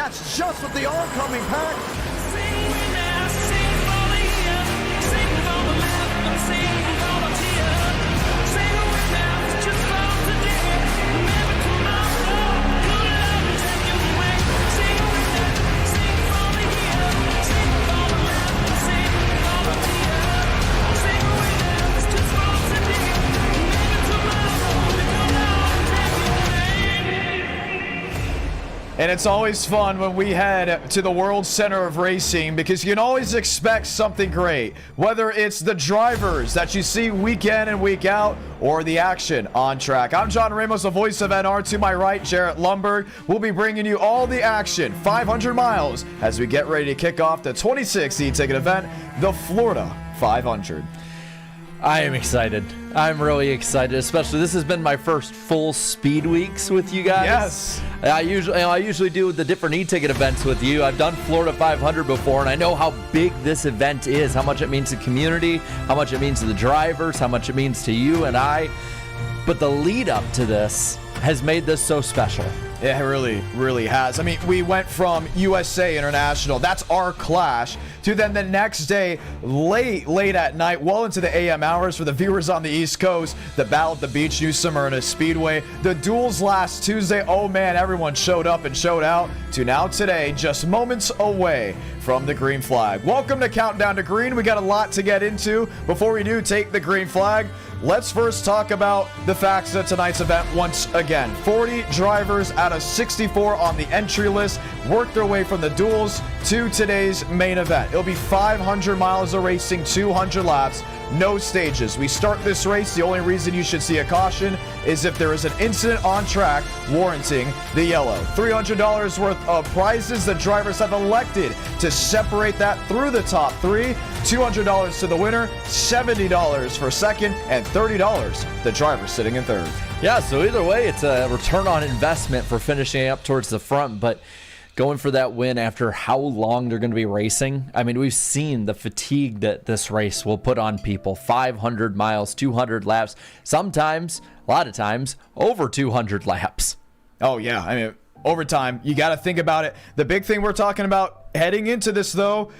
That's just with the oncoming pack. And it's always fun when we head to the World Center of Racing because you can always expect something great, whether it's the drivers that you see week in and week out or the action on track. I'm John Ramos, the voice of NR. To my right, Jarrett Lundberg. We'll be bringing you all the action, 500 miles, as we get ready to kick off the 26th e-ticket event, the Florida 500. I am excited. I'm really excited, especially this has been my first full speed weeks with you guys. Yes. I usually do the different e-ticket events with you. I've done Florida 500 before, and I know how big this event is, how much it means to the community, how much it means to the drivers, how much it means to you and I. But the lead up to this has made this so special. It really, really has. I mean, we went from USA International, that's our clash, to then the next day, late at night, well into the AM hours for the viewers on the East Coast, the Battle at the Beach, New Smyrna Speedway, the Duels last Tuesday. Oh man, everyone showed up and showed out, to now today, just moments away from the green flag. Welcome to Countdown to Green. We got a lot to get into. Before we do take the green flag, let's first talk about the facts of tonight's event once again. 40 drivers out of 64 on the entry list worked their way from the Duels to today's main event. It'll be 500 miles of racing, 200 laps, no stages. We start this race. The only reason you should see a caution is if there is an incident on track warranting the yellow. $300 worth of prizes. The drivers have elected to separate that through the top three. $200 to the winner, $70 for second, and $30 the driver sitting in third. Yeah, so either way, it's a return on investment for finishing up towards the front, but going for that win after how long they're going to be racing. I mean, we've seen the fatigue that this race will put on people. 500 miles, 200 laps, sometimes, a lot of times, over 200 laps. Oh, yeah. I mean, overtime, you got to think about it. The big thing we're talking about heading into this, though,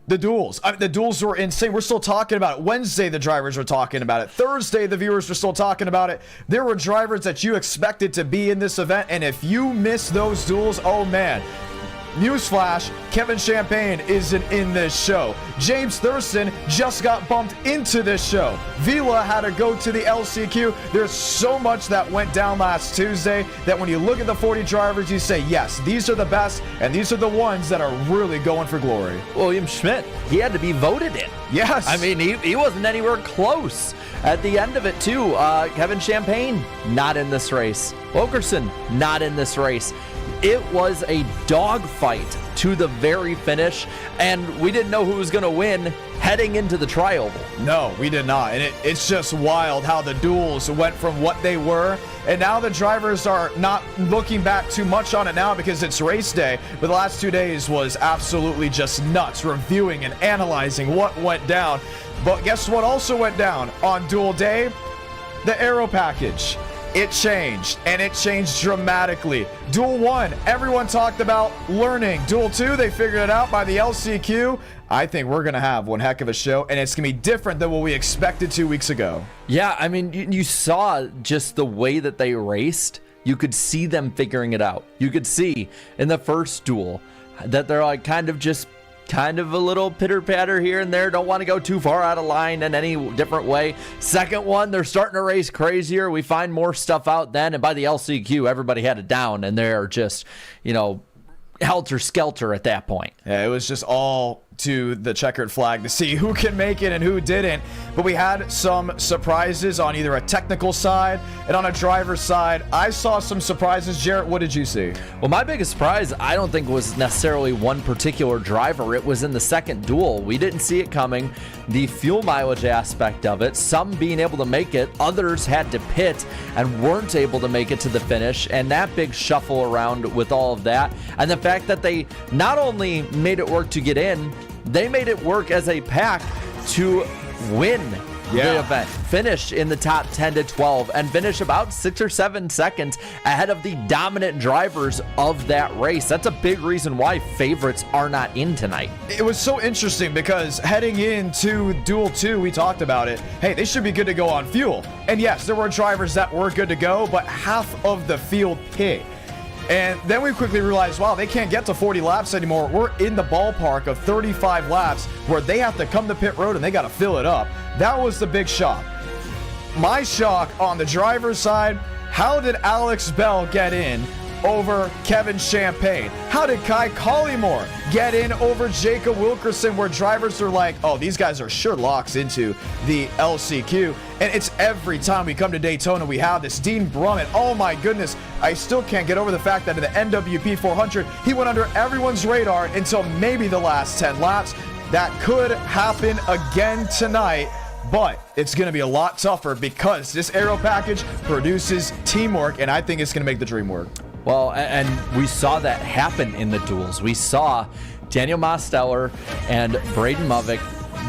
the Duels. The Duels were insane. We're still talking about it. Wednesday, the drivers were talking about it. Thursday, the viewers were still talking about it. There were drivers that you expected to be in this event, and if you miss those Duels, oh man. Newsflash, Kevin Champagne isn't in this show. James Thurston just got bumped into this show. Vila had to go to the LCQ. There's so much that went down last Tuesday that when you look at the 40 drivers, you say, yes, these are the best, and these are the ones that are really going for glory. William Schmidt, he had to be voted in. Yes. I mean, he wasn't anywhere close. At the end of it, too, Kevin Champagne, not in this race. Wilkerson, not in this race. It was a dogfight to the very finish, and we didn't know who was going to win heading into the tri-oval. No, we did not, and it's just wild how the Duels went from what they were, and now the drivers are not looking back too much on it now because it's race day, but the last 2 days was absolutely just nuts, reviewing and analyzing what went down. But guess what also went down on Duel Day? The aero package. It changed, and it changed dramatically. Duel 1, everyone talked about learning. Duel 2, they figured it out by the LCQ. I think we're going to have one heck of a show, and it's going to be different than what we expected 2 weeks ago. Yeah, I mean, you saw just the way that they raced. You could see them figuring it out. You could see in the first duel that they're like kind of a little pitter-patter here and there. Don't want to go too far out of line in any different way. Second one, they're starting to race crazier. We find more stuff out then. And by the LCQ, everybody had it down. And they're just, helter-skelter at that point. Yeah, it was just all to the checkered flag to see who can make it and who didn't. But we had some surprises on either a technical side and on a driver's side. I saw some surprises. Jarrett, what did you see? Well, my biggest surprise, I don't think was necessarily one particular driver. It was in the second duel. We didn't see it coming. The fuel mileage aspect of it, some being able to make it, others had to pit and weren't able to make it to the finish. And that big shuffle around with all of that. And the fact that they not only made it work to get in, they made it work as a pack to win the event. Finish in the top 10 to 12 and finish about 6 or 7 seconds ahead of the dominant drivers of that race. That's a big reason why favorites are not in tonight. It was so interesting because heading into Duel 2, we talked about it. Hey, they should be good to go on fuel. And yes, there were drivers that were good to go, but half of the field hit. And then we quickly realized, wow, they can't get to 40 laps anymore. We're in the ballpark of 35 laps where they have to come to pit road and they got to fill it up. That was the big shock. My shock on the driver's side, how did Alex Bell get in over Kevin Champagne? How did Kai Collymore get in over Jacob Wilkerson, where drivers are like, oh, these guys are sure locks into the LCQ? And it's every time we come to Daytona, we have this. Dean Brummett, oh my goodness, I still can't get over the fact that in the NWP 400, he went under everyone's radar until maybe the last 10 laps. That could happen again tonight, but it's going to be a lot tougher because this aero package produces teamwork, and I think it's going to make the dream work. Well, and we saw that happen in the duels. We saw Daniel Mosteller and Braden Movick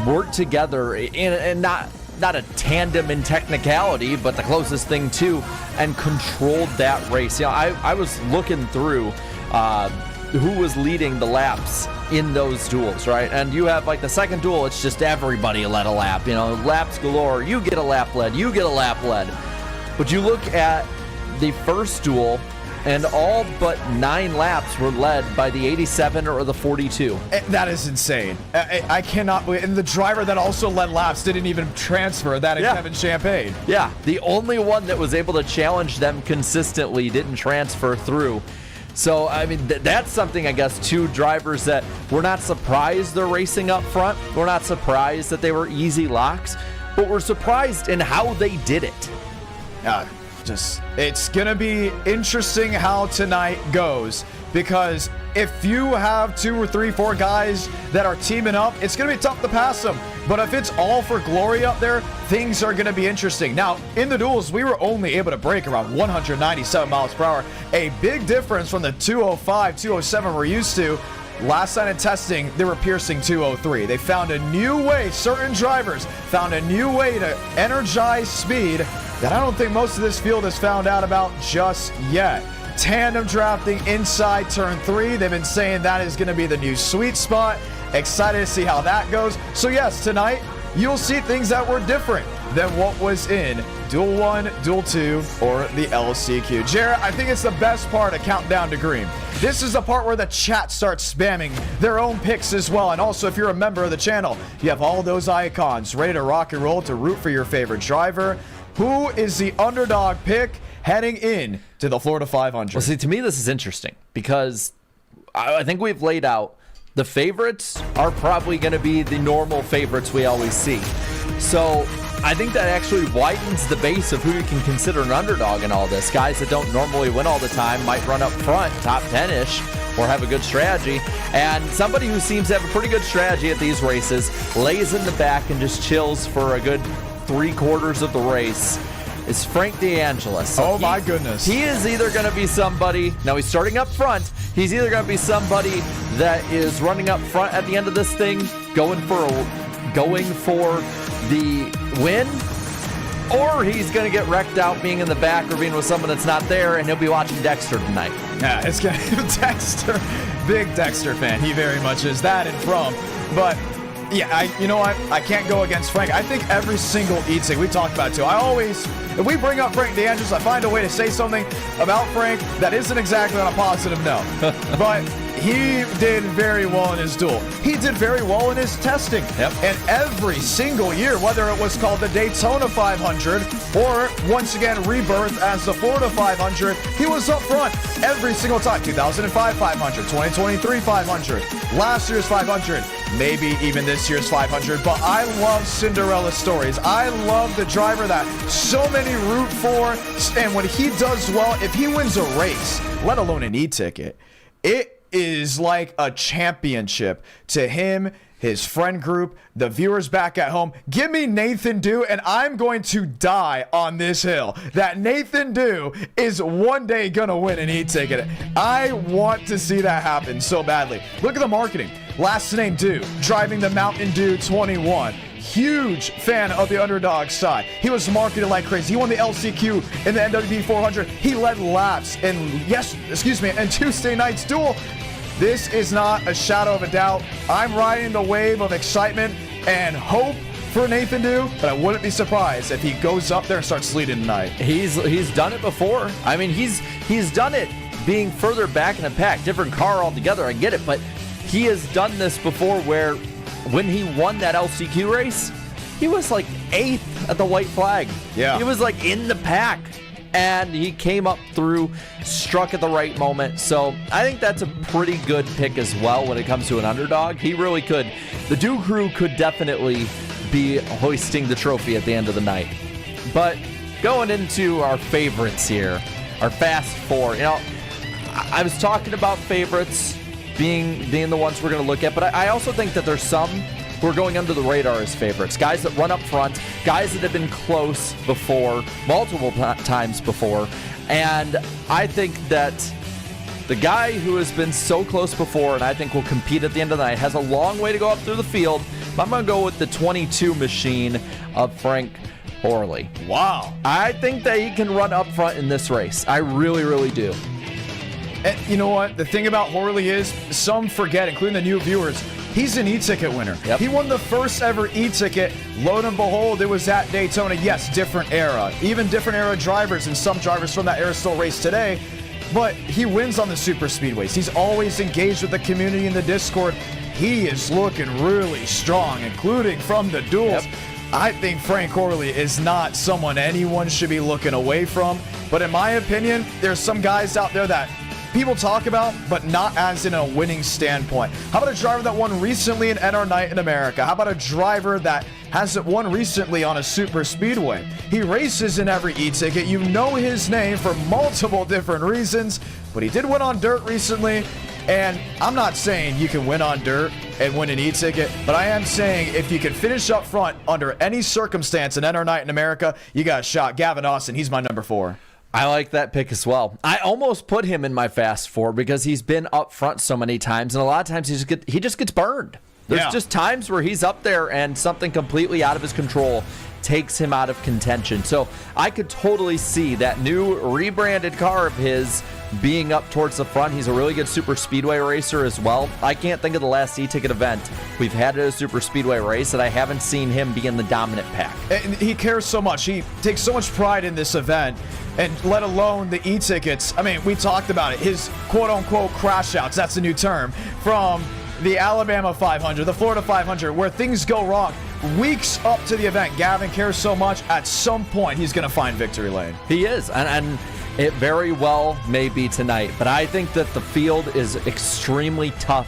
work together in not a tandem in technicality, but the closest thing to, and controlled that race. You know, I was looking through who was leading the laps in those duels, right? And you have like the second duel, it's just everybody led a lap. You know, laps galore. You get a lap lead. You get a lap lead. But you look at the first duel, and all but 9 laps were led by the 87 or the 42. That is insane. I cannot believe. And the driver that also led laps didn't even transfer. That is Kevin Champagne. Yeah, the only one that was able to challenge them consistently didn't transfer through. So, I mean, that's something, I guess, two drivers that we're not surprised they're racing up front. We're not surprised that they were easy locks, but we're surprised in how they did it. It's gonna be interesting how tonight goes, because if you have 2 or 3, 4 guys that are teaming up, it's gonna be tough to pass them. But if it's all for glory up there, things are gonna be interesting. Now, in the duels, we were only able to break around 197 miles per hour, a big difference from the 205, 207 we're used to. Last night in testing, they were piercing 203. They found a new way, certain drivers found a new way to energize speed that I don't think most of this field has found out about just yet. Tandem drafting inside turn 3. They've been saying that is going to be the new sweet spot. Excited to see how that goes. So yes, tonight you'll see things that were different than what was in Duel 1, Duel 2, or the LCQ. Jarrett, I think it's the best part of Countdown to Green. This is the part where the chat starts spamming their own picks as well. And also, if you're a member of the channel, you have all those icons ready to rock and roll to root for your favorite driver. Who is the underdog pick heading in to the Florida 500? Well, see, to me, this is interesting because I think we've laid out the favorites are probably going to be the normal favorites we always see. So I think that actually widens the base of who you can consider an underdog in all this. Guys that don't normally win all the time might run up front, top 10-ish, or have a good strategy. And somebody who seems to have a pretty good strategy at these races lays in the back and just chills for a good 3/4 of the race is Frank DeAngelis. So my goodness. He is either going to be somebody, now he's starting up front, he's either going to be somebody that is running up front at the end of this thing, going for the win, or he's going to get wrecked out being in the back or being with someone that's not there, and he'll be watching Dexter tonight. Yeah, it's going to be Dexter. Big Dexter fan. He very much is that and from. But yeah, you know what? I can't go against Frank. I think every single Idk, we talked about it too. If we bring up Frank DeAngelis, I find a way to say something about Frank that isn't exactly on a positive note. But he did very well in his duel. He did very well in his testing. Yep. And every single year, whether it was called the Daytona 500 or once again rebirth as the Florida 500, he was up front every single time. 2005 500, 2023 500, last year's 500, maybe even this year's 500. But I love Cinderella stories. I love the driver that so many root for. And when he does well, if he wins a race, let alone an e-ticket, it is like a championship to him, his friend group, the viewers back at home. Give me Nathan Dew, and I'm going to die on this hill that Nathan Dew is one day gonna win an e-ticket. I want to see that happen so badly. Look at the marketing. Last name Dew, driving the Mountain Dew 21. huge fan of the underdog side. He was marketed like crazy. He won the LCQ in the NWD 400. He led laps in Tuesday night's duel. This is not a shadow of a doubt. I'm riding the wave of excitement and hope for Nathan Dew, but I wouldn't be surprised if he goes up there and starts leading tonight. He's done it before. I mean, he's done it being further back in the pack, different car altogether. I get it, but he has done this before where when he won that LCQ race, he was like 8th at the white flag. Yeah. He was like in the pack, and he came up through, struck at the right moment. So I think that's a pretty good pick as well when it comes to an underdog. He really could. The Dew crew could definitely be hoisting the trophy at the end of the night. But going into our favorites here, our fast four, you know, I was talking about favorites being the ones we're going to look at, but I also think that there's some who are going under the radar as favorites. Guys that run up front, guys that have been close before, multiple times before, and I think that the guy who has been so close before and I think will compete at the end of the night has a long way to go up through the field. I'm going to go with the 22 machine of Frank Horley. Wow. I think that he can run up front in this race. I really, really do. And you know what? The thing about Horley is, some forget, including the new viewers, he's an e-ticket winner. Yep. He won the first ever e-ticket. Lo and behold, it was at Daytona. Yes, different era. Even different era drivers, and some drivers from that era still race today. But he wins on the super speedways. He's always engaged with the community in the Discord. He is looking really strong, including from the duels. Yep. I think Frank Horley is not someone anyone should be looking away from. But in my opinion, there's some guys out there that people talk about, but not as in a winning standpoint. How about a driver that won recently in NR Night in America? How about a driver that hasn't won recently on a super speedway? He races in every e-ticket. You know his name for multiple different reasons, but he did win on dirt recently. And I'm not saying you can win on dirt and win an e-ticket, but I am saying if you can finish up front under any circumstance in NR Night in America, you got a shot. Gavin Austin, he's my number 4. I like that pick as well. I almost put him in my fast four because he's been up front so many times, and a lot of times he just gets burned. There's just times where he's up there and something completely out of his control takes him out of contention. So I could totally see that new rebranded car of his being up towards the front. He's a really good super speedway racer as well. I can't think of the last e-ticket event we've had at a super speedway race that I haven't seen him be in the dominant pack. And he cares so much. He takes so much pride in this event, and let alone the e-tickets. I mean, we talked about it. His quote-unquote crash outs, that's the new term, from the Alabama 500, the Florida 500, where things go wrong. Weeks up to the event, Gavin cares so much, at some point he's going to find victory lane. He is, and it very well may be tonight. But I think that the field is extremely tough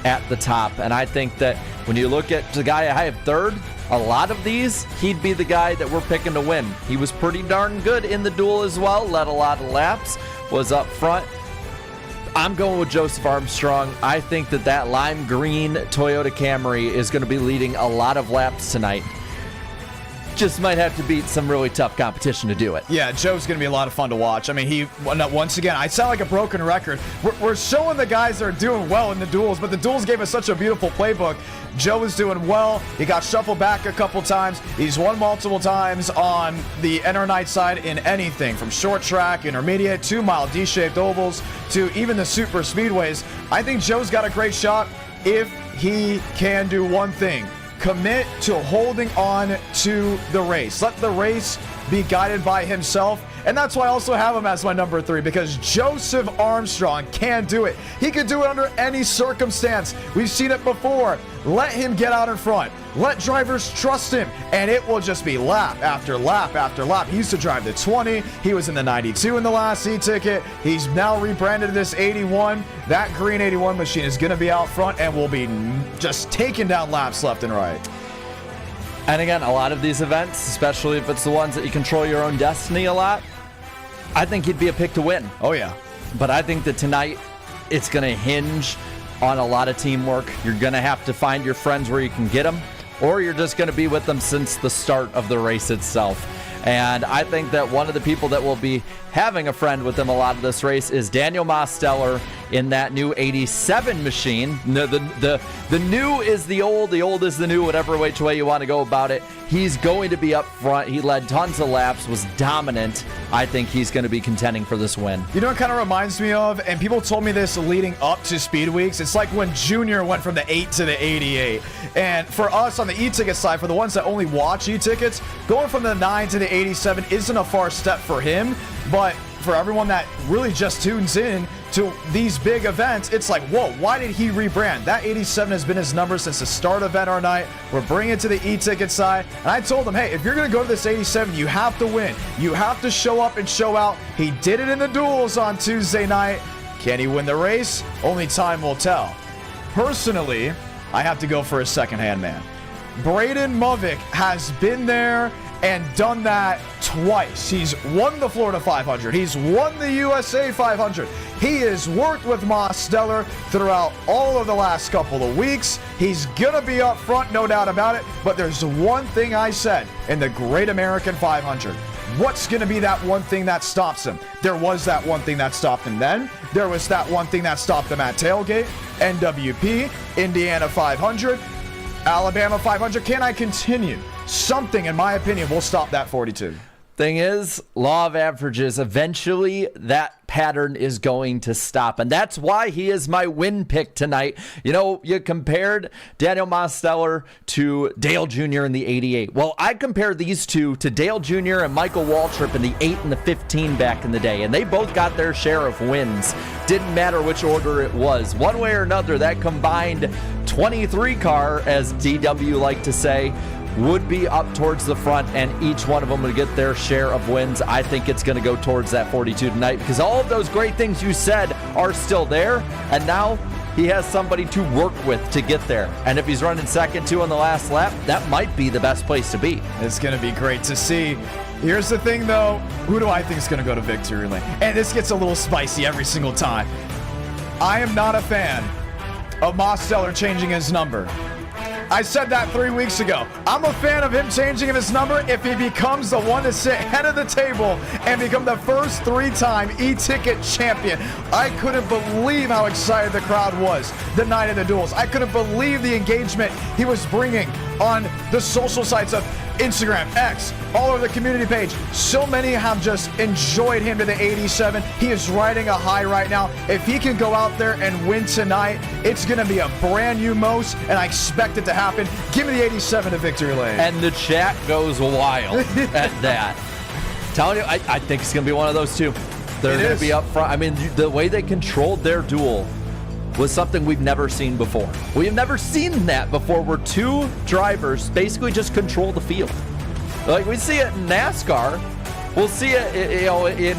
at the top, and I think that when you look at the guy I have third, a lot of these, he'd be the guy that we're picking to win. He was pretty darn good in the duel as well, led a lot of laps, was up front. I'm going with Joseph Armstrong. I think that lime green Toyota Camry is going to be leading a lot of laps tonight. Just might have to beat some really tough competition to do it. Yeah, Joe's going to be a lot of fun to watch. I mean, once again, I sound like a broken record. We're showing the guys that are doing well in the duels, but the duels gave us such a beautiful playbook. Joe is doing well. He got shuffled back a couple times. He's won multiple times on the NR Night side in anything from short track, intermediate, 2-mile D-shaped ovals to even the super speedways. I think Joe's got a great shot if he can do one thing. Commit to holding on to the race. Let the race be guided by himself. And that's why I also have him as my number 3, because Joseph Armstrong can do it. He can do it under any circumstance. We've seen it before. Let him get out in front. Let drivers trust him, and it will just be lap after lap after lap. He used to drive the 20. He was in the 92 in the last e-ticket. He's now rebranded this 81. That green 81 machine is going to be out front and will be just taking down laps left and right. And again, a lot of these events, especially if it's the ones that you control your own destiny a lot, I think he'd be a pick to win. Oh, yeah. But I think that tonight it's going to hinge on a lot of teamwork. You're going to have to find your friends where you can get them, or you're just going to be with them since the start of the race itself. And I think that one of the people that will be having a friend with him a lot of this race is Daniel Mosteller in that new 87 machine. The new is the old is the new, whatever which way you want to go about it. He's going to be up front. He led tons of laps, was dominant. I think he's going to be contending for this win. You know what kind of reminds me of, and people told me this leading up to Speed Weeks, it's like when Junior went from the 8 to the 88. And for us on the e-ticket side, for the ones that only watch e-tickets, going from the 9 to the 87 isn't a far step for him, but for everyone that really just tunes in to these big events, it's like, whoa, why did he rebrand? That 87 has been his number since the start of Event Night. We're bringing it to the e-ticket side. And I told him, hey, if you're going to go to this 87, you have to win. You have to show up and show out. He did it in the duels on Tuesday night. Can he win the race? Only time will tell. Personally, I have to go for a second-hand man. Braden Movick has been there and done that twice. He's won the Florida 500. He's won the USA 500. He has worked with Mosteller throughout all of the last couple of weeks. He's going to be up front, no doubt about it. But there's one thing I said in the Great American 500. What's going to be that one thing that stops him? There was that one thing that stopped him then. There was that one thing that stopped him at Tailgate, NWP, Indiana 500, Alabama 500. Can I continue? Something, in my opinion, will stop that 42. Thing is, law of averages, eventually that pattern is going to stop. And that's why he is my win pick tonight. You know, you compared Daniel Mosteller to Dale Jr. in the 88. Well, I compared these two to Dale Jr. and Michael Waltrip in the 8 and the 15 back in the day. And they both got their share of wins. Didn't matter which order it was. One way or another, that combined 23 car, as DW like to say, would be up towards the front, and each one of them would get their share of wins. I think it's going to go towards that 42 tonight because all of those great things you said are still there, and now he has somebody to work with to get there. And if he's running second too on the last lap, that might be the best place to be. It's going to be great to see. Here's the thing, though. Who do I think is going to go to victory lane? And this gets a little spicy every single time. I am not a fan of Mosteller changing his number. I said that 3 weeks ago. I'm a fan of him changing his number if he becomes the one to sit head of the table and become the first three-time e-ticket champion. I couldn't believe how excited the crowd was the night of the duels. I couldn't believe the engagement he was bringing on the social sites of Instagram, X, all over the community page. So many have just enjoyed him to the 87. He is riding a high right now. If he can go out there and win tonight, it's going to be a brand new most, and I expect it to happen. Give me the 87 to victory lane. And the chat goes wild at that. Telling you, I think it's going to be one of those two. They're going to be up front. I mean, the way they controlled their duel was something we've never seen before. We've never seen that before, where two drivers basically just control the field. Like we see it in NASCAR. We'll see it, you know, in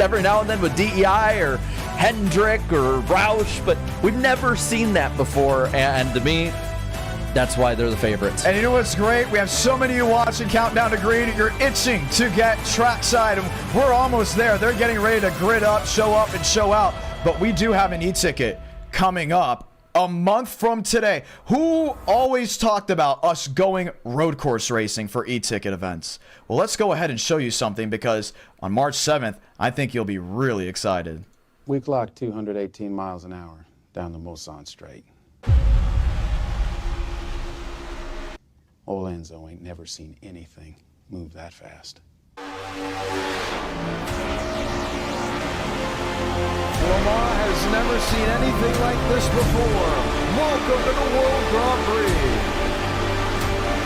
every now and then with DEI or Hendrick or Roush, but we've never seen that before. And to me, that's why they're the favorites. And you know what's great? We have so many of you watching Countdown to Green. You're itching to get trackside. We're almost there. They're getting ready to grid up, and show out. But we do have an e-ticket coming up a month from today. Who always talked about us going road course racing for e-ticket events? Well, let's go ahead and show you something, because on March 7th, I think you'll be really excited. We clocked 218 miles an hour down the Mulsanne Straight. Old Enzo ain't never seen anything move that fast. Lamar has never seen anything like this before. Welcome to the World Grand Prix.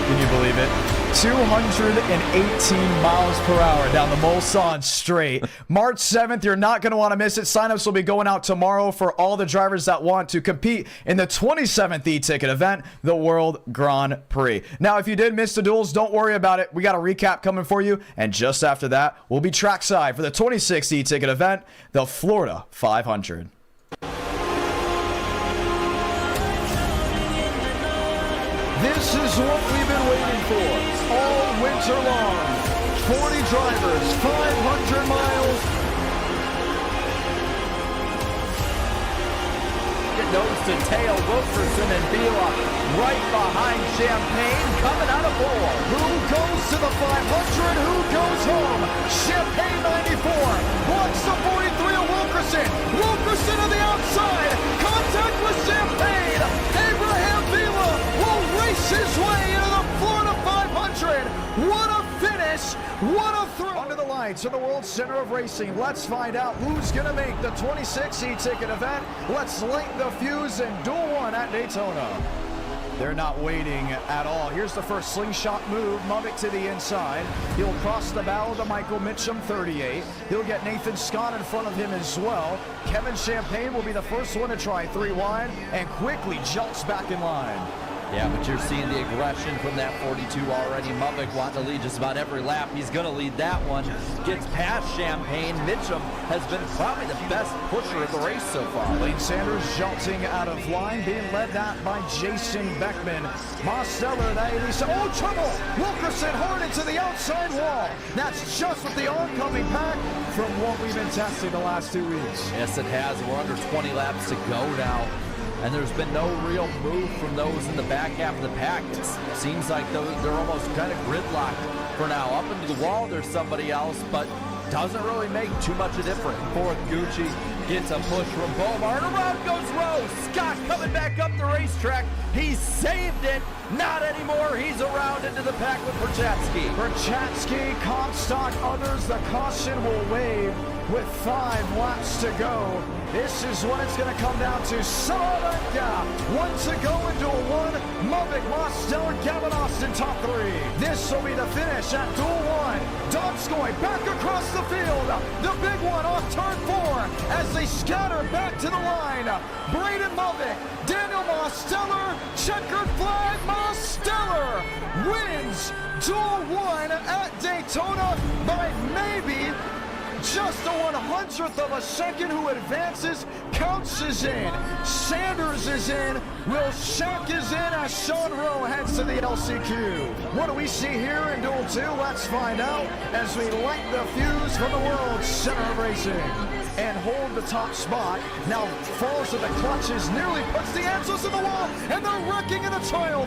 Can you believe it? 218 miles per hour down the Mulsanne Straight. March 7th, you're not going to want to miss it. Signups will be going out tomorrow for all the drivers that want to compete in the 27th e-ticket event, the World Grand Prix. Now, if you did miss the duels, don't worry about it. We got a recap coming for you. And just after that, we'll be trackside for the 26th e-ticket event, the Florida 500. This is what we've been waiting for all winter long. 40 drivers, 500 miles. it nose to tail. Wilkerson and Vila right behind Champagne coming out of pole. Who goes to the 500? Who goes home? Champagne 94 blocks the 43 of Wilkerson. Wilkerson to the outside. Contact with Champagne. Abraham Vila will race his way into the Florida 500. What a finish. What a throw. Under the lights of the World Center of Racing. Let's find out who's going to make the 26 e-ticket event. Let's light the fuse in Duel 1 at Daytona. They're not waiting at all. Here's the first slingshot move. Mubbick to the inside. He'll cross the bow to Michael Mitchum, 38. He'll get Nathan Scott in front of him as well. Kevin Champagne will be the first one to try 3 wide and quickly jumps back in line. Yeah, but you're seeing the aggression from that 42 already. Mubbick wanting to lead just about every lap. He's going to lead that one. Gets past Champagne. Mitchum has been probably the best pusher of the race so far. Lane Sanders jolting out of line, being led that by Jason Beckman. Mosteller, that 87. Oh, trouble! Wilkerson hard into the outside wall. That's just with the oncoming pack from what we've been testing the last 2 weeks. Yes, it has. We're under 20 laps to go now. And there's been no real move from those in the back half of the pack. It seems like they're almost kind of gridlocked for now. Up into the wall, there's somebody else, but doesn't really make too much of a difference. Fourth, Gucci gets a push from Beaumont. Around goes Rose. Scott coming back up the racetrack. He saved it. Not anymore. He's around into the pack with Perchatsky. Perchatsky, Comstock, others. The caution will wave with 5 laps to go. This is what it's going to come down to. Salamanca, 1 to go in Duel 1. Mubbick, Mosteller, Gavin Austin, top 3. This will be the finish at Duel 1. Donskoy back across the field. The big one off turn 4 as they scatter back to the line. Braden Mubbick, Daniel Mosteller, checkered flag. Mosteller wins Duel 1 at Daytona by maybe just a 100th of a second. Who advances? Counts is in. Sanders is in. Will Shack is in as Sean Rowe heads to the LCQ. What do we see here in Duel 2? Let's find out as we light the fuse from the World Center of Racing. And hold the top spot. Now falls to the clutches, nearly puts the Ansos in the wall, and they're wrecking in a trial.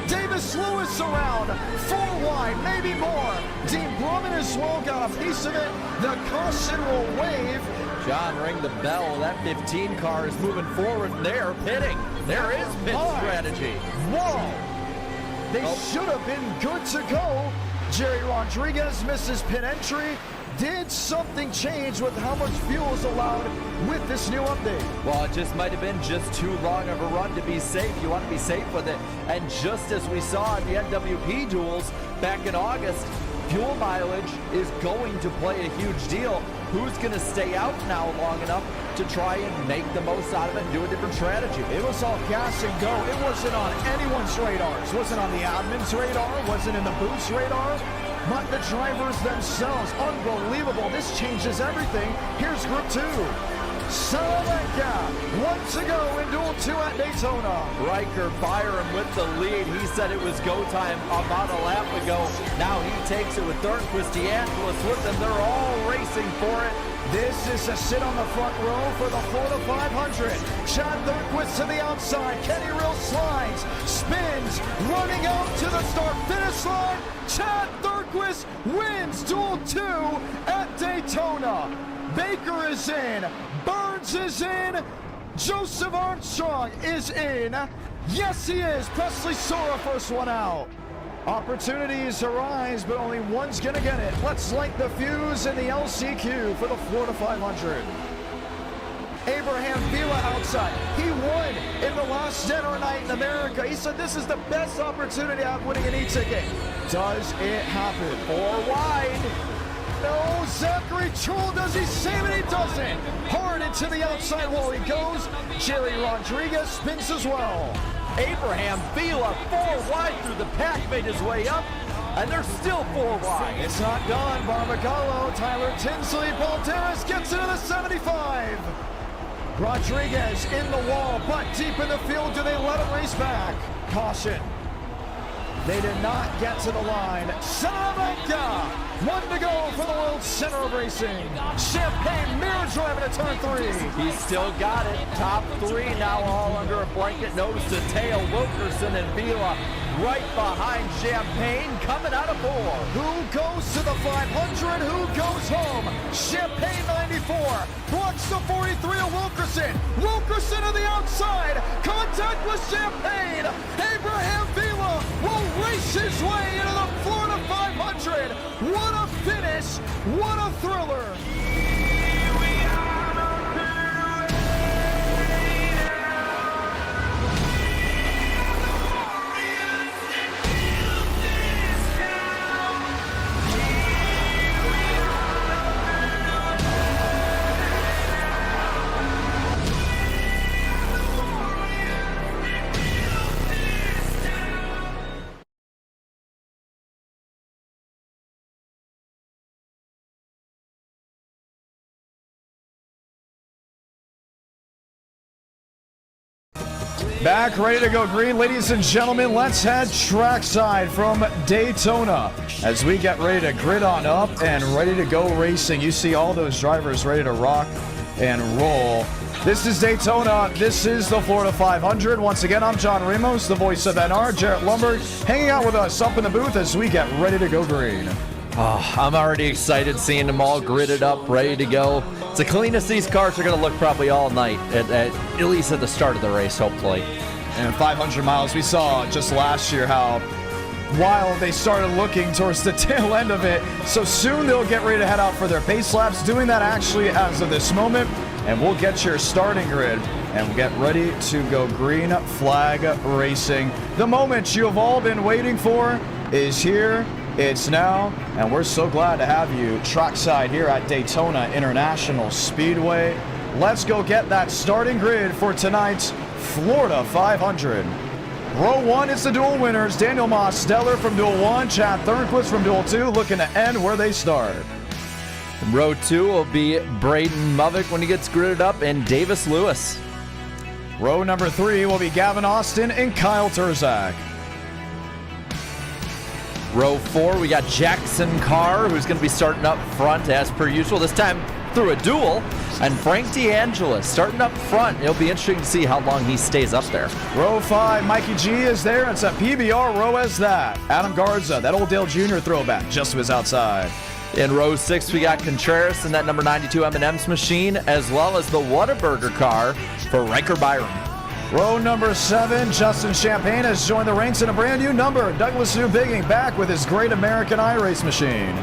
Davis Lewis around, 4 wide, maybe more. Dean Brumman as well got a piece of it. The caution will wave. John, ring the bell. That 15 car is moving forward, and they're pitting. There is pit strategy. Whoa! They should have been good to go. Jerry Rodriguez misses pit entry. Did something change with how much fuel is allowed with this new update? Well, it just might have been just too long of a run to be safe. You want to be safe with it. And just as we saw at the NWP duels back in August, fuel mileage is going to play a huge deal. Who's going to stay out now long enough to try and make the most out of it and do a different strategy? It was all gas and go. It wasn't on anyone's radars. Wasn't on the admin's radar. Wasn't in the booth's radar. But the drivers themselves, unbelievable. This changes everything. Here's Group 2. Salamanca, 1 to go in Duel 2 at Daytona. Riker Byron with the lead. He said it was go time about a lap ago. Now he takes it with Thornquist, DeAngelis with them. They're all racing for it. This is a sit on the front row for the Florida 500. Chad Thornquist to the outside. Kenny Rill slides, spins, running out to the start-finish line. Chad Thornquist wins Duel 2 at Daytona. Baker is in. Burns is in. Joseph Armstrong is in. Yes, he is. Presley Sora, first one out. Opportunities arise, but only one's going to get it. Let's light the fuse in the LCQ for the Florida 500. Abraham Vila outside. He won in the last dinner night in America. He said, this is the best opportunity I'm winning an e-ticket. Does it happen? 4 wide. No, Zachary Troll, does he save it? He doesn't. Hard into the outside wall he goes. Jerry Rodriguez spins as well. Abraham Vila 4 wide through the pack, made his way up, and they're still 4 wide. It's not done. Barbagallo, Tyler Tinsley, Balderas gets into the 75. Rodriguez in the wall, but deep in the field. Do they let him race back? Caution. They did not get to the line. Salamanca, 1 to go for the World Center of Racing. Champagne mirror driving to turn 3. He's still got it. Top 3 now all under a blanket. Nose to tail. Wilkerson and Vila right behind Champagne coming out of 4. Who goes to the 500? Who goes home? Champagne 94 blocks the 43 of Wilkerson. Wilkerson to the outside. Contact with Champagne. Abraham Vila will race his way into the Florida 500. What a finish. What a thriller. Back, ready to go green. Ladies and gentlemen, let's head trackside from Daytona as we get ready to grid on up and ready to go racing. You see all those drivers ready to rock and roll. This is Daytona. This is the Florida 500. Once again, I'm John Ramos, the voice of NR. Jarrett Lumberg hanging out with us up in the booth as we get ready to go green. Oh, I'm already excited seeing them all gridded up, ready to go. It's the cleanest these cars are going to look probably all night, at least at the start of the race, hopefully. And 500 miles, we saw just last year how while they started looking towards the tail end of it, so soon they'll get ready to head out for their pace laps, doing that actually as of this moment. And we'll get your starting grid and get ready to go green flag racing. The moment you have all been waiting for is here. It's now, and we're so glad to have you trackside here at Daytona International Speedway. Let's go get that starting grid for tonight's Florida 500. Row 1 is the dual winners. Daniel Mosteller from Duel 1, Chad Thurnquist from Duel 2, looking to end where they start. Row 2 will be Braden Movick when he gets gridded up, and Davis Lewis. Row number 3 will be Gavin Austin and Kyle Turzak. Row 4, we got Jackson Carr, who's going to be starting up front as per usual, this time through a duel. And Frank DeAngelis starting up front. It'll be interesting to see how long he stays up there. Row 5, Mikey G is there. It's a PBR row as that. Adam Garza, that old Dale Jr. throwback, just was outside. In row 6, we got Contreras in that number 92 M&M's machine, as well as the Whataburger car for Riker Byron. Row number 7, Justin Champagne has joined the ranks in a brand new number. Douglas Newbigging back with his Great American iRace machine.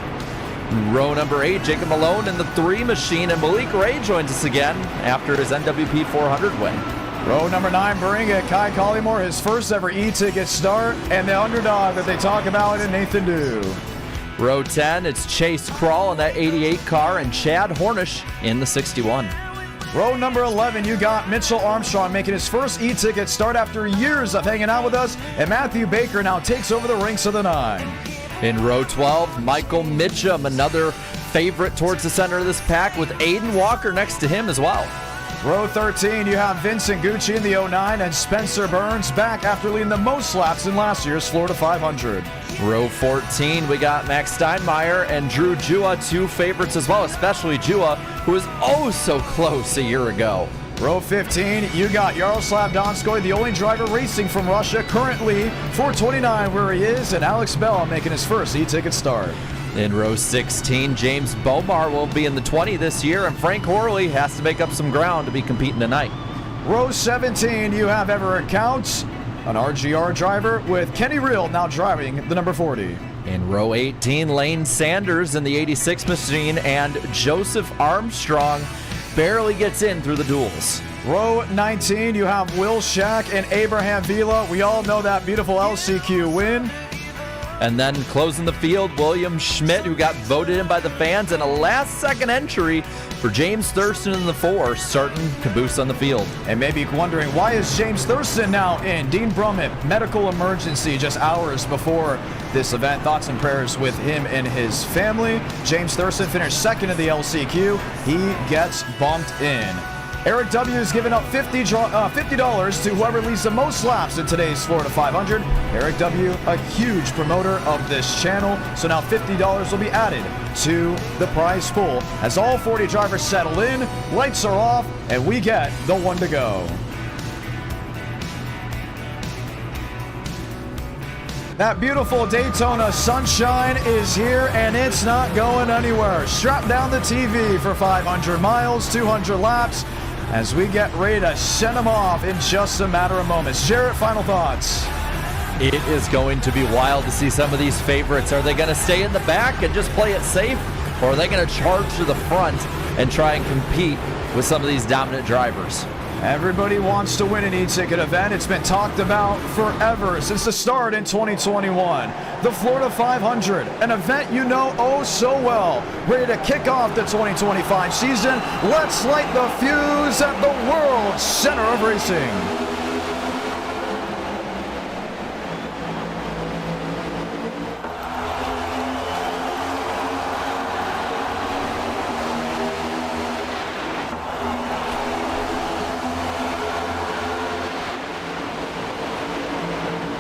Row number 8, Jacob Malone in the 3 machine, and Malik Ray joins us again after his NWP 400 win. Row number 9, Beringa, Kai Collymore, his first ever e-ticket start, and the underdog that they talk about in Nathan Dew. Row 10, it's Chase Kral in that 88 car, and Chad Hornish in the 61. Row number 11, you got Mitchell Armstrong making his first e-ticket start after years of hanging out with us, and Matthew Baker now takes over the ranks of the 9. In row 12, Michael Mitchum, another favorite towards the center of this pack, with Aiden Walker next to him as well. Row 13, you have Vincent Gucci in the 09 and Spencer Burns back after leading the most laps in last year's Florida 500. Row 14, we got Max Steinmeier and Drew Jua, 2 favorites as well, especially Jua, who was oh so close a year ago. Row 15, you got Yaroslav Donskoy, the only driver racing from Russia, currently 429 where he is, and Alex Bell making his first e-ticket start. In row 16, James Bomar will be in the 20 this year, and Frank Horley has to make up some ground to be competing tonight. Row 17, you have Everett Counts, an RGR driver, with Kenny Real now driving the number 40. In row 18, Lane Sanders in the 86 machine, and Joseph Armstrong barely gets in through the duels. Row 19, you have Will Shack and Abraham Vila. We all know that beautiful LCQ win. And then closing the field, William Schmidt, who got voted in by the fans, and a last-second entry for James Thurston in the 4, starting caboose on the field. And maybe wondering, why is James Thurston now in? Dean Brummett, medical emergency just hours before this event. Thoughts and prayers with him and his family. James Thurston finished second in the LCQ. He gets bumped in. Eric W. is giving up $50 to whoever leads the most laps in today's Florida 500. Eric W., a huge promoter of this channel, so now $50 will be added to the prize pool as all 40 drivers settle in, lights are off, and we get the one to go. That beautiful Daytona sunshine is here, and it's not going anywhere. Strap down the TV for 500 miles, 200 laps, as we get ready to send them off in just a matter of moments. Jarrett, final thoughts. It is going to be wild to see some of these favorites. Are they going to stay in the back and just play it safe, or are they going to charge to the front and try and compete with some of these dominant drivers? Everybody wants to win an e-ticket event. It's been talked about forever since the start in 2021. The Florida 500, an event you know oh so well. Ready to kick off the 2025 season. Let's light the fuse at the world center of racing.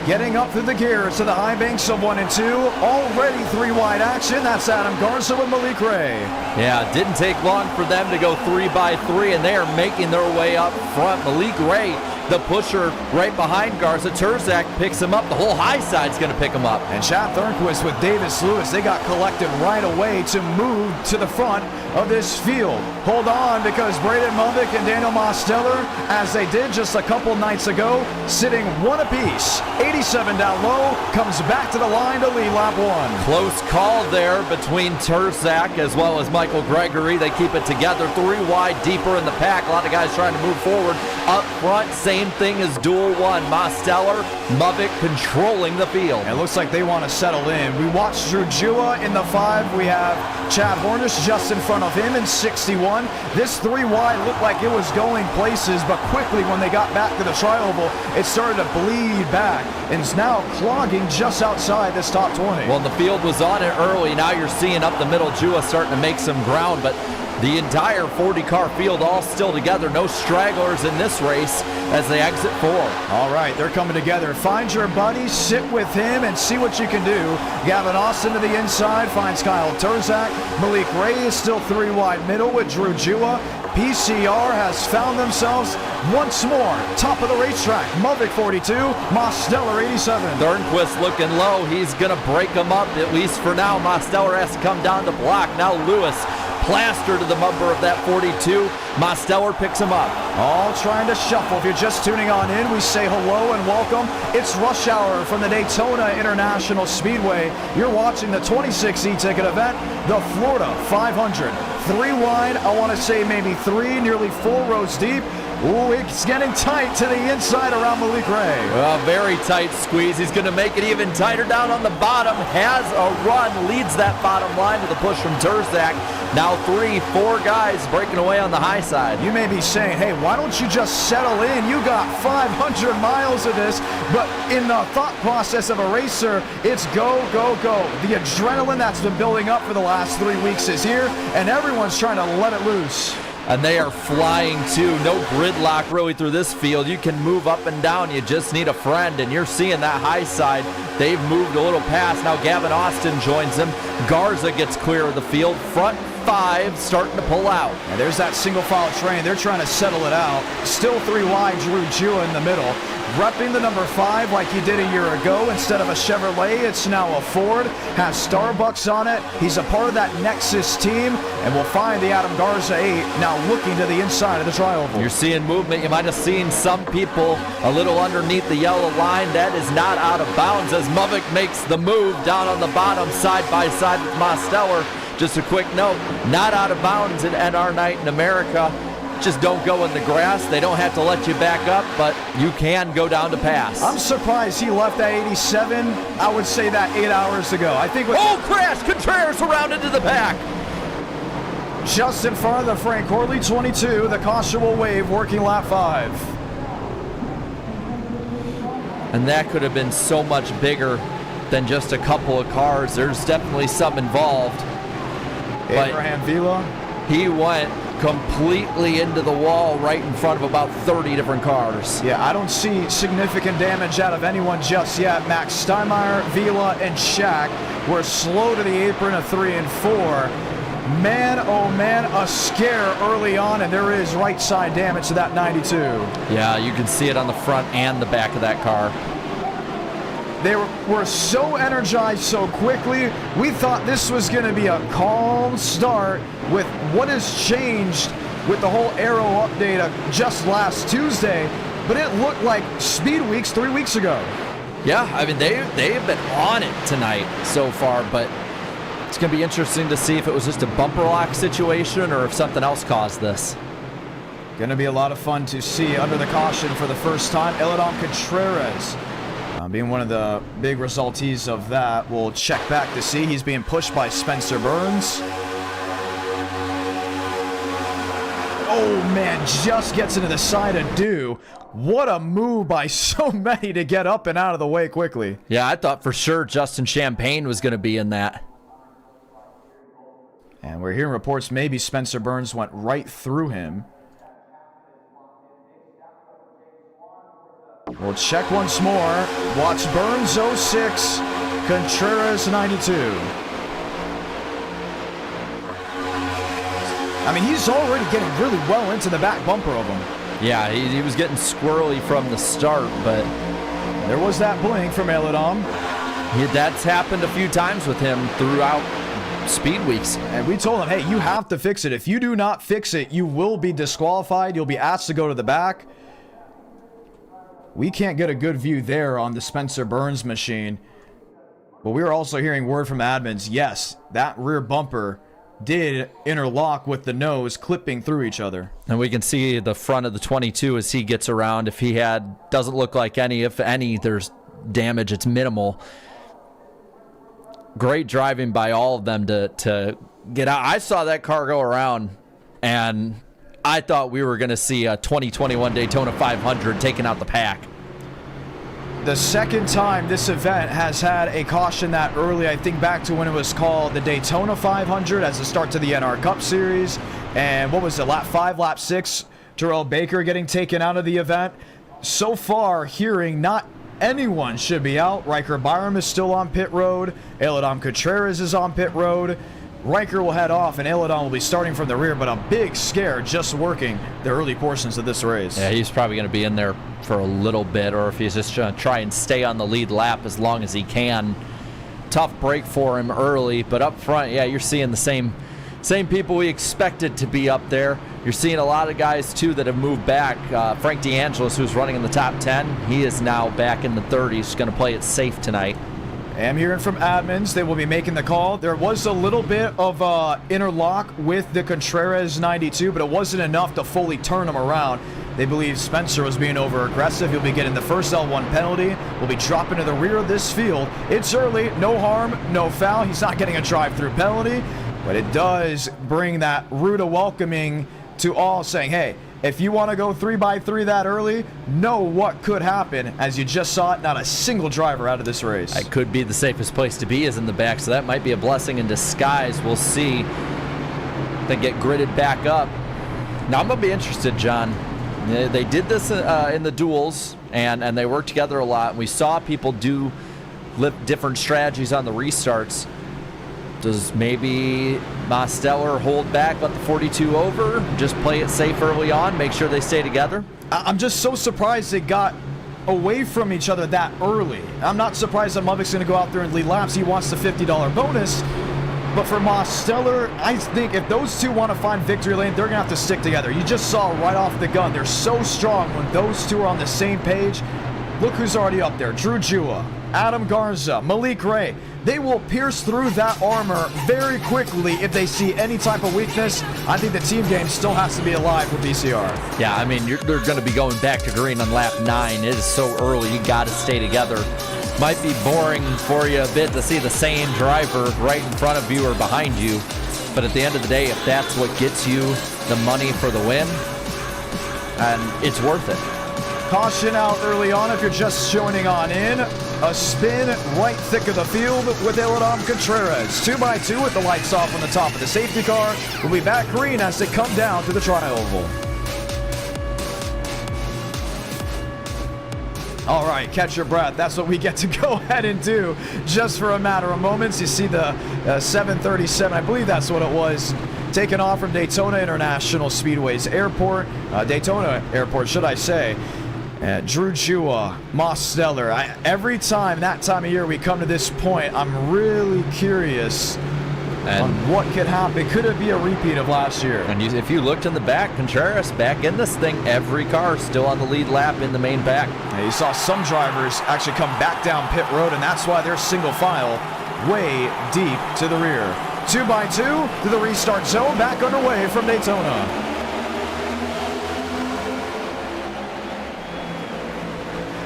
Getting up through the gears to the high banks of 1 and 2. Already 3 wide action. That's Adam Garza with Malik Ray. Yeah, it didn't take long for them to go 3 by 3, and they are making their way up front. Malik Ray, the pusher right behind Garza. Turzak picks him up. The whole high side's going to pick him up. And Chad Thornquist with Davis Lewis. They got collected right away to move to the front of this field. Hold on, because Braden Mulvick and Daniel Mosteller, as they did just a couple nights ago, sitting one apiece. 87 down low, comes back to the line to lead lap 1. Close call there between Turzak as well as Michael Gregory. They keep it together, 3 wide, deeper in the pack. A lot of guys trying to move forward. Up front, same thing as Duel 1. Mosteller, Mulvick controlling the field. It looks like they want to settle in. We watched Drew Jua in the 5. We have Chad Hornish just in front of him in 61. This 3 wide looked like it was going places, but quickly when they got back to the tri-oval, it started to bleed back and is now clogging just outside this top 20. Well, the field was on it early. Now you're seeing up the middle, Jua starting to make some ground, but the entire 40-car field all still together. No stragglers in this race as they exit 4. All right, they're coming together. Find your buddy, sit with him, and see what you can do. Gavin Austin to the inside, finds Kyle Turzak. Malik Ray is still 3 wide middle with Drew Jua. PCR has found themselves once more top of the racetrack. Mulvick 42, Mosteller 87. Thornquist looking low. He's going to break them up, at least for now. Mosteller has to come down the block. Now Lewis plastered to the bumper of that 42. Mosteller picks him up. All trying to shuffle. If you're just tuning on in, we say hello and welcome. It's rush hour from the Daytona International Speedway. You're watching the 26 e-ticket event, the Florida 500. 3 wide, I want to say maybe 3, nearly 4 rows deep. Ooh, it's getting tight to the inside around Malik Ray. Well, very tight squeeze. He's going to make it even tighter down on the bottom. Has a run, leads that bottom line with a push from Turzak. Now 3, 4 guys breaking away on the high side. You may be saying, hey, why don't you just settle in? You got 500 miles of this. But in the thought process of a racer, it's go, go, go. The adrenaline that's been building up for the last 3 weeks is here, and everyone's trying to let it loose. And they are flying too. No gridlock really through this field. You can move up and down. You just need a friend, and you're seeing that high side. They've moved a little past. Now Gavin Austin joins them. Garza gets clear of the field. Front 5 starting to pull out. And there's that single file train. They're trying to settle it out. Still 3 wide, Drew Jua in the middle. Repping the number 5 like he did a year ago. Instead of a Chevrolet, it's now a Ford. Has Starbucks on it. He's a part of that Nexus team. And we'll find the Adam Garza 8 now looking to the inside of the tri-oval. You're seeing movement. You might have seen some people a little underneath the yellow line. That is not out of bounds as Mulvick makes the move down on the bottom side by side with Mosteller. Just a quick note, not out of bounds at NR Night in America. Just don't go in the grass. They don't have to let you back up, but you can go down to pass. I'm surprised he left that 87. I would say that 8 hours ago. I think. Oh, crash! Contreras around into the back. Just in front of the Frank Corley 22, the caution will wave, working lap 5. And that could have been so much bigger than just a couple of cars. There's definitely some involved. Abraham Vila. He went completely into the wall right in front of about 30 different cars. Yeah, I don't see significant damage out of anyone just yet. Max Steinmeier, Vila, and Shaq were slow to the apron of 3 and 4. Man, oh man, a scare early on, and there is right side damage to that 92. Yeah, you can see it on the front and the back of that car. They were so energized so quickly. We thought this was going to be a calm start with what has changed with the whole aero update just last Tuesday, but it looked like Speed Weeks 3 weeks ago. Yeah, I mean, they have been on it tonight so far, but it's going to be interesting to see if it was just a bumper lock situation or if something else caused this. Going to be a lot of fun to see under the caution for the first time. Eladon Contreras being one of the big resultees of that. We'll check back to see. He's being pushed by Spencer Burns. Oh man, just gets into the side of Dew. What a move by so many to get up and out of the way quickly. Yeah, I thought for sure Justin Champagne was going to be in that. And we're hearing reports maybe Spencer Burns went right through him. We'll check once more. Watch Burns 06, Contreras 92. I mean, he's already getting really well into the back bumper of him. Yeah, he was getting squirrely from the start, but there was that blink from Eladon. That's happened a few times with him throughout Speed Weeks. And we told him, hey, you have to fix it. If you do not fix it, you will be disqualified. You'll be asked to go to the back. We can't get a good view there on the Spencer Burns machine. But we were also hearing word from admins, yes, that rear bumper did interlock with the nose, clipping through each other. And we can see the front of the 22 as he gets around. If he doesn't look like if any, there's damage, it's minimal. Great driving by all of them to get out. I saw that car go around, and I thought we were going to see a 2021 Daytona 500 taking out the pack. The second time this event has had a caution that early. I think back to when it was called the Daytona 500 as a start to the NR Cup Series. And what was it, lap 5, lap 6, Terrell Baker getting taken out of the event. So far, hearing not anyone should be out. Riker Byram is still on pit road. Eladon Contreras is on pit road. Riker will head off, and Eladon will be starting from the rear, but a big scare just working the early portions of this race. Yeah, he's probably going to be in there for a little bit, or if he's just going to try and stay on the lead lap as long as he can. Tough break for him early, but up front, yeah, you're seeing the same people we expected to be up there. You're seeing a lot of guys, too, that have moved back. Frank DeAngelis, who's running in the top 10, he is now back in the 30s, going to play it safe tonight. I'm hearing from admins, they will be making the call. There was a little bit of interlock with the Contreras 92, but it wasn't enough to fully turn him around. They believe Spencer was being over-aggressive. He'll be getting the first L1 penalty. We'll be dropping to the rear of this field. It's early, no harm, no foul. He's not getting a drive-through penalty, but it does bring that rude welcoming to all, saying, hey, if you want to go 3x3 that early, know what could happen. As you just saw it, not a single driver out of this race. It could be the safest place to be is in the back, so that might be a blessing in disguise. We'll see. They get gridded back up. Now, I'm going to be interested, John. They did this in the duels, and they worked together a lot. We saw people do different strategies on the restarts. Does maybe Mosteller hold back, let the 42 over, just play it safe early on, make sure they stay together? I'm just so surprised they got away from each other that early. I'm not surprised that Mubbock's going to go out there and lead laps. He wants the $50 bonus. But for Mosteller, I think if those two want to find victory lane, they're going to have to stick together. You just saw right off the gun. They're so strong when those two are on the same page. Look who's already up there. Drew Jua, Adam Garza, Malik Ray. They will pierce through that armor very quickly if they see any type of weakness. I think the team game still has to be alive for BCR. Yeah, I mean, they're going to be going back to green on lap 9. It is so early. You got to stay together. Might be boring for you a bit to see the same driver right in front of you or behind you. But at the end of the day, if that's what gets you the money for the win, and it's worth it. Caution out early on if you're just joining on in. A spin right thick of the field with Iladom Contreras. 2x2 with the lights off on the top of the safety car. We'll be back green as they come down to the tri-oval. All right, catch your breath. That's what we get to go ahead and do just for a matter of moments. You see the 737, I believe that's what it was, taking off from Daytona International Speedway's airport. Daytona Airport, should I say. Drew Jua, Moss Steller. Every time that time of year we come to this point, I'm really curious on what could happen. Could it be a repeat of last year? And if you looked in the back, Contreras back in this thing, every car still on the lead lap in the main pack. You saw some drivers actually come back down pit road, and that's why they're single file way deep to the rear. 2x2 to the restart zone, back underway from Daytona.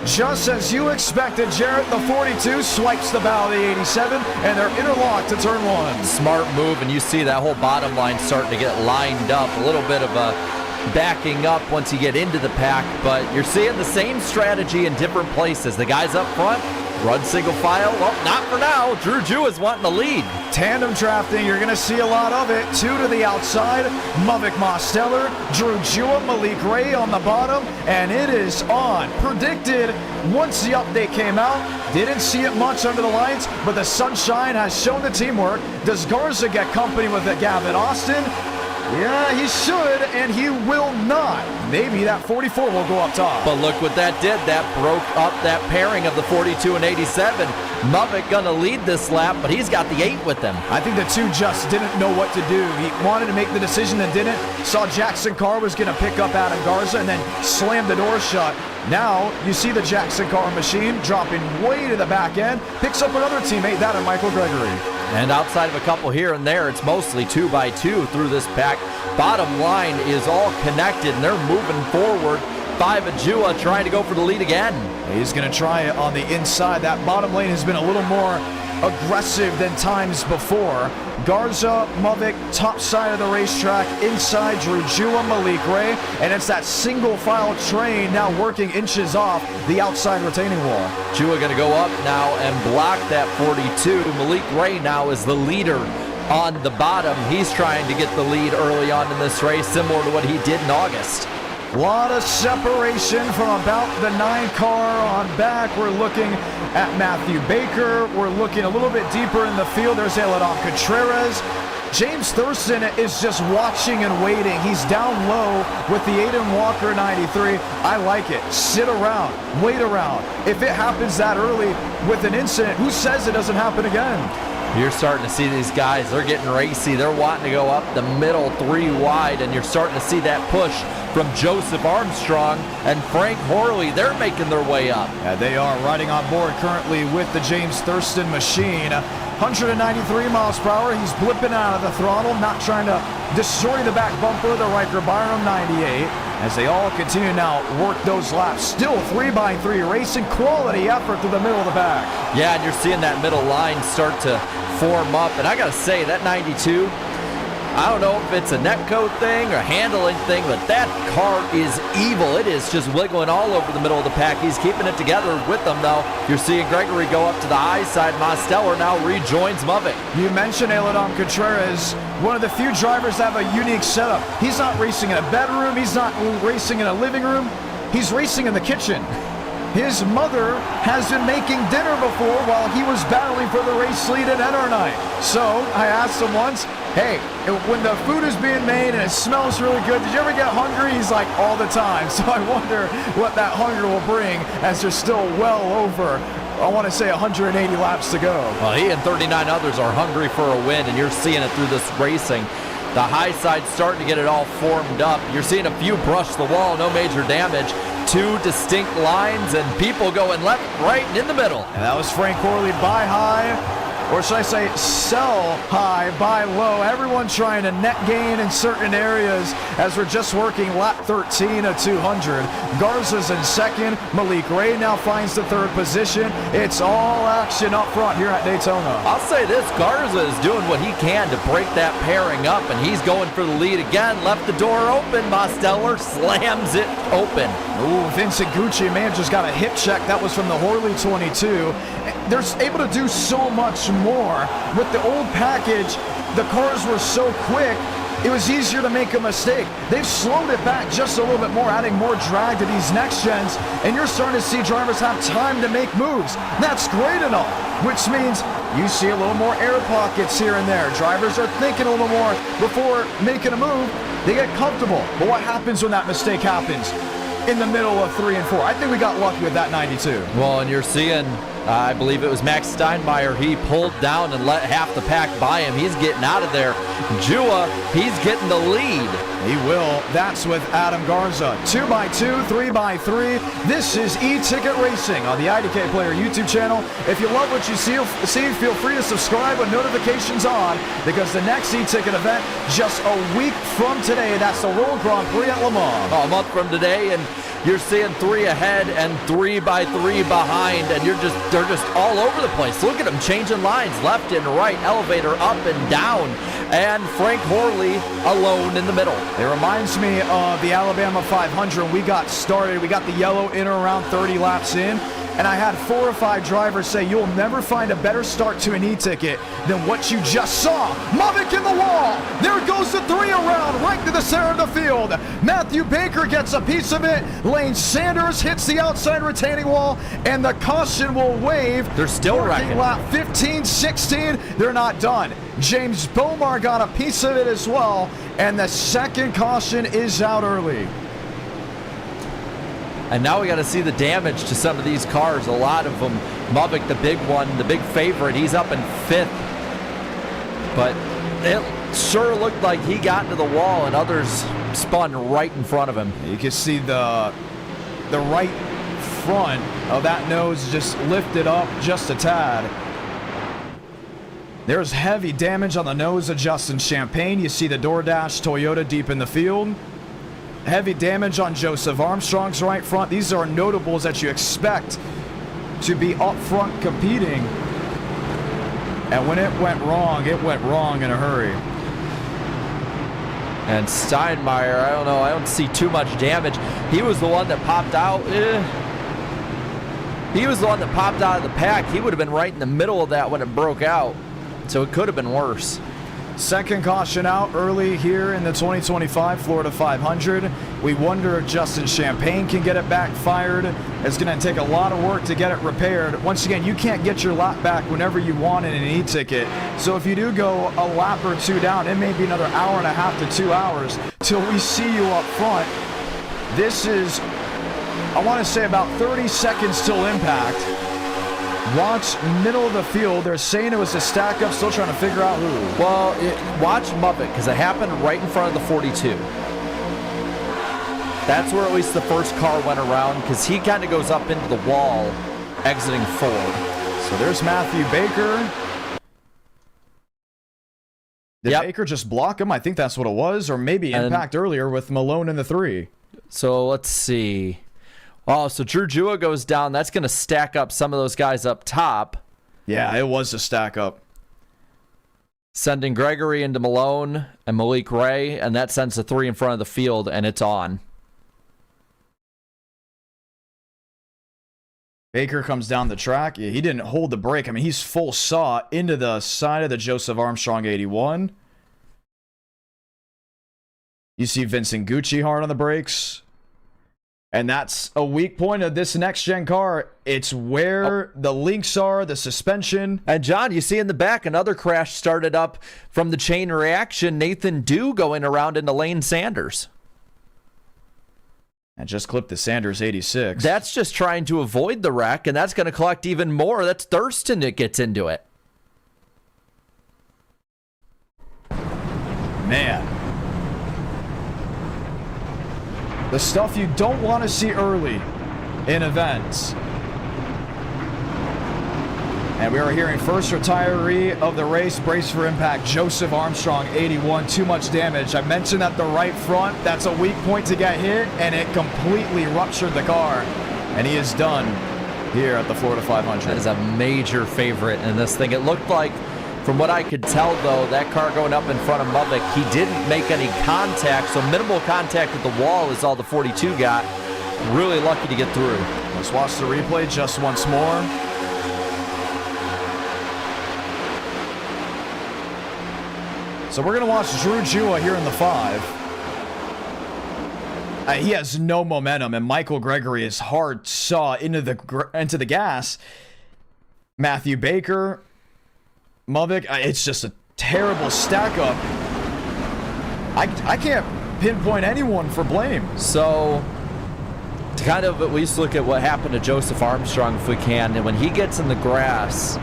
Just as you expected, Jarrett, the 42 swipes the bow of the 87, and they're interlocked to turn one. Smart move, and you see that whole bottom line starting to get lined up. A little bit of a backing up once you get into the pack, but you're seeing the same strategy in different places. The guys up front run single file. Well, not for now. Drew Jew is wanting the lead. Tandem drafting, you're going to see a lot of it. Two to the outside, Mavik Mosteller, Drew Jua, Malik Ray on the bottom, and it is on. Predicted once the update came out, didn't see it much under the lights, but the sunshine has shown the teamwork. Does Garza get company with Gavin Austin? Yeah, he should, and he will not. Maybe that 44 will go up top. But look what that did. That broke up that pairing of the 42 and 87. Mavik gonna lead this lap, but he's got the 8 with him. I think the two just didn't know what to do. He wanted to make the decision and didn't. Saw Jackson Carr was gonna pick up Adam Garza and then slam the door shut. Now you see the Jackson Carr machine dropping way to the back end. Picks up another teammate, that of Michael Gregory. And outside of a couple here and there, it's mostly 2x2 through this pack. Bottom line is all connected, and they're moving forward. 5 Ajua trying to go for the lead again. He's going to try it on the inside. That bottom lane has been a little more aggressive than times before. Garza, Mavik, top side of the racetrack, inside Drew Jua, Malik Ray, and it's that single file train now working inches off the outside retaining wall. Jua gonna go up now and block that 42. Malik Ray now is the leader on the bottom. He's trying to get the lead early on in this race, similar to what he did in August. A lot of separation from about the 9 car on back. We're looking at Matthew Baker. We're looking a little bit deeper in the field. There's Iladom Contreras. James Thurston is just watching and waiting. He's down low with the Aiden Walker 93. I like it. Sit around. Wait around. If it happens that early with an incident, who says it doesn't happen again? You're starting to see these guys. They're getting racy. They're wanting to go up the middle 3 wide, and you're starting to see that push from Joseph Armstrong and Frank Horley. They're making their way up. Yeah, they are riding on board currently with the James Thurston machine. 193 miles per hour. He's blipping out of the throttle, not trying to destroy the back bumper. The Riker Byram 98. As they all continue now work those laps. Still 3x3 racing. Quality effort through the middle of the pack. Yeah, and you're seeing that middle line start to form up. And I got to say, that 92, I don't know if it's a netcode thing or a handling thing, but that car is evil. It is just wiggling all over the middle of the pack. He's keeping it together with them, though. You're seeing Gregory go up to the high side. Mosteller now rejoins Mavik. You mentioned Iladom Contreras, one of the few drivers that have a unique setup. He's not racing in a bedroom. He's not racing in a living room. He's racing in the kitchen. His mother has been making dinner before while he was battling for the race lead at Enter Night. So I asked him once, hey, when the food is being made and it smells really good, did you ever get hungry? He's like, all the time. So I wonder what that hunger will bring as they're still well over, I want to say, 180 laps to go. Well, he and 39 others are hungry for a win, and you're seeing it through this racing. The high side starting to get it all formed up. You're seeing a few brush the wall, no major damage. 2 distinct lines and people going left, right, and in the middle. And that was Frank Horley by high. or should I say sell high, buy low. Everyone trying to net gain in certain areas as we're just working lap 13 of 200. Garza's in second. Malik Ray now finds the third position. It's all action up front here at Daytona. I'll say this, Garza is doing what he can to break that pairing up, and he's going for the lead again. Left the door open. Mosteller slams it open. Ooh, Vincent Gucci may have just got a hip check. That was from the Horley 22. They're able to do so much more. With the old package, the cars were so quick, it was easier to make a mistake. They've slowed it back just a little bit more, adding more drag to these next gens, and you're starting to see drivers have time to make moves. That's great and all, which means you see a little more air pockets here and there. Drivers are thinking a little more before making a move. They get comfortable. But what happens when that mistake happens? In the middle of 3 and 4. I think we got lucky with that 92. Well, and you're seeing, I believe it was Max Steinmeier, he pulled down and let half the pack by him. He's getting out of there. Jua, he's getting the lead. He will. That's with Adam Garza. 2x2, 3x3. This is e-ticket racing on the IDK Player YouTube channel. If you love what you see, feel free to subscribe with notifications on, because the next e-ticket event just a week from today. That's the World Grand Prix at Le Mans. A month from today, and you're seeing 3 ahead and 3x3 behind, and they're just all over the place. Look at them changing lines left and right, elevator up and down, and Frank Horley alone in the middle. It reminds me of the Alabama 500 when we got started. We got the yellow in or around 30 laps in, and I had 4 or 5 drivers say, you'll never find a better start to an e-ticket than what you just saw. Mavic in the wall. There goes the 3 around right to the center of the field. Matthew Baker gets a piece of it. Lane Sanders hits the outside retaining wall, and the caution will wave. They're still wrecking. Lap 15, 16, they're not done. James Bomar got a piece of it as well, and the second caution is out early. And now we got to see the damage to some of these cars. A lot of them. Mavic, the big one, the big favorite, he's up in 5th. But it sure looked like he got into the wall and others spun right in front of him. You can see the right front of that nose just lifted up just a tad. There's heavy damage on the nose of Justin Champagne. You see the DoorDash Toyota deep in the field. Heavy damage on Joseph Armstrong's right front. These are notables that you expect to be up front competing. And when it went wrong in a hurry. And Steinmeier, I don't know, I don't see too much damage. He was the one that popped out. He was the one that popped out of the pack. He would have been right in the middle of that when it broke out. So it could have been worse. Second caution out early here in the 2025 Florida 500. We wonder if Justin Champagne can get it back fired. It's going to take a lot of work to get it repaired. Once again, you can't get your lap back whenever you want in an e-ticket. So if you do go a lap or 2 down, it may be another hour and a half to 2 hours till we see you up front. This is, I want to say, about 30 seconds till impact. Watch middle of the field. They're saying it was a stack up, still trying to figure out who. Well, watch Muppet, because it happened right in front of the 42. That's where at least the first car went around, because he kind of goes up into the wall, exiting forward. So there's Matthew Baker. Did Baker just block him? I think that's what it was, or maybe impact earlier with Malone in the 3. So let's see. Oh, so Drew Jua goes down. That's going to stack up some of those guys up top. Yeah, it was a stack up. Sending Gregory into Malone and Malik Ray, and that sends the 3 in front of the field, and it's on. Baker comes down the track. Yeah, he didn't hold the brake. I mean, he's full saw into the side of the Joseph Armstrong 81. You see Vincent Gucci hard on the brakes. And that's a weak point of this next-gen car. It's where the links are, the suspension. And, John, you see in the back, another crash started up from the chain reaction. Nathan Dew going around into Lane Sanders. And just clipped the Sanders 86. That's just trying to avoid the wreck, and that's going to collect even more. That's Thurston that gets into it. Man. The stuff you don't want to see early in events. And we are hearing first retiree of the race, brace for impact, Joseph Armstrong, 81, too much damage. I mentioned that the right front, that's a weak point to get hit, and it completely ruptured the car. And he is done here at the Florida 500. That is a major favorite in this thing. It looked like, from what I could tell, though, that car going up in front of Mubik, he didn't make any contact, so minimal contact with the wall is all the 42 got. Really lucky to get through. Let's watch the replay just once more. So we're going to watch Drew Jua here in the 5. He has no momentum, and Michael Gregory is hard saw into the gas. Matthew Baker, Mubik, it's just a terrible stack up. I can't pinpoint anyone for blame. So, to kind of at least look at what happened to Joseph Armstrong if we can, and when he gets in the grass,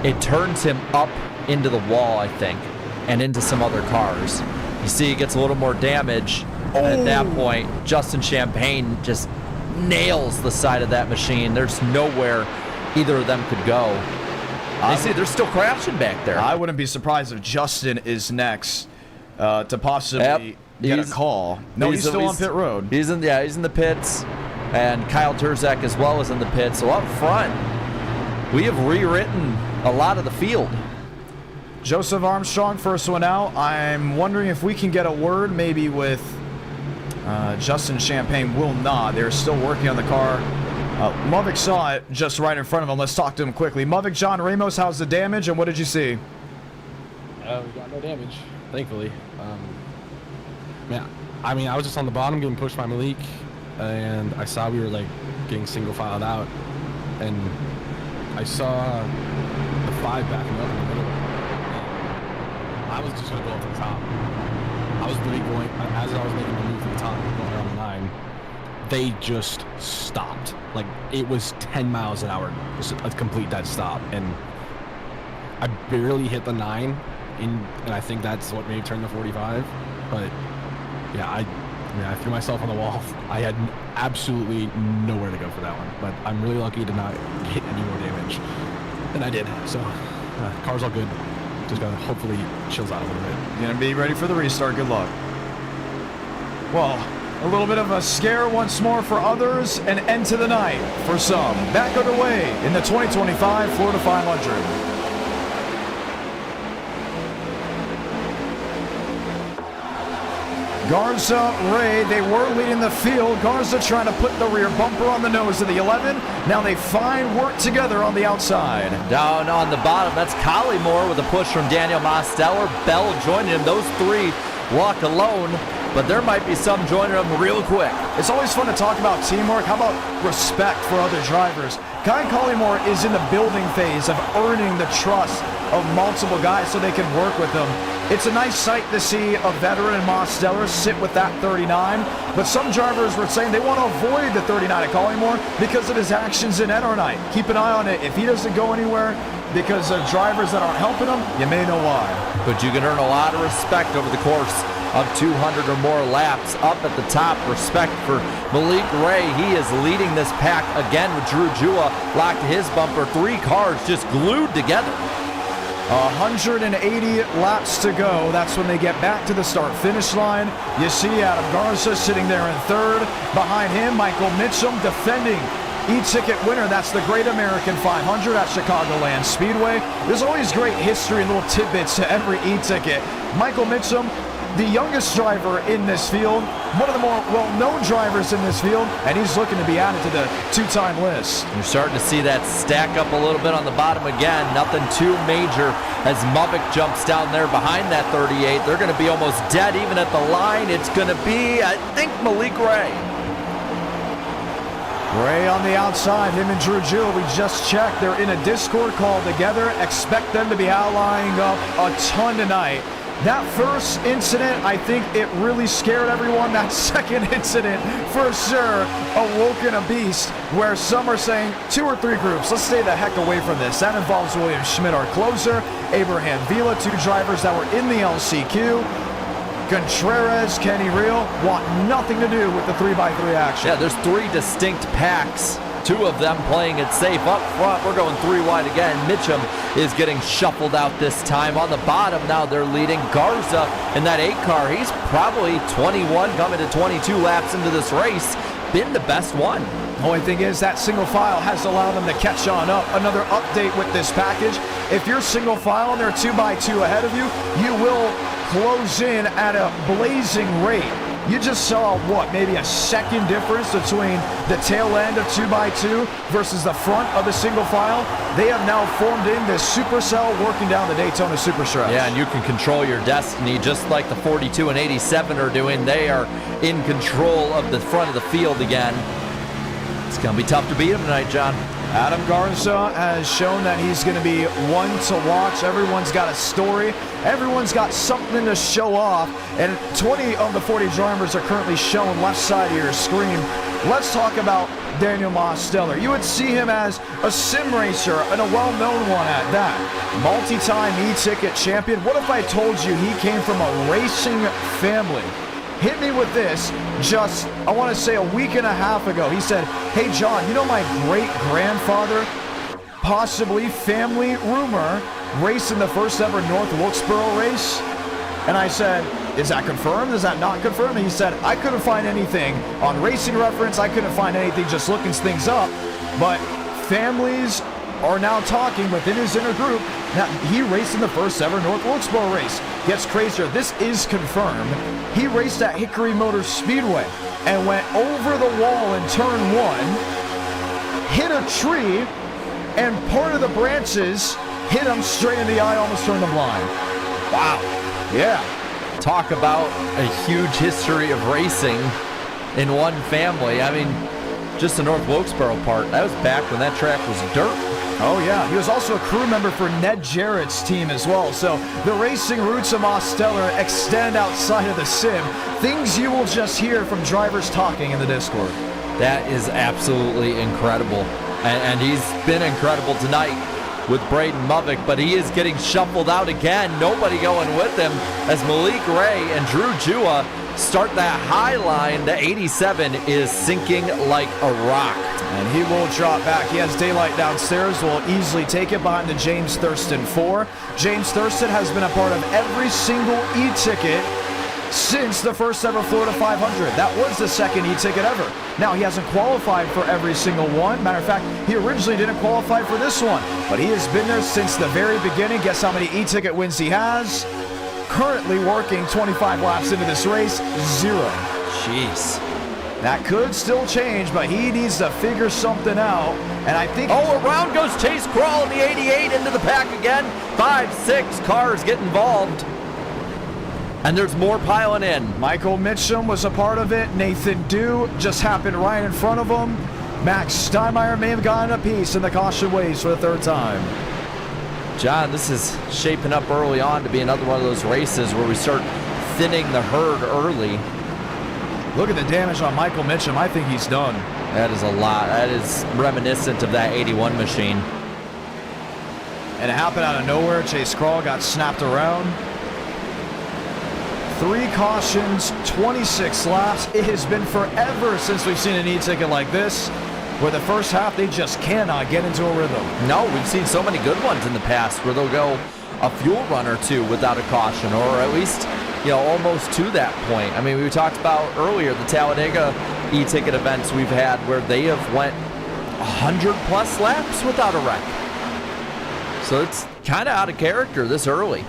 it turns him up into the wall, I think, and into some other cars. You see he gets a little more damage, and at that point, Justin Champagne just nails the side of that machine. There's nowhere either of them could go. You see, they're still crashing back there. I wouldn't be surprised if Justin is next to possibly get a call. No, he's still on pit road. He's in the pits, and Kyle Turzak as well is in the pits. So up front, we have rewritten a lot of the field. Joseph Armstrong, first one out. I'm wondering if we can get a word maybe with Justin Champagne. Will not. They're still working on the car. Mubik saw it just right in front of him. Let's talk to him quickly. Mubik, John Ramos, how's the damage, and what did you see? We got no damage, thankfully. Yeah, I mean, I was just on the bottom getting pushed by Malik, and I saw we were like getting single filed out, and I saw the 5 backing up in the middle. I was just gonna go up to the top. I was really going, as I was making the move to the top, going around the 9, they just stopped. Like, it was 10 miles an hour, just a complete dead stop, and I barely hit the 9, and I think that's what made me turn the 45, but yeah, I threw myself on the wall. I had absolutely nowhere to go for that one, but I'm really lucky to not hit any more damage than I did, so car's all good. Just gotta hopefully chills out a little bit. Gonna be ready for the restart. Good luck. Well, a little bit of a scare once more for others, an end to the night for some. Back underway in the 2025 Florida 500. Garza, Ray, they were leading the field. Garza trying to put the rear bumper on the nose of the 11. Now they find work together on the outside. Down on the bottom, that's Collymore with a push from Daniel Mosteller. Bell joining him. Those 3 walk alone, but there might be some joining them real quick. It's always fun to talk about teamwork. How about respect for other drivers? Kyle Collymore is in the building phase of earning the trust of multiple guys so they can work with them. It's a nice sight to see a veteran in Mosteller sit with that 39, but some drivers were saying they want to avoid the 39 at Collymore because of his actions in Enronite. Keep an eye on it. If he doesn't go anywhere because of drivers that aren't helping him, you may know why. But you can earn a lot of respect over the course of 200 or more laps. Up at the top, respect for Malik Ray. He is leading this pack again with Drew Jua locked to his bumper. 3 cars just glued together. 180 laps to go. That's when they get back to the start-finish line. You see Adam Garza sitting there in 3rd. Behind him, Michael Mitchum defending e-ticket winner. That's the Great American 500 at Chicagoland Speedway. There's always great history and little tidbits to every e-ticket. Michael Mitchum, the youngest driver in this field, one of the more well-known drivers in this field, and he's looking to be added to the 2-time list. You're starting to see that stack up a little bit on the bottom again. Nothing too major as Mubik jumps down there behind that 38. They're going to be almost dead even at the line. It's going to be, I think, Malik Ray. Ray on the outside, him and Drew Jewell, we just checked. They're in a Discord call together. Expect them to be outlining up a ton tonight. That first incident, I think it really scared everyone. That second incident, for sure, awoken a beast where some are saying 2 or 3 groups. Let's stay the heck away from this. That involves William Schmidt, our closer, Abraham Vila, 2 drivers that were in the LCQ. Contreras, Kenny Real want nothing to do with the 3x3 action. Yeah, there's 3 distinct packs Two of them playing it safe up front. We're going 3 wide again. Mitchum is getting shuffled out this time. On the bottom now they're leading Garza in that 8 car. He's probably 21 coming to 22 laps into this race. Been the best one. Only thing is that single file has allowed them to catch on up. Another update with this package. If you're single file and they're 2x2 ahead of you, you will close in at a blazing rate. You just saw, what, maybe a second difference between the tail end of 2x2 versus the front of the single file. They have now formed in this supercell working down the Daytona Superstretch. Yeah, and you can control your destiny just like the 42 and 87 are doing. They are in control of the front of the field again. It's going to be tough to beat him tonight, John. Adam Garza has shown that he's going to be one to watch. Everyone's got a story. Everyone's got something to show off. And 20 of the 40 drivers are currently shown left side of your screen. Let's talk about Daniel Mosteller. You would see him as a sim racer and a well-known one at that. Multi-time e-ticket champion. What if I told you he came from a racing family? Hit me with this just, I want to say a week and a half ago. He said, hey John, you know my great-grandfather, possibly family rumor, raced in the first ever North Wilkesboro race? And I said, is that confirmed? Is that not confirmed? And he said, I couldn't find anything on Racing Reference. I couldn't find anything just looking things up. But families are now talking within his inner group. Now, he raced in the first ever North Wilkesboro race. Gets crazier. This is confirmed. He raced at Hickory Motor Speedway and went over the wall in turn 1, hit a tree, and part of the branches hit him straight in the eye, almost turned him blind. Wow. Yeah. Talk about a huge history of racing in one family. I mean, just the North Wilkesboro part, that was back when that track was dirt. Oh yeah, he was also a crew member for Ned Jarrett's team as well. So the racing roots of Mosteller extend outside of the sim. Things you will just hear from drivers talking in the Discord. That is absolutely incredible. And he's been incredible tonight with Braden Movick, but he is getting shuffled out again. Nobody going with him as Malik Ray and Drew Jua start that high line. The 87 is sinking like a rock. And he will drop back. He has daylight downstairs. Will easily take it behind the James Thurston 4. James Thurston has been a part of every single e-ticket since the first ever Florida 500. That was the second e-ticket ever. Now, he hasn't qualified for every single one. Matter of fact, he originally didn't qualify for this one. But he has been there since the very beginning. Guess how many e-ticket wins he has? Currently working 25 laps into this race, 0. Jeez. That could still change, but he needs to figure something out. And I think... Oh, around goes Chase Crawl in the 88 into the pack again. 5, 6 cars get involved. And there's more piling in. Michael Mitchum was a part of it. Nathan Dew just happened right in front of him. Max Steinmeier may have gotten a piece in the caution waves for the 3rd time. John, this is shaping up early on to be another one of those races where we start thinning the herd early. Look at the damage on Michael Mitchum. I think he's done. That is a lot. That is reminiscent of that 81 machine. And it happened out of nowhere. Chase Crawl got snapped around. 3 cautions, 26 laps. It has been forever since we've seen an e-ticket like this, where the first half they just cannot get into a rhythm. No, we've seen so many good ones in the past where they'll go a fuel run or two without a caution, or at least, you know, almost to that point. I mean, we talked about earlier the Talladega e-ticket events we've had where they have went 100+ laps without a wreck. So it's kind of out of character this early.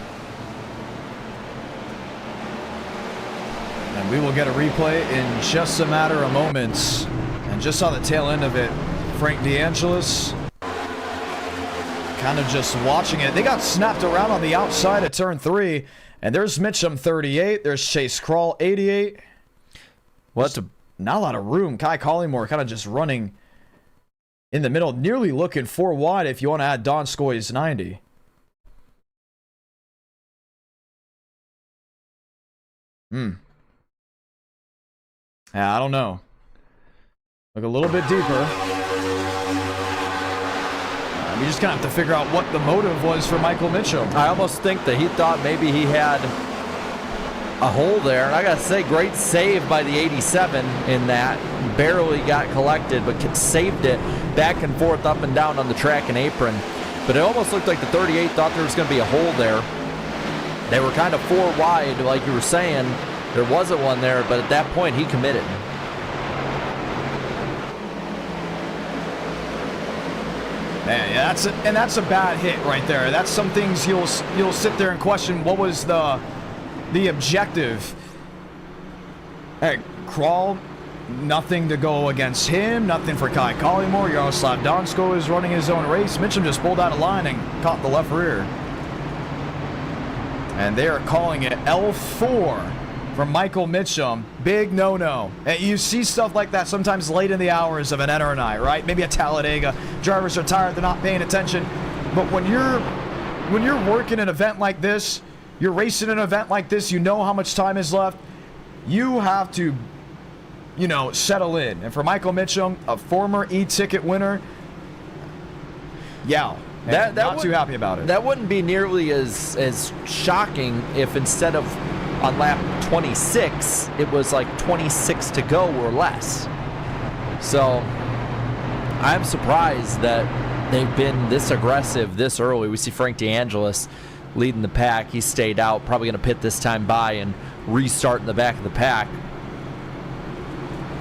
And we will get a replay in just a matter of moments. And just saw the tail end of it. Frank DeAngelis kind of just watching it. They got snapped around on the outside of turn 3. And there's Mitchum 38. There's Chase Crawl 88. Not a lot of room. Kai Collymore kind of just running in the middle, nearly looking 4 wide if you want to add Don Scoy's 90. Yeah, I don't know. Look a little bit deeper. We just kind of have to figure out what the motive was for Michael Mitchum. I almost think that he thought maybe he had a hole there. And I got to say, great save by the 87 in that. Barely got collected, but saved it back and forth, up and down on the track and apron. But it almost looked like the 38 thought there was going to be a hole there. They were kind of 4 wide, like you were saying. There wasn't one there, but at that point, he committed. Man, yeah, that's a bad hit right there. That's some things you'll sit there and question. What was the objective? Hey, Crawl, nothing to go against him. Nothing for Kai Collymore. Jaroslav Donsko is running his own race. Mitchum just pulled out of line and caught the left rear. And they are calling it L4 from Michael Mitchum. Big no-no. And you see stuff like that sometimes late in the hours of an enter night, right? Maybe a Talladega. Drivers are tired, they're not paying attention. But when you're working an event like this, you're racing an event like this, you know how much time is left. You have to, you know, settle in. And for Michael Mitchum, a former e-ticket winner, yeah, not too happy about it. That wouldn't be nearly as shocking if instead of on lap 26, it was like 26 to go or less. So I'm surprised that they've been this aggressive this early. We see Frank DeAngelis leading the pack. He stayed out, probably going to pit this time by and restart in the back of the pack,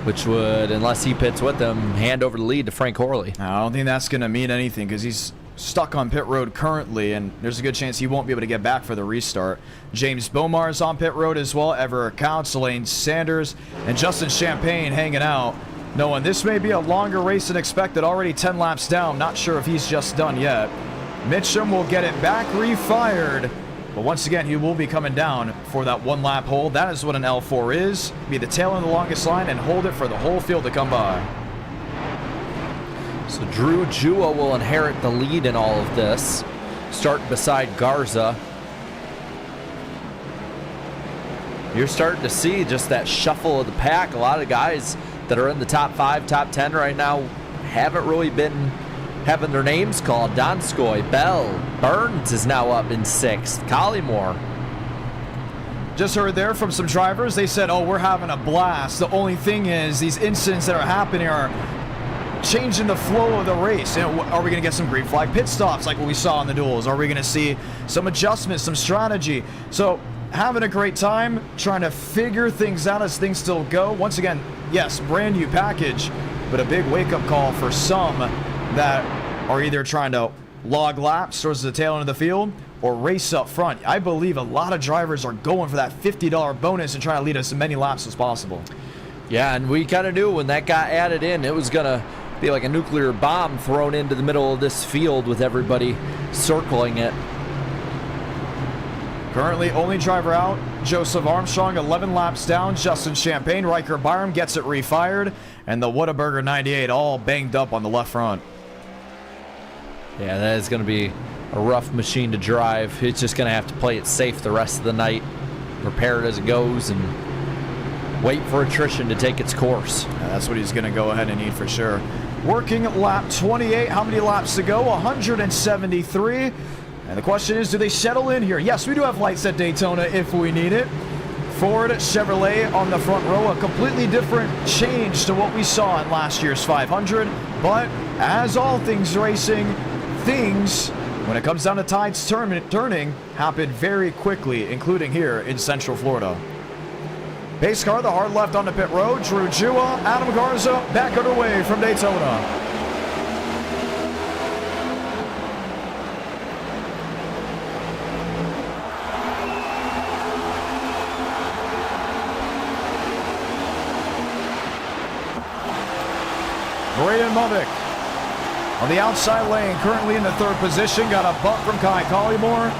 which would, unless he pits with them, hand over the lead to Frank Horley. I don't think that's going to mean anything because he's stuck on pit road currently, and there's a good chance he won't be able to get back for the restart. James Bomar is on pit road as well. Everett Counts, Elaine Sanders, and Justin Champagne hanging out, knowing this may be a longer race than expected. Already 10 laps down. Not sure if he's just done yet. Mitchum will get it back refired, but once again, he will be coming down for that 1 lap hold. That is what an L4 is. Be the tail on the longest line and hold it for the whole field to come by. So Drew Jua will inherit the lead in all of this. Start beside Garza. You're starting to see just that shuffle of the pack. A lot of guys that are in the top 5, top 10 right now haven't really been having their names called. Donskoy, Bell, Burns is now up in 6th. Collymore. Just heard there from some drivers. They said, oh, we're having a blast. The only thing is these incidents that are happening are changing the flow of the race. You know, are we going to get some green flag pit stops like what we saw in the duels? Are we going to see some adjustments, some strategy? So having a great time, trying to figure things out as things still go. Once again, yes, brand new package, but a big wake-up call for some that are either trying to log laps towards the tail end of the field or race up front. I believe a lot of drivers are going for that $50 bonus and trying to lead us as many laps as possible. Yeah, and we kind of knew when that got added in, it was going to be like a nuclear bomb thrown into the middle of this field with everybody circling it. Currently only driver out, Joseph Armstrong, 11 laps down. Justin Champagne, Riker Byram gets it refired, and the Whataburger 98 all banged up on the left front. Yeah, that is going to be a rough machine to drive. It's just going to have to play it safe the rest of the night, prepare it as it goes, and wait for attrition to take its course. Yeah, that's what he's going to go ahead and need for sure. Working lap 28, how many laps to go? 173. And the question is, do they settle in here? Yes, we do have lights at Daytona if we need it. Ford Chevrolet on the front row, a completely different change to what we saw in last year's 500. But as all things racing, things, when it comes down to tides turning, happen very quickly, including here in Central Florida. Pace car, the hard left on the pit road. Drew Jua, Adam Garza back underway from Daytona. Braden Muddick on the outside lane, currently in the 3rd position. Got a bump from Kai Collymore.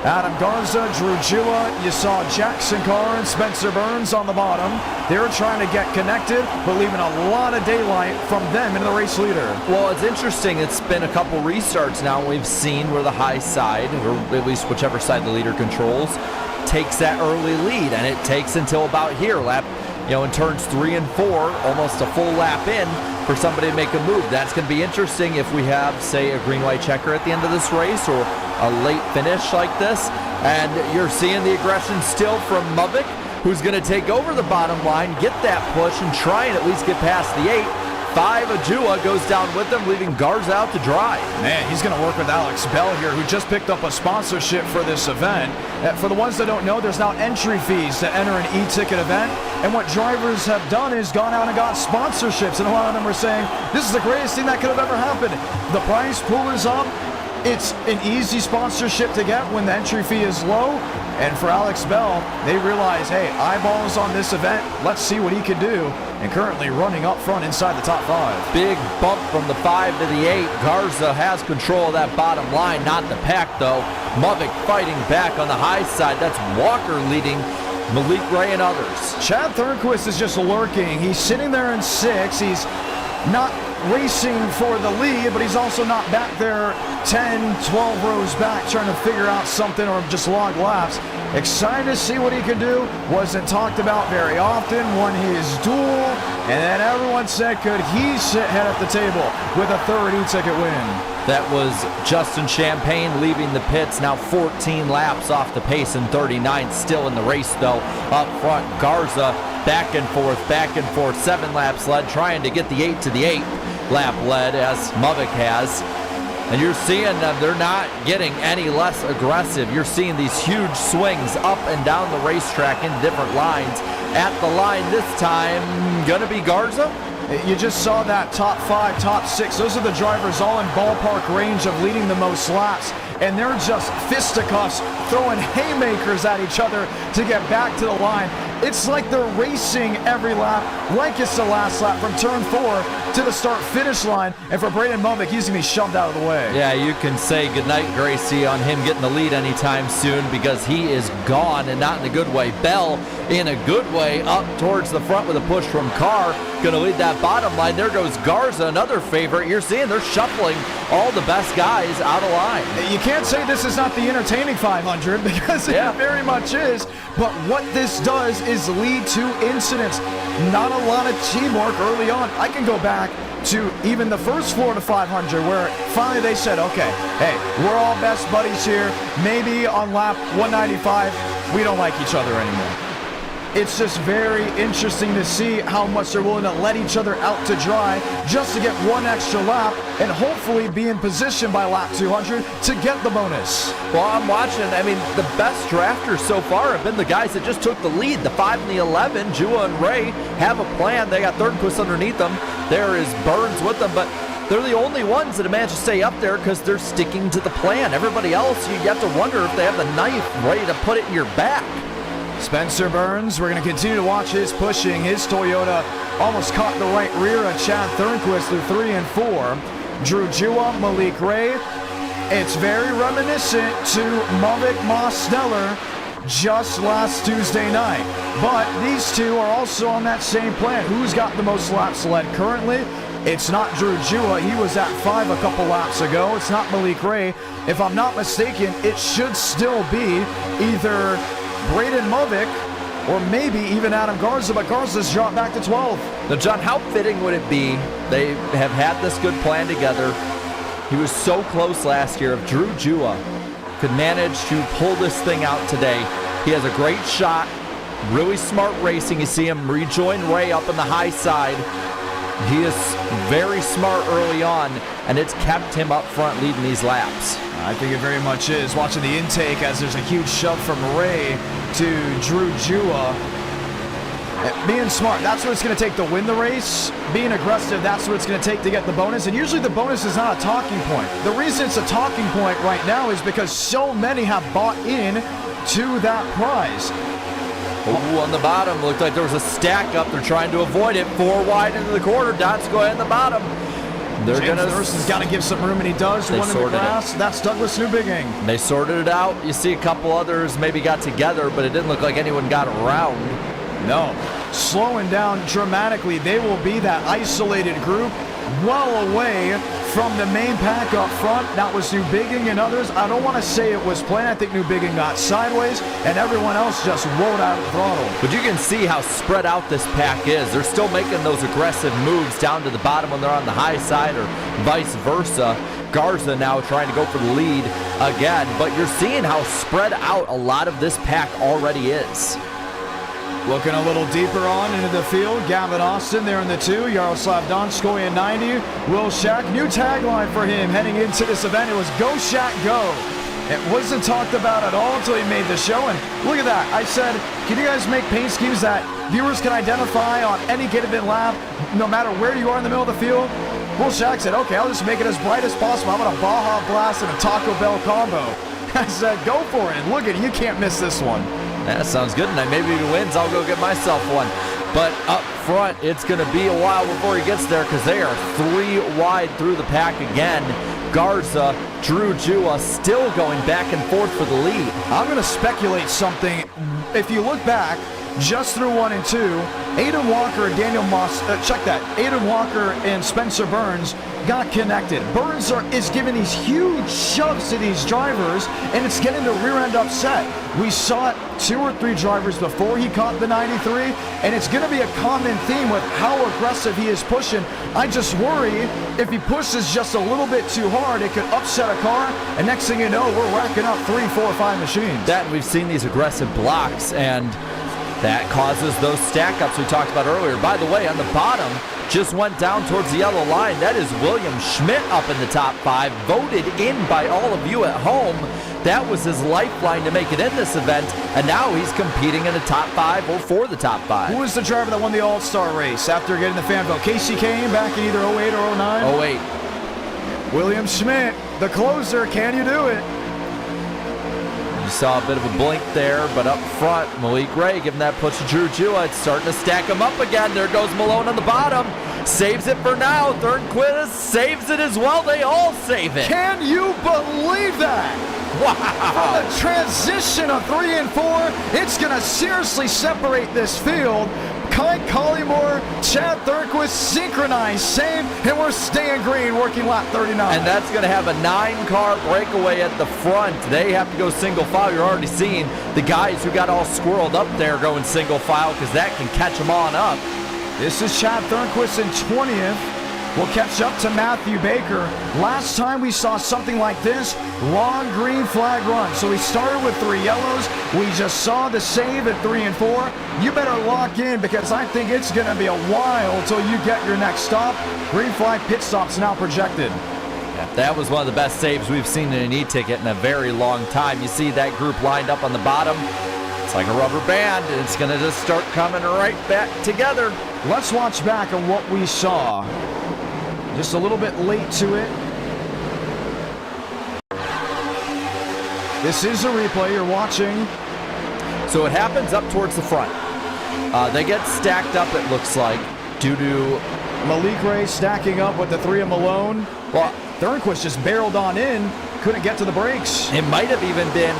Adam Garza, Drew Jua, you saw Jackson Carr and Spencer Burns on the bottom. They're trying to get connected, but leaving a lot of daylight from them into the race leader. Well, it's interesting. It's been a couple restarts now we've seen where the high side, or at least whichever side the leader controls, takes that early lead, and it takes until about here, lap, in turns 3 and 4, almost a full lap in, for somebody to make a move. That's going to be interesting if we have, say, a green-white checker at the end of this race or a late finish like this. And you're seeing the aggression still from Muvik, who's going to take over the bottom line, get that push, and try and at least get past the 8. 5, Ajua goes down with them, leaving Garza out to dry. Man, he's going to work with Alex Bell here, who just picked up a sponsorship for this event. For the ones that don't know, there's now entry fees to enter an e-ticket event. And what drivers have done is gone out and got sponsorships. And a lot of them are saying, this is the greatest thing that could have ever happened. The prize pool is up. It's an easy sponsorship to get when the entry fee is low. And for Alex Bell, they realize, hey, eyeballs on this event. Let's see what he can do. And currently running up front inside the top 5. Big bump from the 5 to the 8. Garza has control of that bottom line, not the pack though. Muvik fighting back on the high side. That's Walker leading Malik Ray and others. Chad Thornquist is just lurking. He's sitting there in 6. He's not racing for the lead, but he's also not back there 10, 12 rows back trying to figure out something or just log laps. Excited to see what he can do. Wasn't talked about very often. Won his duel, and then everyone said, could he sit head at the table with a 3rd e-ticket win? That was Justin Champagne leaving the pits, now 14 laps off the pace and 39th still in the race though. Up front, Garza back and forth, 7 laps led, trying to get the 8 to the 8th lap led as Muvik has. And you're seeing them, they're not getting any less aggressive. You're seeing these huge swings up and down the racetrack in different lines. At the line this time, gonna be Garza. You just saw that top 5, top 6. Those are the drivers all in ballpark range of leading the most laps. And they're just fisticuffs, throwing haymakers at each other to get back to the line. It's like they're racing every lap, like it's the last lap from turn 4 to the start-finish line. And for Braden Muvik, he's going to be shoved out of the way. Yeah, you can say goodnight, Gracie, on him getting the lead anytime soon because he is gone, and not in a good way. Bell in a good way up towards the front with a push from Carr. Going to lead that bottom line. There goes Garza, another favorite. You're seeing they're shuffling all the best guys out of line. You can't say this is not the entertaining 500 because it very much is. But what this does is lead to incidents. Not a lot of teamwork early on. I can go back to even the first Florida 500 where finally they said, okay, hey, we're all best buddies here. Maybe on lap 195, we don't like each other anymore. It's just very interesting to see how much they're willing to let each other out to dry just to get one extra lap and hopefully be in position by lap 200 to get the bonus. Well, I'm watching. I mean, the best drafters so far have been the guys that just took the lead. The 5 and the 11, Jua and Ray, have a plan. They got Thornquist underneath them. There is Burns with them, but they're the only ones that have managed to stay up there because they're sticking to the plan. Everybody else, you have to wonder if they have the knife ready to put it in your back. Spencer Burns, we're going to continue to watch his pushing. His Toyota almost caught the right rear of Chad Thornquist through 3 and 4. Drew Jua, Malik Ray. It's very reminiscent to Muvik Moss-Sneller just last Tuesday night. But these two are also on that same plan. Who's got the most laps led currently? It's not Drew Jua. He was at 5 a couple laps ago. It's not Malik Ray. If I'm not mistaken, it should still be either Braden Muvik or maybe even Adam Garza, but Garza's dropped back to 12. Now, John, how fitting would it be? They have had this good plan together. He was so close last year. If Drew Jua could manage to pull this thing out today, he has a great shot, really smart racing. You see him rejoin Ray up on the high side. He is very smart early on, and it's kept him up front leading these laps. I think it very much is. Watching the intake as there's a huge shove from Ray to Drew Jua. Being smart, that's what it's going to take to win the race. Being aggressive, that's what it's going to take to get the bonus. And usually the bonus is not a talking point. The reason it's a talking point right now is because so many have bought in to that prize. Ooh, on the bottom, looked like there was a stack up. They're trying to avoid it. 4 wide into the corner. Dots go ahead in the bottom. They're James Thurston's got to give some room, and he does. One in the grass. That's Douglas Newbigging. They sorted it out. You see a couple others maybe got together, but it didn't look like anyone got around. No. Slowing down dramatically. They will be that isolated group well away from the main pack up front. That was New Bigging and others. I don't want to say it was planned. I think New Bigging got sideways, and everyone else just rolled out of the throttle. But you can see how spread out this pack is. They're still making those aggressive moves down to the bottom when they're on the high side, or vice versa. Garza now trying to go for the lead again, but you're seeing how spread out a lot of this pack already is. Looking a little deeper on into the field, Gavin Austin there in the 2, Yaroslav Donskoy in 90, Will Shack, new tagline for him heading into this event. It was Go Shack Go. It wasn't talked about at all until he made the show, and look at that. I said, can you guys make paint schemes that viewers can identify on any given lap, no matter where you are in the middle of the field? Will Shack said, okay, I'll just make it as bright as possible. How about a Baja Blast and a Taco Bell combo? I said, go for it. Look at it, you can't miss this one. That sounds good, and maybe if he wins, I'll go get myself one. But up front, it's going to be a while before he gets there because they are 3 wide through the pack again. Garza, Drew Jua still going back and forth for the lead. I'm going to speculate something. If you look back, just through 1 and 2, Aiden Walker and Daniel Moss, check that, Aiden Walker and Spencer Burns got connected. Burns is giving these huge shoves to these drivers, and it's getting the rear end upset. We saw it 2 or 3 drivers before he caught the 93, and it's going to be a common theme with how aggressive he is pushing. I just worry if he pushes just a little bit too hard, it could upset a car, and next thing you know, we're racking up 3, 4, 5 machines. That, we've seen these aggressive blocks, and that causes those stack-ups we talked about earlier. By the way, on the bottom, just went down towards the yellow line. That is William Schmidt up in the top 5, voted in by all of you at home. That was his lifeline to make it in this event, and now he's competing in the top 5 or for the top 5. Who was the driver that won the All-Star race after getting the fan vote? Casey Kane back in either 08 or 09? 08. William Schmidt, the closer, can you do it? You saw a bit of a blink there, but up front, Malik Ray giving that push to Drew Jua. It's starting to stack him up again. There goes Malone on the bottom. Saves it for now. Thornquist saves it as well. They all save it. Can you believe that? Wow. From the transition of 3 and 4, it's going to seriously separate this field. Kai Collymore, Chad Thornquist synchronized save, and we're staying green, working lap 39. And that's going to have a 9-car breakaway at the front. They have to go single file. You're already seeing the guys who got all squirreled up there going single file because that can catch them on up. This is Chad Thornquist in 20th. We'll catch up to Matthew Baker. Last time we saw something like this, long green flag run. So we started with 3 yellows. We just saw the save at 3 and 4. You better lock in because I think it's going to be a while until you get your next stop. Green flag pit stop's now projected. Yeah, that was one of the best saves we've seen in an e-ticket in a very long time. You see that group lined up on the bottom. It's like a rubber band, and it's going to just start coming right back together. Let's watch back on what we saw. Just a little bit late to it. This is a replay you're watching. So it happens up towards the front. They get stacked up, it looks like, due to Malik Ray stacking up with the 3 of Malone. Well, Thornquist just barreled on in, couldn't get to the brakes. It might have even been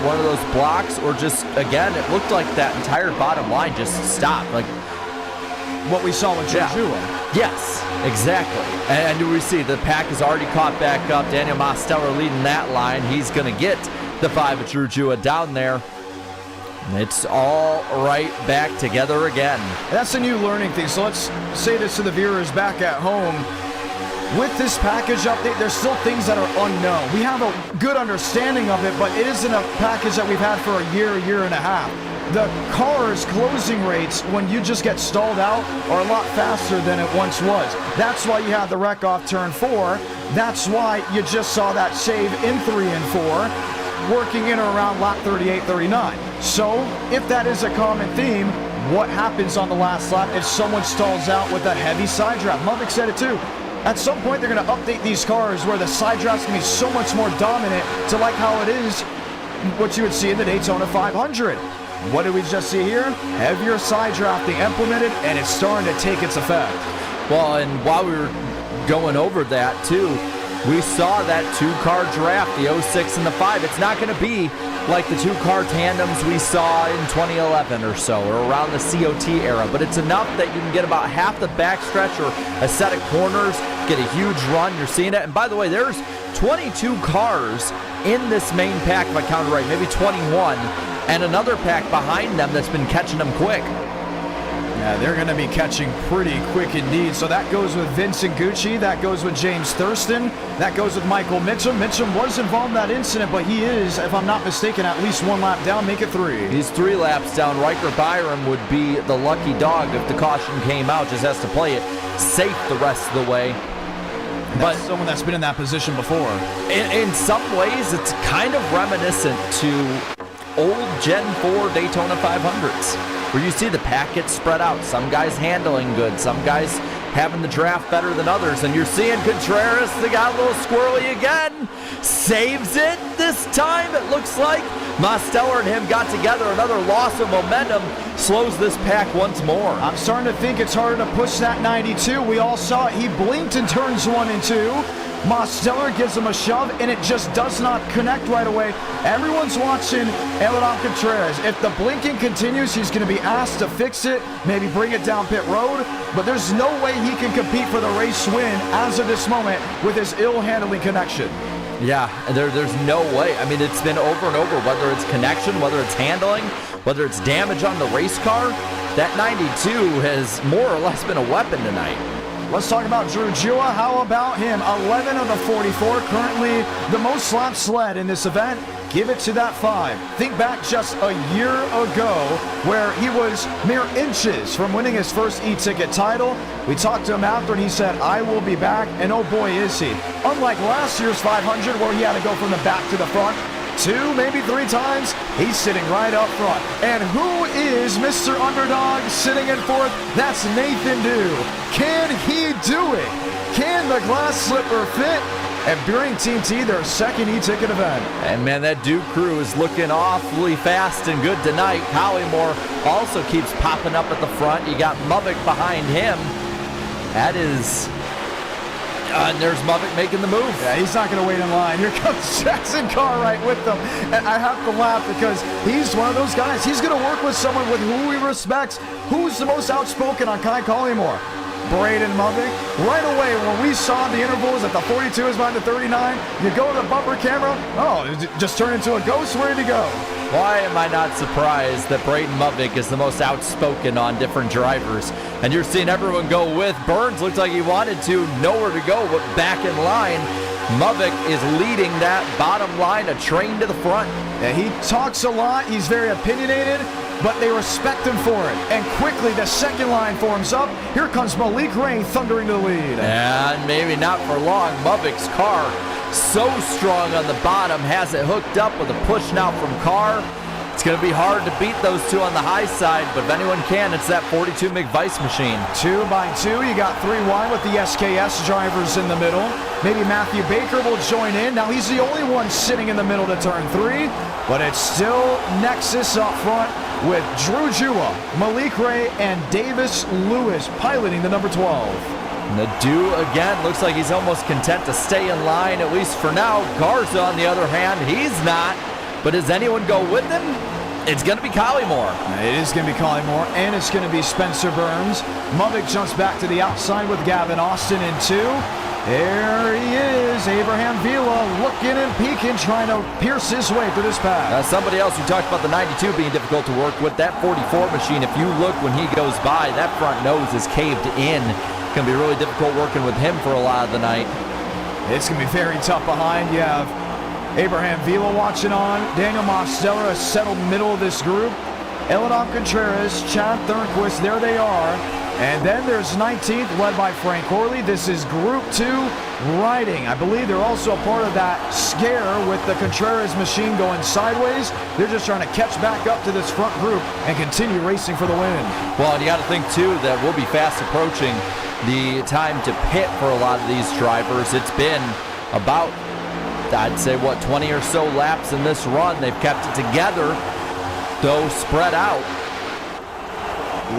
one of those blocks, or just, again, it looked like that entire bottom line just stopped. Like what we saw with Jua. Yes, exactly. And we see the pack is already caught back up. Daniel Mosteller leading that line. He's going to get the 5 of Drew Jua down there. And it's all right back together again. That's a new learning thing. So let's say this to the viewers back at home. With this package update, there's still things that are unknown. We have a good understanding of it, but it isn't a package that we've had for a year and a half. The car's closing rates when you just get stalled out are a lot faster than it once was. That's why you had the wreck off turn 4. That's why you just saw that save in 3 and 4, working in or around lap 38, 39. So if that is a common theme, what happens on the last lap if someone stalls out with a heavy side draft? Mudvik said it too. At some point, they're going to update these cars where the side draft's going to be so much more dominant to like how it is, what you would see in the Daytona 500. What did we just see here? Heavier side drafting implemented, and it's starting to take its effect. Well, and while we were going over that, too, We saw that two-car draft, the 06 and the 5. It's not going to be like the two-car tandems we saw in 2011 or so, or around the COT era, but it's enough that you can get about half the backstretch or a set of corners, get a huge run. You're seeing it. And by the way, there's 22 cars in this main pack, if I counted right, maybe 21, and another pack behind them that's been catching them quick. Yeah, they're going to be catching pretty quick indeed. So that goes with Vincent Gucci. That goes with James Thurston. That goes with Michael Mitchum. Mitchum was involved in that incident, but he is, if I'm not mistaken, at least one lap down, make it 3. He's 3 laps down. Riker Byram would be the lucky dog if the caution came out. Just has to play it safe the rest of the way. But someone that's been in that position before. In some ways, it's kind of reminiscent to old Gen 4 Daytona 500s, where you see the packet spread out. Some guys handling good, some guys having the draft better than others, and you're seeing Contreras, they got a little squirrely again. Saves it this time, it looks like. Mosteller and him got together. Another loss of momentum slows this pack once more. I'm starting to think it's harder to push that 92. We all saw it. He blinked in turns 1 and 2. Mosteller gives him a shove, and it just does not connect right away. Everyone's watching Eladon Contreras. If the blinking continues, he's going to be asked to fix it, maybe bring it down pit road, but there's no way he can compete for the race win as of this moment with his ill-handling connection. Yeah, there's no way. I mean, it's been over and over, whether it's connection, whether it's handling, whether it's damage on the race car. That 92 has more or less been a weapon tonight. Let's talk about Drew Jua. How about him? 11 of the 44, currently the most laps led in this event. Give it to that 5. Think back just a year ago where he was mere inches from winning his first e-ticket title. We talked to him after and he said, I will be back, and oh boy is he. Unlike last year's 500 where he had to go from the back to the front, 2, maybe 3 times, he's sitting right up front. And who is Mr. Underdog sitting in 4th? That's Nathan Dew. Can he do it? Can the glass slipper fit? And Beering Team T, their second e-ticket event. And man, that Duke crew is looking awfully fast and good tonight. Collymore also keeps popping up at the front. You got Mubbock behind him. That is... and there's Mubbock making the move. Yeah, he's not going to wait in line. Here comes Jackson Cartwright with them. And I have to laugh because he's one of those guys. He's going to work with someone with who he respects. Who's the most outspoken on Kai Collymore? Braden Mubbock. Right away, when we saw the intervals that the 42 is behind the 39, you go to the bumper camera, oh, it just turned into a ghost. Where'd he go? Why am I not surprised that Braden Mubbock is the most outspoken on different drivers? And you're seeing everyone go with. Burns looked like he wanted to, nowhere to go, but back in line. Mubbock is leading that bottom line, a train to the front. Yeah, he talks a lot. He's very opinionated, but they respect him for it. And quickly, the second line forms up. Here comes Malik Ray thundering to the lead. And maybe not for long. Mubbock's car so strong on the bottom, has it hooked up with a push now from Carr. It's going to be hard to beat those two on the high side, but if anyone can, it's that 42 McVice machine. 2 by 2, you got 3 wide with the SKS drivers in the middle. Maybe Matthew Baker will join in. Now he's the only one sitting in the middle to turn 3, but it's still Nexus up front with Drew Jua, Malik Ray, and Davis Lewis piloting the number 12. And the Dew again looks like he's almost content to stay in line, at least for now. Garza, on the other hand, he's not. But does anyone go with him? It's going to be Collymore. It is going to be Collymore, and it's going to be Spencer Burns. Mubbock jumps back to the outside with Gavin Austin in 2. There he is, Abraham Vila looking and peeking, trying to pierce his way through this path. Somebody else who talked about the 92 being difficult to work with, that 44 machine, if you look when he goes by, that front nose is caved in. It's going to be really difficult working with him for a lot of the night. It's going to be very tough behind. You have Abraham Vila watching on. Daniel Mosteller, a settled middle of this group. Eladon Contreras, Chad Thornquist, there they are. And then there's 19th, led by Frank Horley. This is Group 2 riding. I believe they're also a part of that scare with the Contreras machine going sideways. They're just trying to catch back up to this front group and continue racing for the win. Well, and you got to think, too, that we'll be fast approaching the time to pit for a lot of these drivers. It's been about, I'd say, 20 or so laps in this run. They've kept it together, though spread out.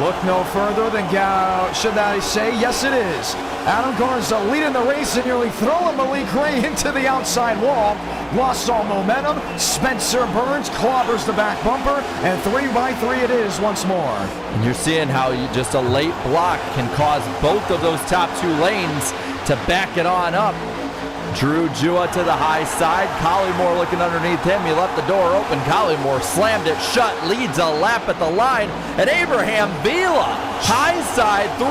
Look no further than should I say? Yes, it is. Adam Garza leading the race and nearly throwing Malik Ray into the outside wall. Lost all momentum. Spencer Burns clobbers the back bumper, and 3x3 it is once more. And you're seeing how just a late block can cause both of those top two lanes to back it on up. Drew Jua to the high side. Collymore looking underneath him. He left the door open. Collymore slammed it shut. Leads a lap at the line. And Abraham Vila, high side, 3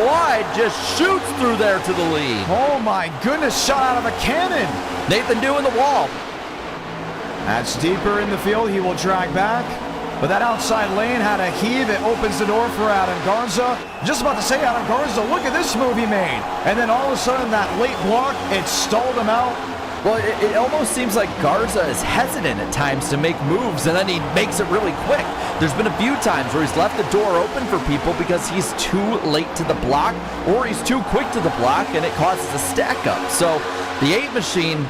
wide, just shoots through there to the lead. Oh my goodness, shot out of a cannon. Nathan Dew in the wall. That's deeper in the field. He will drag back. But that outside lane had a heave. It opens the door for Adam Garza. Just about to say, Adam Garza, look at this move he made. And then all of a sudden, that late block, it stalled him out. Well, it almost seems like Garza is hesitant at times to make moves, and then he makes it really quick. There's been a few times where he's left the door open for people because he's too late to the block, or he's too quick to the block, and it causes a stack up. So the 8 machine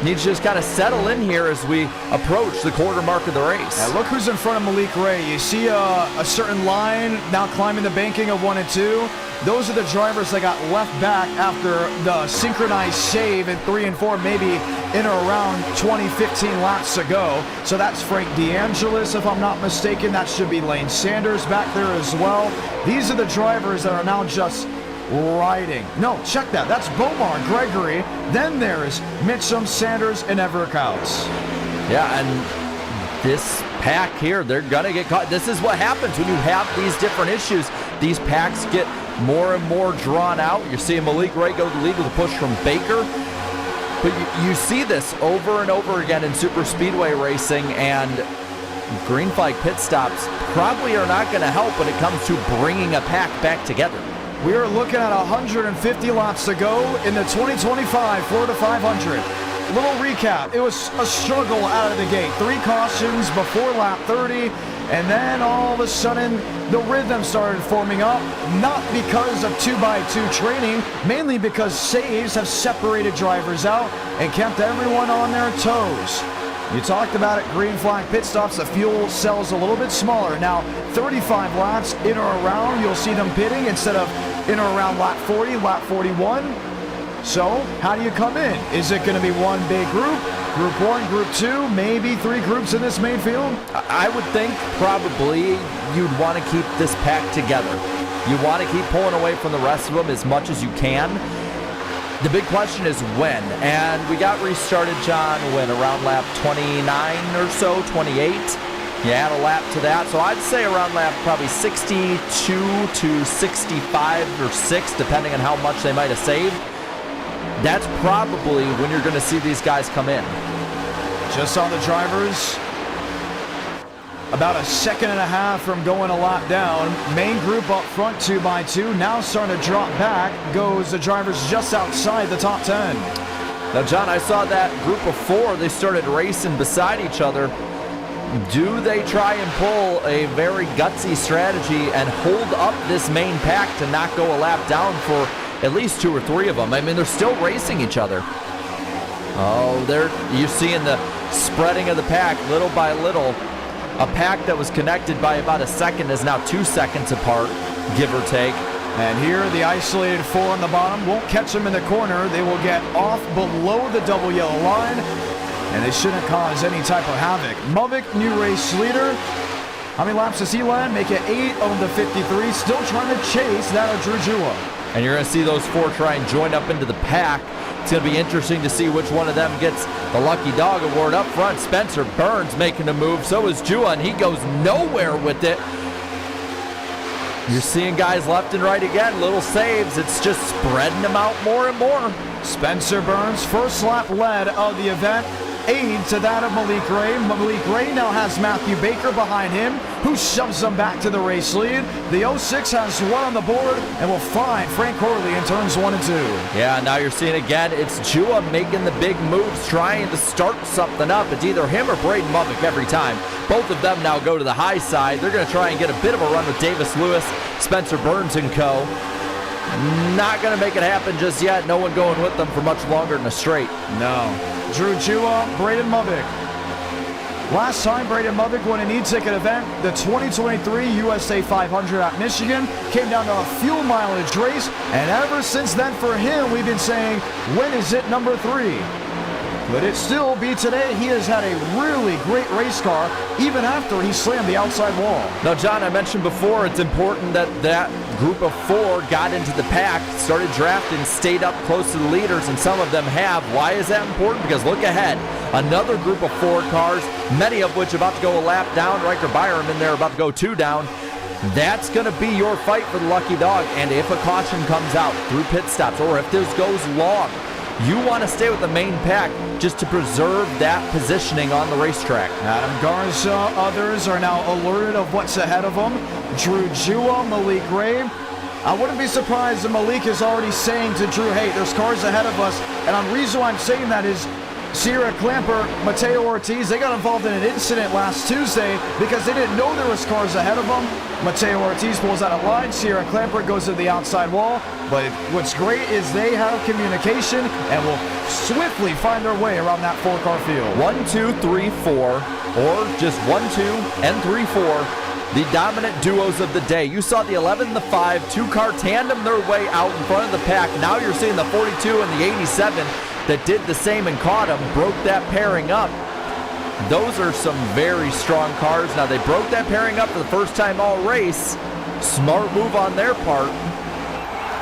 needs to just kind of settle in here as we approach the quarter mark of the race. Now look who's in front of Malik Ray. You see a certain line now climbing the banking of 1 and 2. Those are the drivers that got left back after the synchronized save in 3 and 4, maybe in or around 20-15 laps ago. So that's Frank DeAngelis, if I'm not mistaken. That should be Lane Sanders back there as well. These are the drivers that are now just riding. No, check that. That's Bomar Gregory. Then there's Mitchum, Sanders, and Everett House. Yeah, and this pack here, they're going to get caught. This is what happens when you have these different issues. These packs get more and more drawn out. You're seeing Malik Ray go to the lead with a push from Baker. But you see this over and over again in super speedway racing, and green flag pit stops probably are not going to help when it comes to bringing a pack back together. We are looking at 150 laps to go in the 2025 Florida 500. Little recap. It was a struggle out of the gate. 3 cautions before lap 30, and then all of a sudden the rhythm started forming up, not because of 2x2 training, mainly because saves have separated drivers out and kept everyone on their toes. You talked about it, green flag pit stops, the fuel cell's a little bit smaller. Now, 35 laps in or around, you'll see them pitting instead of in or around lap 40, lap 41. So, how do you come in? Is it going to be one big group? Group 1, Group 2, maybe 3 groups in this main field? I would think probably you'd want to keep this pack together. You want to keep pulling away from the rest of them as much as you can. The big question is when, and we got restarted, John, when around lap 29 or so, 28. You add a lap to that, so I'd say around lap probably 62 to 65 or 6, depending on how much they might have saved. That's probably when you're going to see these guys come in. Just on the drivers, about a second and a half from going a lap down. Main group up front 2x2. Now starting to drop back goes the drivers just outside the top 10. Now, John, I saw that group of 4. They started racing beside each other. Do they try and pull a very gutsy strategy and hold up this main pack to not go a lap down for at least 2 or 3 of them? I mean, they're still racing each other. Oh, you're seeing the spreading of the pack little by little. A pack that was connected by about a second is now 2 seconds apart, give or take. And here, the isolated 4 on the bottom won't catch them in the corner. They will get off below the double yellow line, and they shouldn't cause any type of havoc. Muvik, new race leader. How many laps does he land? Make it 8 of the 53. Still trying to chase that of Drew Jua. And you're going to see those 4 try and join up into the pack. It's going to be interesting to see which one of them gets the Lucky Dog Award. Up front, Spencer Burns making a move. So is Jua, and he goes nowhere with it. You're seeing guys left and right again. Little saves. It's just spreading them out more and more. Spencer Burns, first lap lead of the event. Aid to that of Malik Ray. Malik Ray now has Matthew Baker behind him, who shoves them back to the race lead. The 06 has 1 on the board and will find Frank Corley in turns 1 and 2. Yeah, now you're seeing again, it's Jua making the big moves, trying to start something up. It's either him or Braden Muvik every time. Both of them now go to the high side. They're going to try and get a bit of a run with Davis Lewis, Spencer Burns and co. Not going to make it happen just yet. No one going with them for much longer in a straight. No. Drew Jua, Braden Muvik. Last time Braden Mother won an e-ticket event, the 2023 USA 500 at Michigan, came down to a fuel mileage race, and ever since then for him, we've been saying, when is it number 3? Could it still be today? He has had a really great race car, even after he slammed the outside wall. Now, John, I mentioned before, it's important that that group of 4 got into the pack, started drafting, stayed up close to the leaders, and some of them have. Why is that important? Because look ahead. Another group of 4 cars, many of which about to go a lap down. Riker Byram in there about to go 2 down. That's going to be your fight for the lucky dog. And if a caution comes out through pit stops, or if this goes long, you want to stay with the main pack just to preserve that positioning on the racetrack. Adam Garza, others are now alerted of what's ahead of them. Drew Jua, Malik Ray. I wouldn't be surprised if Malik is already saying to Drew, hey, there's cars ahead of us. And the reason why I'm saying that is Sierra Clamper, Mateo Ortiz, they got involved in an incident last Tuesday because they didn't know there was cars ahead of them. Mateo Ortiz pulls out a line, Sierra Clamper goes to the outside wall. But what's great is they have communication and will swiftly find their way around that 4-car field. 1, 2, 3, 4, or just 1, 2, and 3, 4. The dominant duos of the day. You saw the 11 and the 5, 2-car tandem their way out in front of the pack. Now you're seeing the 42 and the 87 that did the same and caught them, broke that pairing up. Those are some very strong cars. Now they broke that pairing up for the first time all race. Smart move on their part.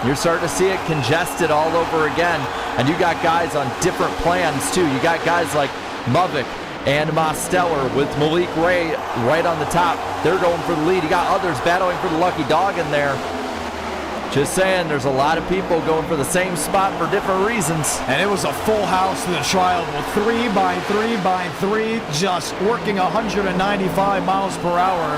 You're starting to see it congested all over again. And you got guys on different plans too. You got guys like Movic and Mosteller with Malik Ray right on the top. They're going for the lead. You got others battling for the lucky dog in there. Just saying, there's a lot of people going for the same spot for different reasons. And it was a full house to the trial with 3 by 3 by 3, just working 195 miles per hour.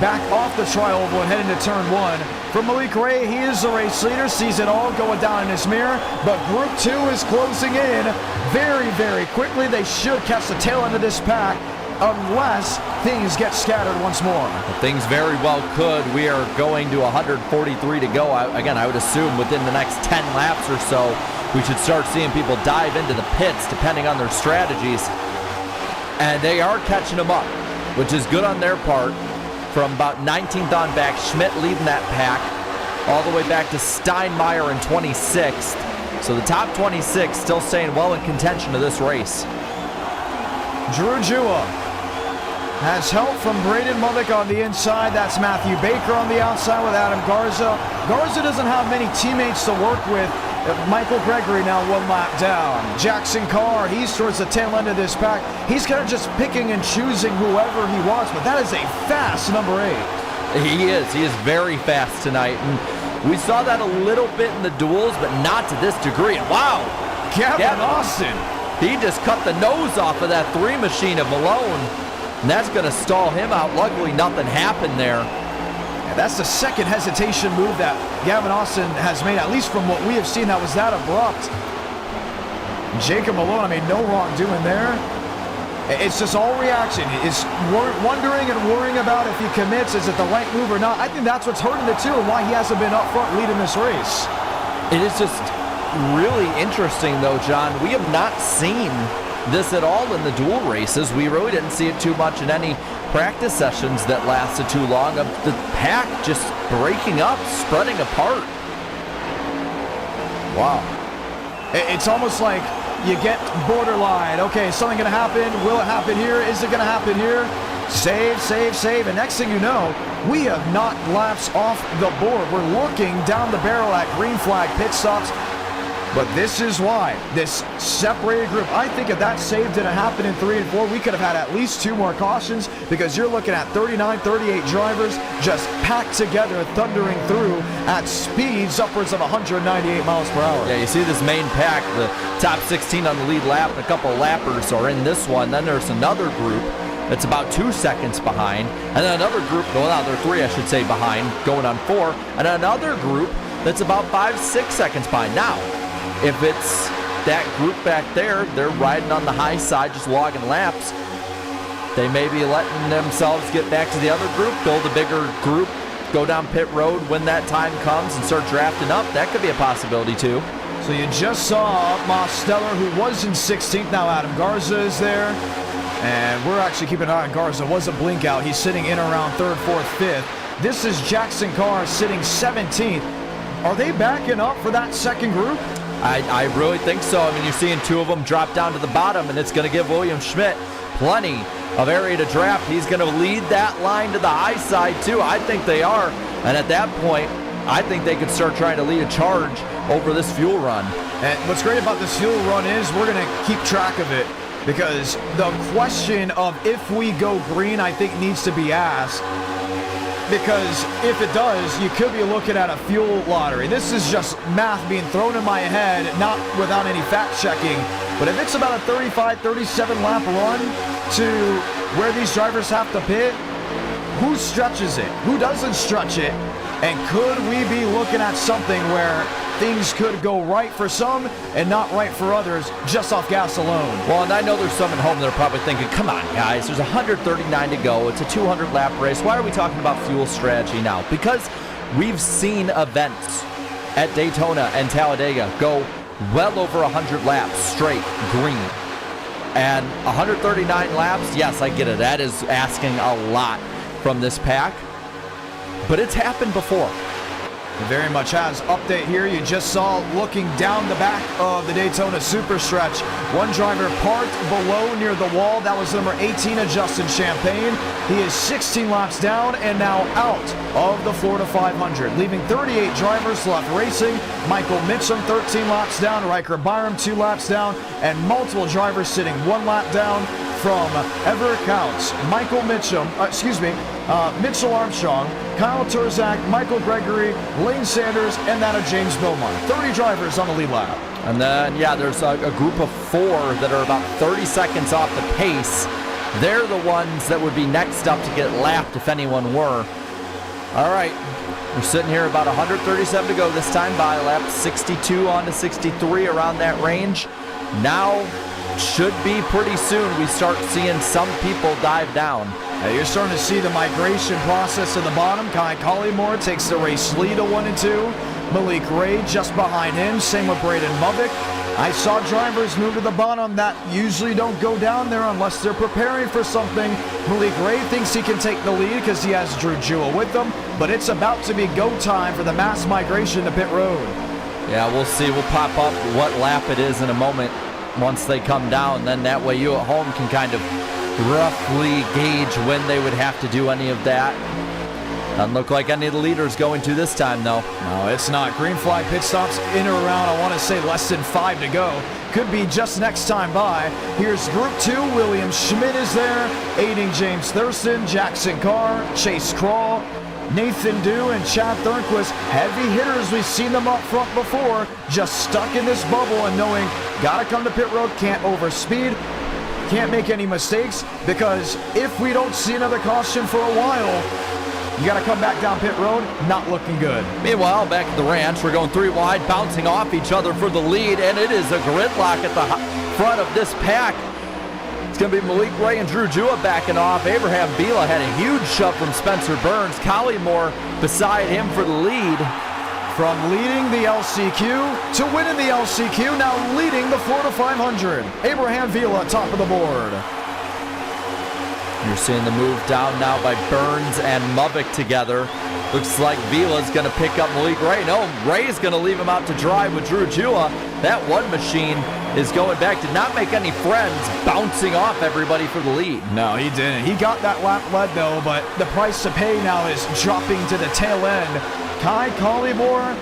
Back off the trial oval heading to turn 1. For Malik Ray, he is the race leader, sees it all going down in his mirror, but Group 2 is closing in very, very quickly. They should catch the tail end of this pack unless things get scattered once more. Things very well could. We are going to 143 to go. Again, I would assume within the next 10 laps or so, we should start seeing people dive into the pits depending on their strategies. And they are catching them up, which is good on their part. From about 19th on back, Schmidt leading that pack, all the way back to Steinmeier in 26th. So the top 26 still staying well in contention of this race. Drew Jua has help from Braden Mullick on the inside. That's Matthew Baker on the outside with Adam Garza. Garza doesn't have many teammates to work with. Michael Gregory now 1 lap down. Jackson Carr, he's towards the tail end of this pack. He's kind of just picking and choosing whoever he wants, but that is a fast number 8. He is very fast tonight. And we saw that a little bit in the duels, but not to this degree. And wow, Gavin Austin. He just cut the nose off of that 3 machine of Malone. And that's going to stall him out. Luckily, nothing happened there. And that's the second hesitation move that Gavin Austin has made, at least from what we have seen, that was that abrupt. Jacob Malone, I mean, no wrongdoing there. It's just all reaction. It's wondering and worrying about if he commits. Is it the right move or not? I think that's what's hurting it too, and why he hasn't been up front leading this race. It is just really interesting, though, John. We have not seen this at all in the dual races. We really didn't see it too much in any practice sessions that lasted too long. Of the pack just breaking up, spreading apart. Wow. It's almost like you get borderline. Okay, is something going to happen? Will it happen here? Is it going to happen here? Save, save, save. And next thing you know, we have knocked laps off the board. We're looking down the barrel at green flag pit stops. But this is why this separated group, I think if that save didn't happen in 3 and 4, we could have had at least 2 more cautions, because you're looking at 39, 38 drivers just packed together, thundering through at speeds upwards of 198 miles per hour. Yeah, you see this main pack, the top 16 on the lead lap, and a couple of lappers are in this one. Then there's another group that's about 2 seconds behind, and then another group, well, now there are 3, I should say, behind, going on 4, and another group that's about 5-6 seconds behind. Now, if it's that group back there, they're riding on the high side, just logging laps. They may be letting themselves get back to the other group, build a bigger group, go down pit road when that time comes and start drafting up. That could be a possibility too. So you just saw Mosteller, who was in 16th. Now Adam Garza is there. And we're actually keeping an eye on Garza. Was a blink out. He's sitting in around 3rd, 4th, 5th. This is Jackson Carr sitting 17th. Are they backing up for that second group? I really think so. I mean, you're seeing two of them drop down to the bottom, and it's going to give William Schmidt plenty of area to draft. He's going to lead that line to the high side, too. I think they are. And at that point, I think they could start trying to lead a charge over this fuel run. And what's great about this fuel run is we're going to keep track of it, because the question of if we go green, I think, needs to be asked. Because if it does, you could be looking at a fuel lottery. This is just math being thrown in my head, not without any fact checking. But if it's about a 35, 37 lap run to where these drivers have to pit, who stretches it? Who doesn't stretch it? And could we be looking at something where things could go right for some and not right for others just off gas alone? Well, and I know there's some at home that are probably thinking, come on, guys, there's 139 to go. It's a 200-lap race. Why are we talking about fuel strategy now? Because we've seen events at Daytona and Talladega go well over 100 laps straight green. And 139 laps, yes, I get it. That is asking a lot from this pack. But it's happened before. It very much has. Update here, you just saw looking down the back of the Daytona Super Stretch. One driver parked below near the wall. That was number 18, Justin Champagne. He is 16 laps down and now out of the Florida 500, leaving 38 drivers left racing. Michael Mitchum 13 laps down, Riker Byram 2 laps down, and multiple drivers sitting 1 lap down from Everett Counts, Michael Mitchum, Mitchell Armstrong, Kyle Turzak, Michael Gregory, Lane Sanders, and that of James Beaumont. 30 drivers on the lead lap. And then, yeah, there's a group of 4 that are about 30 seconds off the pace. They're the ones that would be next up to get lapped if anyone were. All right, we're sitting here about 137 to go this time by lap 62 on to 63, around that range. Now, should be pretty soon we start seeing some people dive down. You're starting to see the migration process at the bottom. Kai Collymore takes the race lead to 1 and 2. Malik Ray just behind him. Same with Braden Mubbick. I saw drivers move to the bottom that usually don't go down there unless they're preparing for something. Malik Ray thinks he can take the lead because he has Drew Jewell with him, but it's about to be go time for the mass migration to pit road. Yeah, we'll see. We'll pop up what lap it is in a moment once they come down. Then that way you at home can kind of roughly gauge when they would have to do any of that. Doesn't look like any of the leaders going to this time, though. No, it's not. Green flag pit stops in or around, I want to say, less than 5 to go. Could be just next time by. Here's Group 2. William Schmidt is there, aiding James Thurston, Jackson Carr, Chase Crawl, Nathan Dew, and Chad Thornquist. Heavy hitters. We've seen them up front before, just stuck in this bubble and knowing, gotta come to pit road, can't overspeed, can't make any mistakes, because if we don't see another caution for a while, you got to come back down pit road, not looking good. Meanwhile, back at the ranch, we're going 3 wide, bouncing off each other for the lead, and it is a gridlock at the front of this pack. It's going to be Malik Ray and Drew Jewell backing off. Abraham Vila had a huge shove from Spencer Burns. Collymore beside him for the lead. From leading the LCQ to winning the LCQ, now leading the Florida 500. Abraham Vila, top of the board. You're seeing the move down now by Burns and Mubbick together. Looks like Vila's going to pick up Malik Ray. No, Ray's going to leave him out to dry with Drew Jewell. That one machine is going back. Did not make any friends, bouncing off everybody for the lead. No, he didn't. He got that lap lead, though, but the price to pay now is dropping to the tail end. Kai Collymore,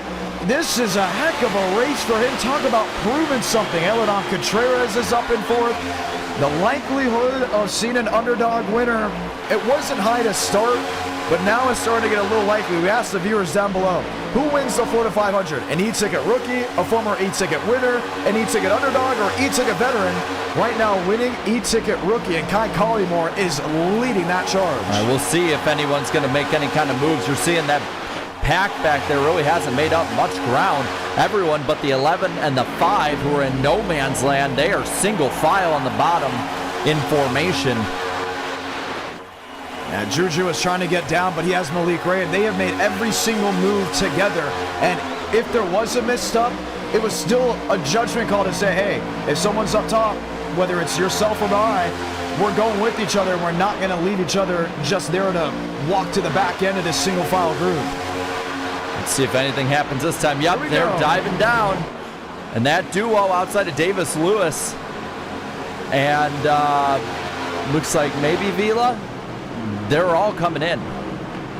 this is a heck of a race for him. Talk about proving something. Eladon Contreras is up and forth. The likelihood of seeing an underdog winner, it wasn't high to start, but now it's starting to get a little likely. We asked the viewers down below, who wins the Florida 500? An e-ticket rookie, a former e-ticket winner, an e-ticket underdog, or e-ticket veteran? Right now, winning e-ticket rookie, and Kai Collymore is leading that charge. All right, we'll see if anyone's going to make any kind of moves. You're seeing that pack back there really hasn't made up much ground. Everyone but the 11 and the 5 who are in no man's land, they are single file on the bottom in formation. And Juju is trying to get down, but he has Malik Ray, and they have made every single move together. And if there was a misstep, it was still a judgment call to say, hey, if someone's up top, whether it's yourself or I, we're going with each other, and we're not going to leave each other just there to walk to the back end of this single file group. Let's see if anything happens this time. Yep, they're diving down. And that duo outside of Davis Lewis. And looks like maybe Vila. They're all coming in.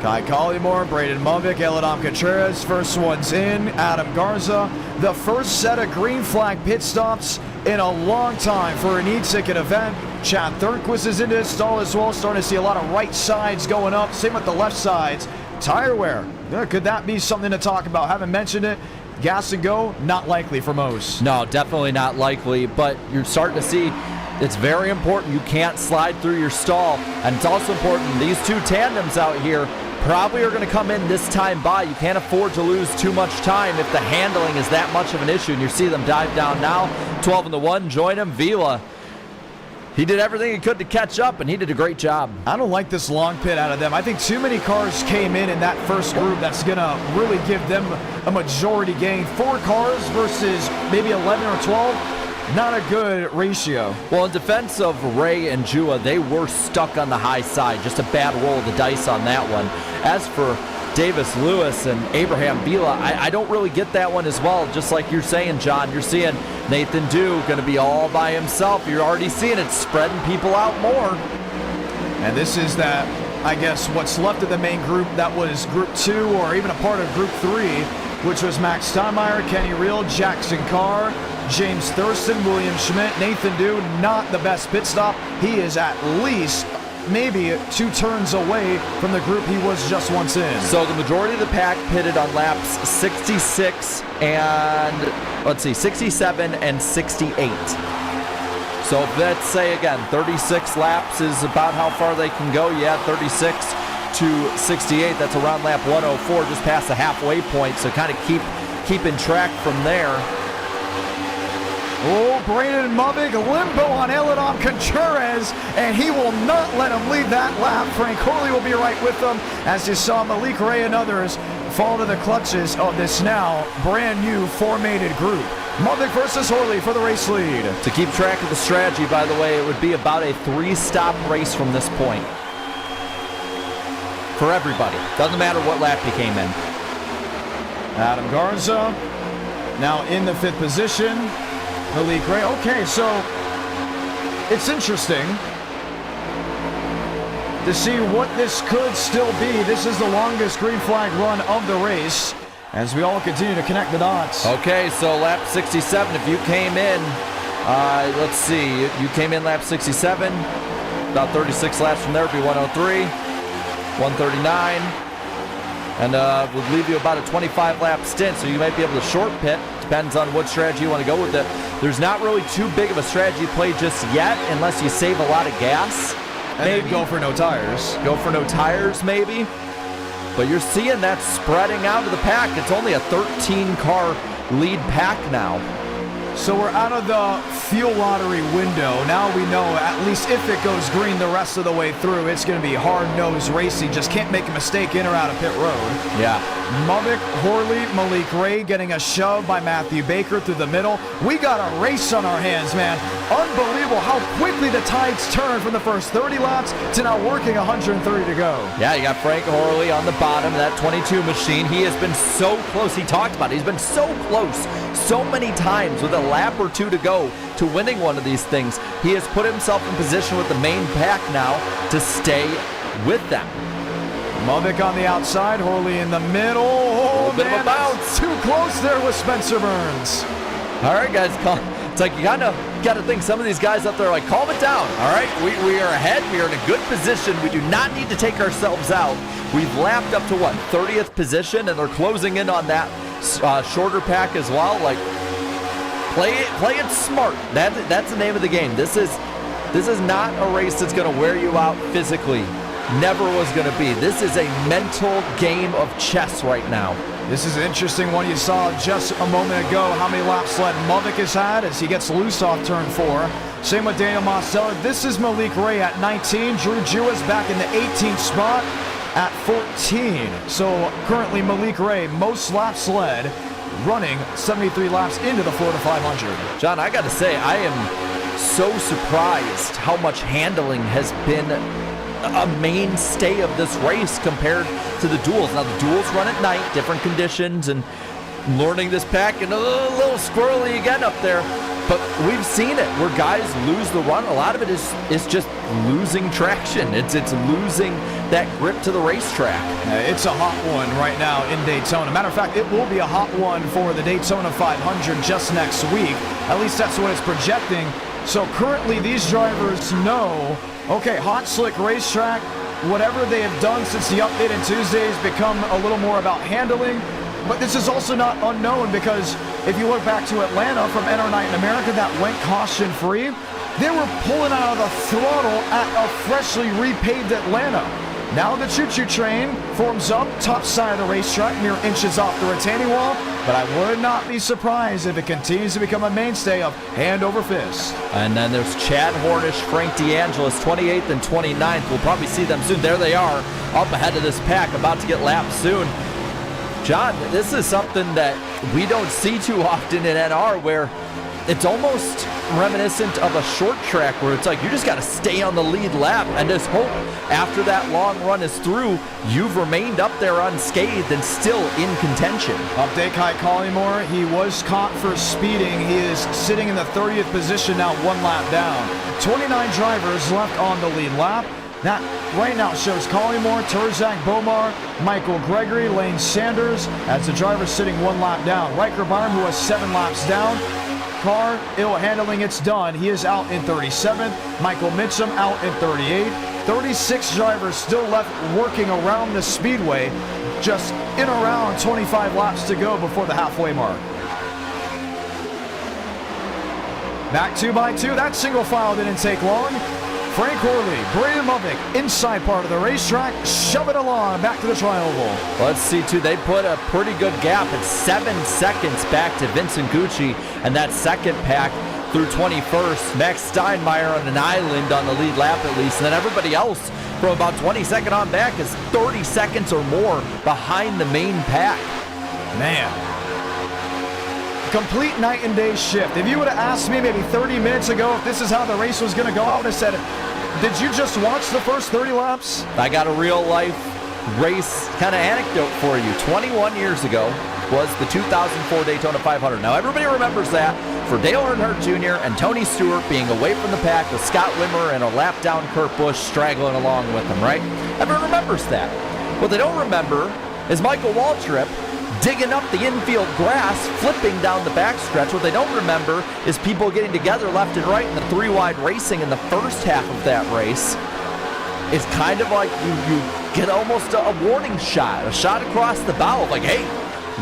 Kai Collymore, Braden Movic, Eladam Contreras, first one's in. Adam Garza, the first set of green flag pit stops in a long time for an Idk event. Chad Thurquist is into his stall as well, starting to see a lot of right sides going up. Same with the left sides. Tire wear, could that be something to talk about? Haven't mentioned it. Gas and go, not likely for most. No, definitely not likely, but you're starting to see it's very important. You can't slide through your stall, and it's also important these two tandems out here probably are going to come in this time by. You can't afford to lose too much time if the handling is that much of an issue, and you see them dive down now. 12 in the 1, join him, Vila. He did everything he could to catch up, and he did a great job. I don't like this long pit out of them. I think too many cars came in that first group that's going to really give them a majority gain. 4 cars versus maybe 11 or 12, not a good ratio. Well, in defense of Ray and Jua, they were stuck on the high side. Just a bad roll of the dice on that one. As for Davis Lewis and Abraham Vila, I don't really get that one as well. Just like you're saying, John, you're seeing Nathan Dew going to be all by himself. You're already seeing it spreading people out more. And this is that, I guess, what's left of the main group that was Group 2 or even a part of Group 3, which was Max Steinmeier, Kenny Reel, Jackson Carr, James Thurston, William Schmidt, Nathan Dew, not the best pit stop. He is at least maybe 2 turns away from the group he was just once in. So the majority of the pack pitted on laps 66 and, let's see, 67 and 68. So let's say again, 36 laps is about how far they can go. Yeah, 36 to 68, that's around lap 104, just past the halfway point. So kind of keeping track from there. Oh, Braden Movic, limbo on Eladam Contreras, and he will not let him lead that lap. Frank Horley will be right with them, as you saw Malik Ray and others fall to the clutches of this now brand new formated group. Movic versus Horley for the race lead. To keep track of the strategy, by the way, it would be about a 3-stop race from this point. For everybody. Doesn't matter what lap he came in. Adam Garza now in the 5th position. Malik Ray. Okay, so it's interesting to see what this could still be. This is the longest green flag run of the race as we all continue to connect the dots. Okay, so lap 67, if you came in, let's see, you came in lap 67, about 36 laps from there would be 103, 139, and would leave you about a 25 lap stint, so you might be able to short pit. Depends on what strategy you want to go with it. There's not really too big of a strategy play just yet, unless you save a lot of gas. Maybe go for no tires. Go for no tires, maybe. But you're seeing that spreading out of the pack. It's only a 13-car lead pack now. So we're out of the fuel lottery window. Now we know, at least if it goes green the rest of the way through, it's going to be hard-nosed racing. Just can't make a mistake in or out of pit road. Yeah. Movic, Horley, Malik Ray getting a shove by Matthew Baker through the middle. We got a race on our hands, man. Unbelievable how quickly the tides turn from the first 30 laps to now working 130 to go. Yeah, you got Frank Horley on the bottom of that 22 machine. He has been so close. He talked about it. He's been so close so many times with a lap or 2 to go to winning one of these things. He has put himself in position with the main pack now to stay with them. Movic on the outside, Horley in the middle. Oh, bit of a bounce. Too close there with Spencer Burns. All right, guys. It's like you kind of got to think some of these guys up there are like, calm it down. All right, we are ahead. We are in a good position. We do not need to take ourselves out. We've lapped up to what, 30th position, and they're closing in on that shorter pack as well. Like, play it smart. That's the name of the game. This is not a race that's going to wear you out physically. Never was going to be. This is a mental game of chess right now. This is an interesting one. You saw just a moment ago how many laps led Movic has had as he gets loose off turn 4. Same with Daniel Mosteller. This is Malik Ray at 19. Drew Jewis back in the 18th spot at 14. So currently Malik Ray, most laps led, running 73 laps into the Florida 500. John, I got to say, I am so surprised how much handling has been a mainstay of this race compared to the duels. Now, the duels run at night, different conditions, and learning this pack, and a little squirrely again up there. But we've seen it where guys lose the run. A lot of it is just losing traction. It's losing that grip to the racetrack. It's a hot one right now in Daytona. Matter of fact, it will be a hot one for the Daytona 500 just next week. At least that's what it's projecting. So currently these drivers know, okay, hot, slick racetrack, whatever they have done since the update on Tuesday has become a little more about handling. But this is also not unknown, because if you look back to Atlanta from NR9 in America that went caution-free, they were pulling out of the throttle at a freshly repaved Atlanta. Now the choo-choo train forms up top side of the racetrack, mere inches off the retaining wall, but I would not be surprised if it continues to become a mainstay of hand over fist. And then there's Chad Hornish, Frank DeAngelis, 28th and 29th. We'll probably see them soon. There they are, up ahead of this pack, about to get lapped soon. John, this is something that we don't see too often in NR, where it's almost reminiscent of a short track where it's like you just got to stay on the lead lap and just hope after that long run is through, you've remained up there unscathed and still in contention. Update Kai Collymore, he was caught for speeding. He is sitting in the 30th position now, one lap down. 29 drivers left on the lead lap. That right now shows Collymore, Turzak, Bomar, Michael Gregory, Lane Sanders as the driver sitting one lap down. Riker Byram, who was 7 laps down. Car, ill handling, it's done. He is out in 37th. Michael Mitchum out in 38th. 36 drivers still left working around the speedway. Just in around 25 laps to go before the halfway mark. Back 2x2. That single file didn't take long. Frank Horley, Braden Mubik, inside part of the racetrack, shove it along, back to the tri-oval. Let's see, too. They put a pretty good gap at 7 seconds back to Vincent Gucci, and that second pack through 21st. Max Steinmeier on an island on the lead lap at least, and then everybody else from about 22nd on back is 30 seconds or more behind the main pack. Man. Complete night and day shift. If you would have asked me maybe 30 minutes ago if this is how the race was going to go, I would have said, did you just watch the first 30 laps? I got a real life race kind of anecdote for you. 21 years ago was the 2004 Daytona 500. Now everybody remembers that for Dale Earnhardt Jr. and Tony Stewart being away from the pack with Scott Wimmer and a lap down Kurt Busch straggling along with them, right? Everyone remembers that. What they don't remember is Michael Waltrip digging up the infield grass, flipping down the backstretch. What they don't remember is people getting together left and right in the 3-wide racing in the first half of that race. It's kind of like you get almost a warning shot, a shot across the bow, like, hey,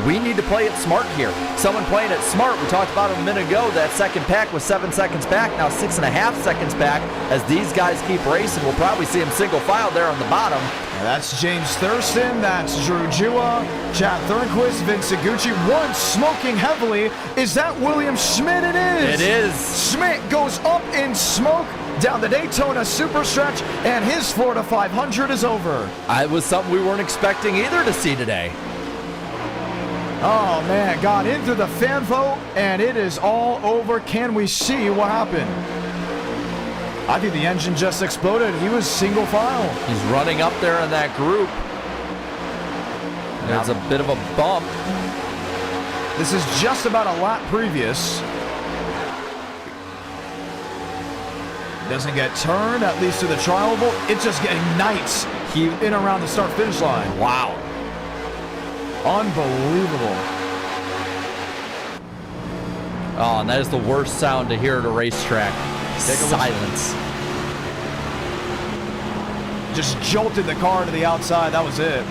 we need to play it smart here. Someone playing it smart. We talked about it a minute ago. That second pack was 7 seconds back, now 6.5 seconds back. As these guys keep racing, we'll probably see them single file there on the bottom. That's James Thurston, that's Drew Jua, Chad Thornquist, Vince Iguchi. One smoking heavily. Is that William Schmidt? It is. It is. Schmidt goes up in smoke down the Daytona super stretch, and his Florida 500 is over. It was something we weren't expecting either to see today. Oh man, got into the fan vote, and it is all over. Can we see what happened? I think the engine just exploded. He was single file. He's running up there in that group. There's a bit of a bump. This is just about a lap previous. Doesn't get turned, at least to the tri-oval. It's just getting nights in around the start-finish line. Wow. Unbelievable. Oh, and that is the worst sound to hear at a racetrack. Silence. Just jolted the car to the outside. That was it.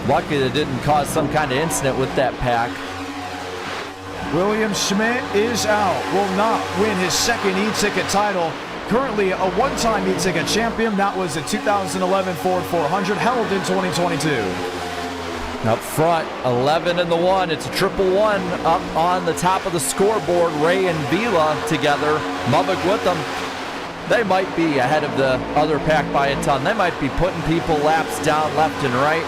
Lucky it didn't cause some kind of incident with that pack. William Schmidt is out. Will not win his second e-ticket title. Currently a one-time e-ticket champion. That was the 2011 Ford 400 held in 2022. Up front, 11 and the 1. It's a 111 up on the top of the scoreboard. Ray and Vila together. Mubik with them. They might be ahead of the other pack by a ton. They might be putting people laps down left and right.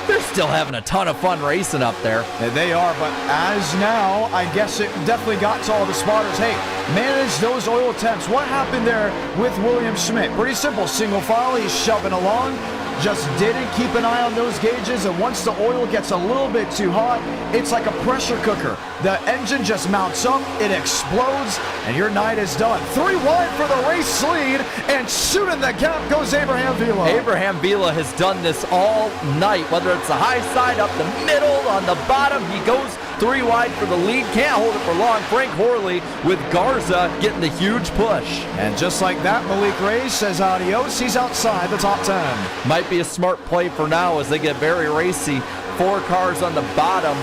they're still having a ton of fun racing up there. They are, but as now, I guess it definitely got to all the spotters. Hey, manage those oil temps. What happened there with William Schmidt? Pretty simple. Single file, he's shoving along. Just didn't keep an eye on those gauges, and once the oil gets a little bit too hot, it's like a pressure cooker. The engine just mounts up, it explodes, and your night is done. 3 wide for the race lead, and shooting the gap goes Abraham Vila. Abraham Vila has done this all night, whether it's the high side, up the middle, on the bottom. He goes 3 wide for the lead, can't hold it for long. Frank Horley with Garza getting the huge push. And just like that, Malik Reyes says adios. He's outside the top 10. Might be a smart play for now as they get very racy. 4 cars on the bottom.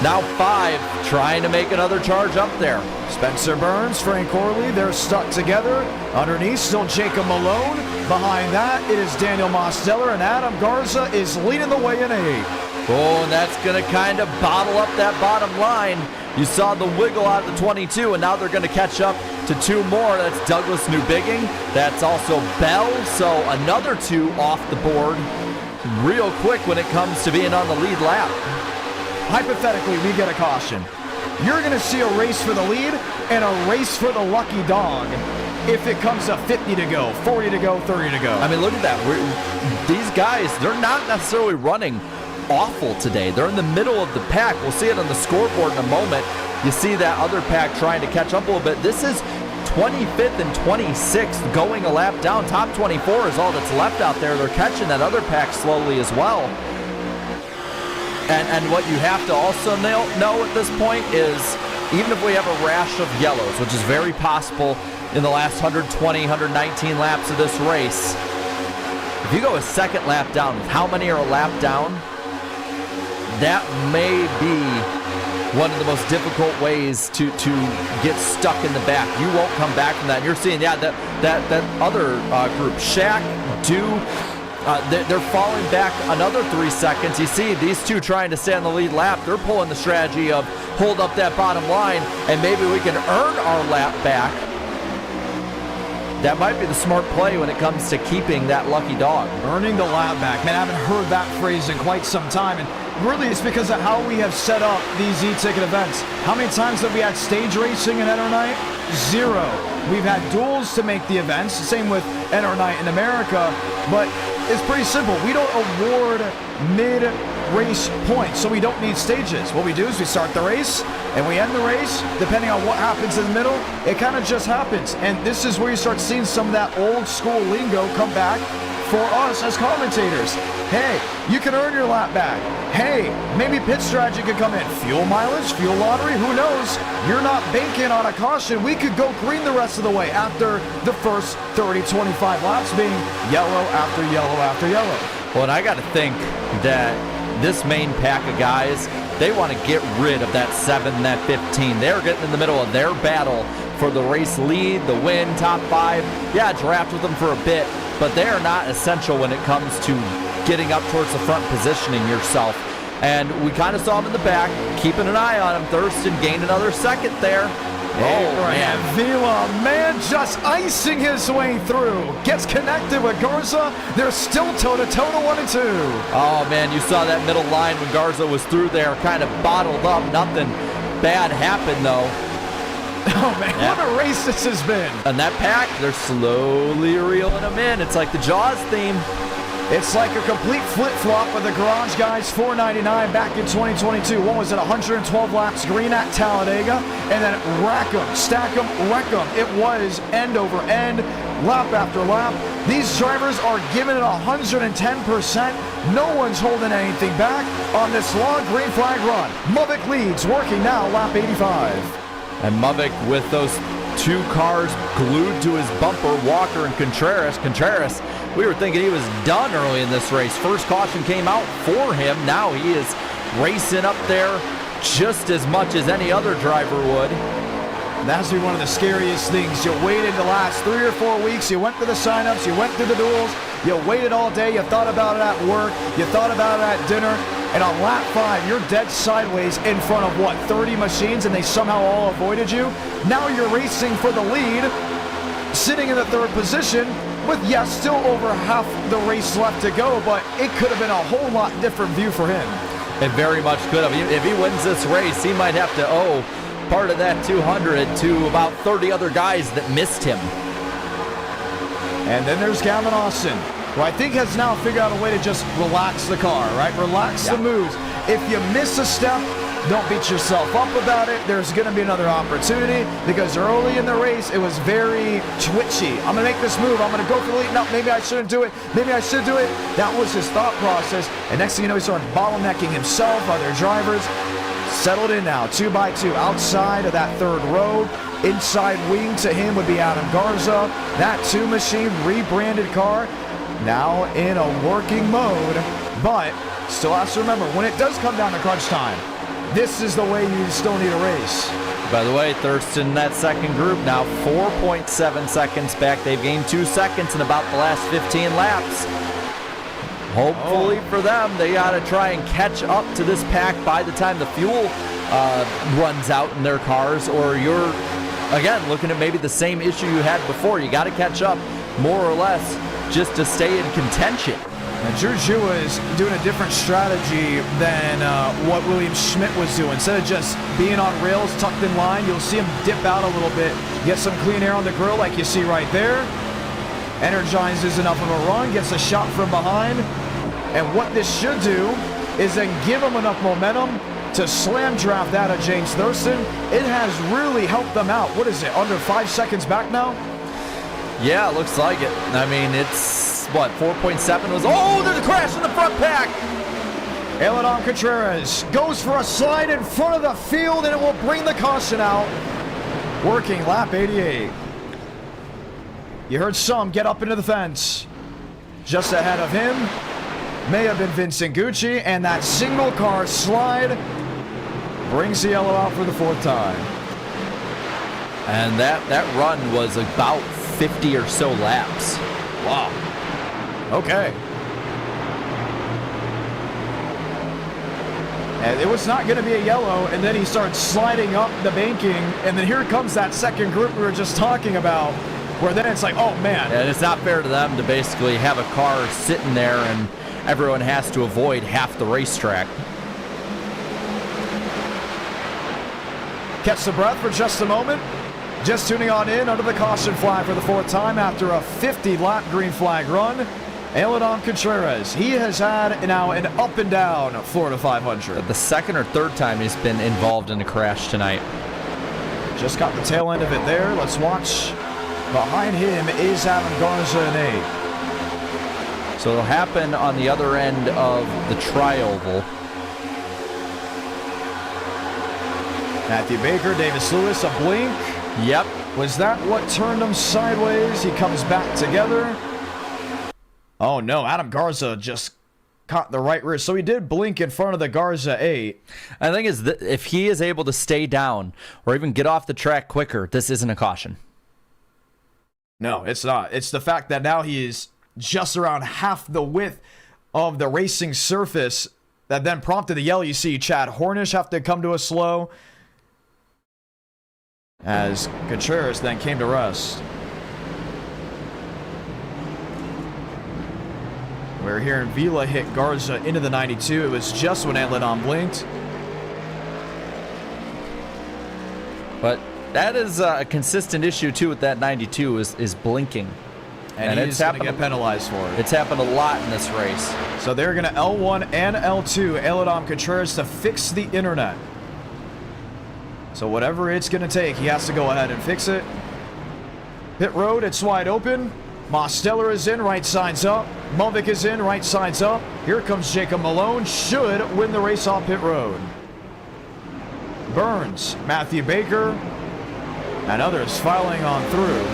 Now 5 trying to make another charge up there. Spencer Burns, Frank Horley, they're stuck together. Underneath, still Jacob Malone. Behind that, it is Daniel Mosteller, and Adam Garza is leading the way in 8. Oh, and that's going to kind of bottle up that bottom line. You saw the wiggle out of the 22, and now they're going to catch up to 2 more. That's Douglas Newbigging. That's also Bell, so another 2 off the board real quick when it comes to being on the lead lap. Hypothetically, we get a caution. You're going to see a race for the lead and a race for the lucky dog if it comes to 50 to go, 40 to go, 30 to go. I mean, look at that. These guys, they're not necessarily running awful today. They're in the middle of the pack. We'll see it on the scoreboard in a moment. You see that other pack trying to catch up a little bit. This is 25th and 26th going a lap down. Top 24 is all that's left out there. They're catching that other pack slowly as well. And what you have to also know at this point is, even if we have a rash of yellows, which is very possible in the last 120, 119 laps of this race, if you go a second lap down, with how many are a lap down, that may be one of the most difficult ways to get stuck in the back. You won't come back from that. And you're seeing, yeah, that other group, Shaq, they're falling back another 3 seconds. You see these 2 trying to stay on the lead lap. They're pulling the strategy of hold up that bottom line, and maybe we can earn our lap back. That might be the smart play when it comes to keeping that lucky dog. Earning the lap back. Man, I haven't heard that phrase in quite some time. And really, it's because of how we have set up these e-ticket events. How many times have we had stage racing in Enter Night? 0. We've had duels to make the events. Same with Enter Night in America. But it's pretty simple. We don't award mid-race points, so we don't need stages. What we do is we start the race, and we end the race. Depending on what happens in the middle, it kind of just happens. And this is where you start seeing some of that old school lingo come back for us as commentators. Hey, you can earn your lap back. Hey, maybe pit strategy could come in. Fuel mileage, fuel lottery, who knows? You're not banking on a caution. We could go green the rest of the way after the first 30, 25 laps being yellow after yellow after yellow. Well, and I got to think that this main pack of guys, they want to get rid of that 7 and that 15. They're getting in the middle of their battle for the race lead, the win, top 5. Yeah, draft with them for a bit, but they are not essential when it comes to getting up towards the front, positioning yourself. And we kind of saw him in the back, keeping an eye on him. Thurston gained another second there. Abraham Vila, man, just icing his way through. Gets connected with Garza. They're still toe-to-toe to 1 and 2. Oh, man, you saw that middle line when Garza was through there, kind of bottled up. Nothing bad happened, though. Oh, man, yeah. What a race this has been. And that pack, they're slowly reeling them in. It's like the Jaws theme. It's like a complete flip-flop of the Garage Guys 499 back in 2022. What was it, 112 laps green at Talladega? And then rack them, stack them, wreck them. It was end over end, lap after lap. These drivers are giving it 110%. No one's holding anything back on this long green flag run. Mubik leads, working now, lap 85. And Mubik with those 2 cars glued to his bumper, Walker and Contreras. Contreras, we were thinking he was done early in this race. First caution came out for him. Now he is racing up there just as much as any other driver would. That's been one of the scariest things. You waited the last 3 or 4 weeks. You went through the signups. You went through the duels. You waited all day. You thought about it at work. You thought about it at dinner. And on lap 5, you're dead sideways in front of, what, 30 machines, and they somehow all avoided you? Now you're racing for the lead, sitting in the 3rd position, with, yes, still over half the race left to go, but it could have been a whole lot different view for him. It very much could have. If he wins this race, he might have to owe part of that 200 to about 30 other guys that missed him. And then there's Gavin Austin, who I think has now figured out a way to just relax the car, right? Relax the moves. If you miss a step, don't beat yourself up about it. There's going to be another opportunity, because early in the race, it was very twitchy. I'm going to make this move. I'm going to go for the lead. No, maybe I shouldn't do it. Maybe I should do it. That was his thought process. And next thing you know, he started bottlenecking himself, other drivers. Settled in now, 2 by 2, outside of that third row. Inside wing to him would be Adam Garza. That 2 Machine rebranded car now in a working mode, but still has to remember, when it does come down to crunch time, this is the way you still need a race. By the way, Thurston in that second group now 4.7 seconds back. They've gained 2 seconds in about the last 15 laps. Hopefully for them, they got to try and catch up to this pack by the time the fuel runs out in their cars, or you're, again, looking at maybe the same issue you had before. You got to catch up more or less just to stay in contention. And Juju is doing a different strategy than what William Schmidt was doing. Instead of just being on rails tucked in line, you'll see him dip out a little bit, get some clean air on the grill like you see right there. Energizes enough of a run, gets a shot from behind. And what this should do is then give him enough momentum to slam draft out of James Thurston. It has really helped them out. What is it, under 5 seconds back now? Yeah, it looks like it. I mean, it's, what, 4.7 was... Oh, there's a crash in the front pack! Eladon Contreras goes for a slide in front of the field, and it will bring the caution out. Working lap 88. You heard some get up into the fence. Just ahead of him may have been Vincent Gucci, and that single car slide brings the yellow out for the 4th time. And that run was about 50 or so laps. Wow. Okay. And it was not going to be a yellow, and then he started sliding up the banking, and then here comes that second group we were just talking about, where then it's like, oh man. And it's not fair to them to basically have a car sitting there and everyone has to avoid half the racetrack. Catch the breath for just a moment. Just tuning on in under the caution flag for the 4th time after a 50-lap green flag run. Eladon Contreras, he has had now an up and down Florida 500. The 2nd or 3rd time he's been involved in a crash tonight. Just got the tail end of it there. Let's watch. Behind him is Adam Garza in 8th. So it'll happen on the other end of the tri-oval. Matthew Baker, Davis Lewis, a blink. Yep. Was that what turned him sideways? He comes back together. Oh no, Adam Garza just caught the right rear. So he did blink in front of the Garza 8. I think is that if he is able to stay down or even get off the track quicker, this isn't a caution. No, it's not. It's the fact that now he is just around half the width of the racing surface that then prompted the yellow. You see Chad Hornish have to come to a slow as Contreras then came to rest. We're hearing Vila hit Garza into the 92. It was just when Eladon blinked. But that is a consistent issue too with that 92 is blinking. And he's going to get penalized for it. It's happened a lot in this race. So they're going to L1 and L2 Eladon Contreras to fix the internet. So whatever it's going to take, he has to go ahead and fix it. Pit road, it's wide open. Mosteller is in, right side's up. Mulvick is in, right side's up. Here comes Jacob Malone, should win the race off pit road. Burns, Matthew Baker, and others filing on through.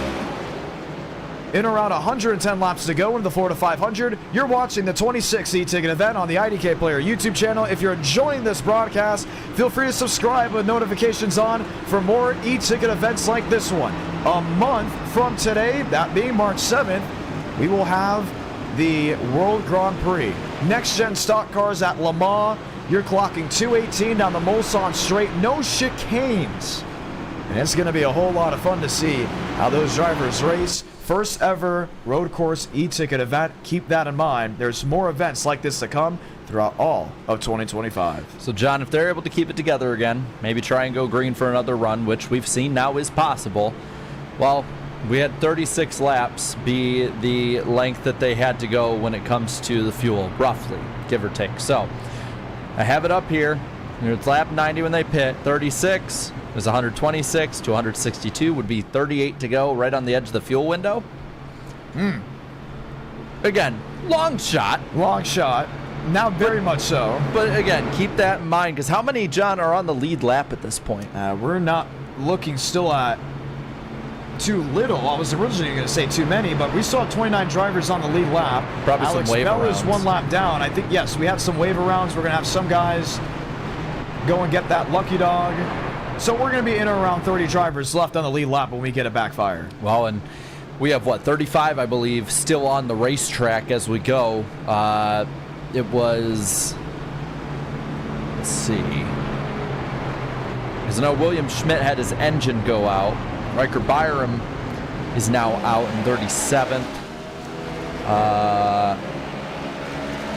In around 110 laps to go in the Florida 500. You're watching the 26th e-ticket event on the IDK Player YouTube channel. If you're enjoying this broadcast, feel free to subscribe with notifications on for more e-ticket events like this one. A month from today, that being March 7th, we will have the World Grand Prix. Next-gen stock cars at Le Mans. You're clocking 218 down the Mulsanne straight. No chicanes. And it's going to be a whole lot of fun to see how those drivers race. first ever road course e-ticket event. Keep that in mind. There's more events like this to come throughout all of 2025. So, John, if they're able to keep it together again, maybe try and go green for another run, which we've seen now is possible. Well, we had 36 laps be the length that they had to go when it comes to the fuel, roughly, give or take. So, I have it up here. It's lap 90 when they pit. 36 is 126 to 162 would be 38 to go, right on the edge of the fuel window. Again, long shot. Long shot. Now very much so. But again, keep that in mind, because how many, John, are on the lead lap at this point? We're not looking still at too little. I was originally going to say too many, but we still have 29 drivers on the lead lap. Probably Alex some wave Bella's arounds. one lap down. I think, yes, we had some waiver rounds. We're going to have some guys go and get that lucky dog. So we're going to be in or around 30 drivers left on the lead lap when we get it backfire. Well, and we have, 35, I believe, still on the racetrack as we go. It was, let's see. Because I know William Schmidt had his engine go out. Riker Byram is now out in 37th.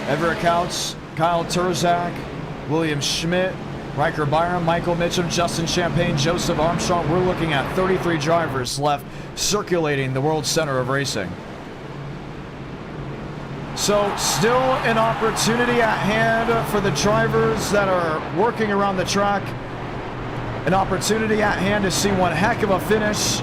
Everett Couts, Kyle Turzak, William Schmidt, Riker Byram, Michael Mitchum, Justin Champagne, Joseph Armstrong. We're looking at 33 drivers left circulating the World Center of Racing. So still an opportunity at hand for the drivers that are working around the track. An opportunity at hand to see one heck of a finish.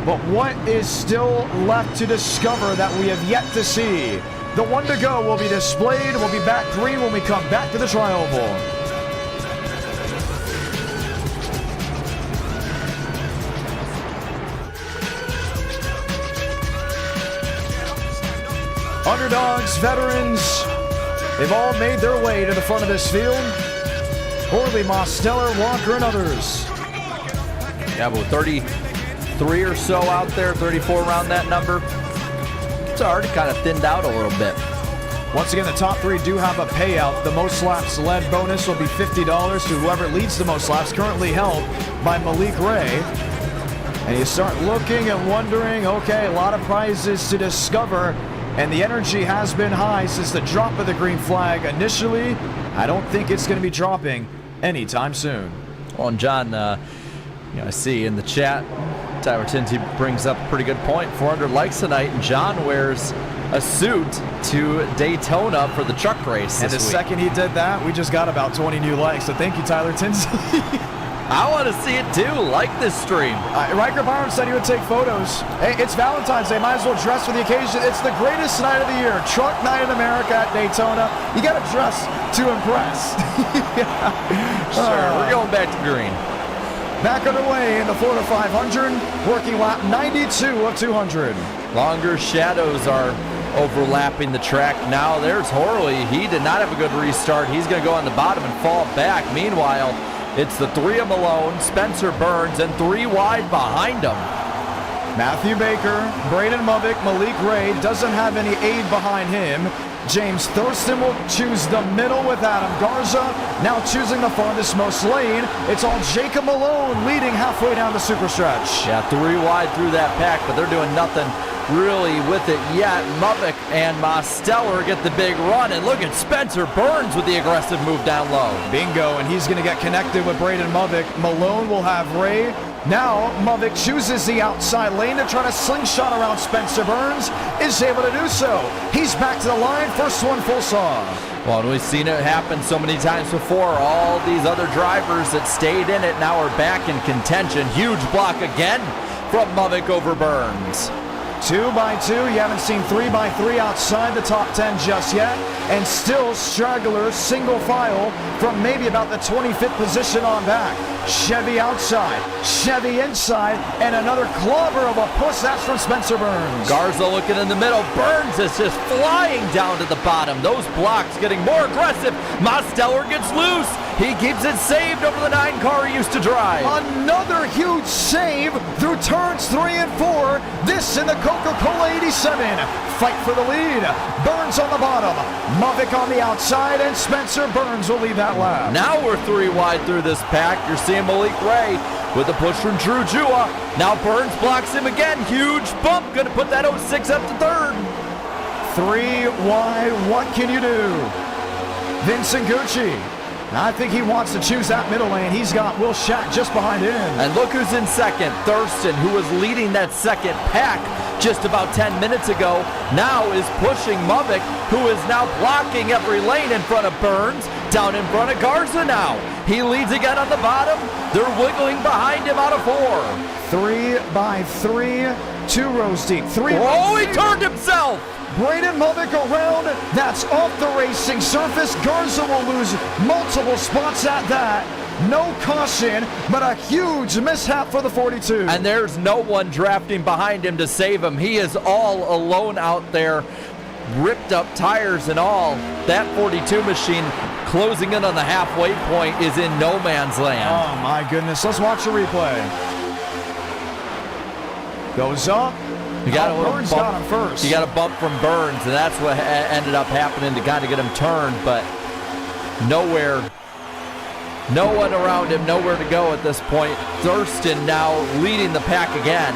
But what is still left to discover that we have yet to see? The one to go will be displayed. We'll be back green when we come back to the tri-oval. Underdogs, veterans, they've all made their way to the front of this field. Horley, Mosteller, Walker, and others. Yeah, but with 33 or so out there, 34 around that number, it's already kind of thinned out a little bit. Once again, the top three do have a payout. The most laps led bonus will be $50 to whoever leads the most laps, currently held by Malik Ray. And you start looking and wondering, okay, a lot of prizes to discover. And the energy has been high since the drop of the green flag initially. I don't think it's going to be dropping anytime soon. Well, and John, I see in the chat, Tyler Tinty brings up a pretty good point. 400 likes tonight, and John wears a suit to Daytona for the truck race And the this week. second he did that, we just got about 20 new likes. So thank you, Tyler Tinsley. I want to see it too. Like this stream. Riker Byron said he would take photos. Hey, it's Valentine's Day. Might as well dress for the occasion. It's the greatest night of the year. Truck night in America at Daytona. You got to dress to impress. Sure, we're going back to green. Back underway in the Florida 500, working lap 92 of 200. Longer shadows are overlapping the track now. There's Horley. He did not have a good restart. He's going to go on the bottom and fall back. Meanwhile, it's the three of Malone, Spencer Burns, and three wide behind him. Matthew Baker, Braden Movick, Malik Ray doesn't have any aid behind him. James Thurston will choose the middle with Adam Garza. Now choosing the farthest most lane. It's all Jacob Malone leading halfway down the super stretch. Yeah, three wide through that pack, but they're doing nothing really with it yet. Movick and Mosteller get the big run, and look at Spencer Burns with the aggressive move down low. Bingo, and he's going to get connected with Braden Movick. Malone will have Ray. Now Movick chooses the outside lane to try to slingshot around Spencer Burns. Is able to do so. He's back to the line. First one full saw. Well, and we've seen it happen so many times before. All these other drivers that stayed in it now are back in contention. Huge block again from Movick over Burns. 2x2, you haven't seen 3x3 outside the top 10 just yet, and still stragglers single file from maybe about the 25th position on back. Chevy outside, Chevy inside, and another clobber of a push. That's from Spencer Burns. Garza looking in the middle. Burns is just flying down to the bottom. Those blocks getting more aggressive. Mosteller gets loose. He keeps it saved over the 9 car he used to drive. Another huge save through turns 3 and 4. This in the Coca-Cola 87. Fight for the lead. Burns on the bottom. Movick on the outside, and Spencer Burns will lead that lap. Now we're 3 wide through this pack. You're seeing Malik Ray with the push from Drew Jua. Now Burns blocks him again. Huge bump. Going to put that 06 up to third. 3 wide. What can you do? Vincent Gucci. I think he wants to choose that middle lane. He's got Will Shack just behind him. And look who's in second. Thurston, who was leading that second pack just about 10 minutes ago, now is pushing Mubik, who is now blocking every lane in front of Burns, down in front of Garza now. He leads again on the bottom. They're wiggling behind him out of 4. 3 by 3, 2 rows deep. 3. Oh, he turned himself. Braden Mubik around. That's off the racing surface. Garza will lose multiple spots at that. No caution, but a huge mishap for the 42. And there's no one drafting behind him to save him. He is all alone out there, ripped up tires and all. That 42 machine closing in on the halfway point is in no man's land. Oh my goodness, let's watch the replay. Goes up. You got a Burns got him first. You got a bump from Burns, and that's what ended up happening to kind of get him turned, but nowhere. No one around him, nowhere to go at this point. Thurston now leading the pack again.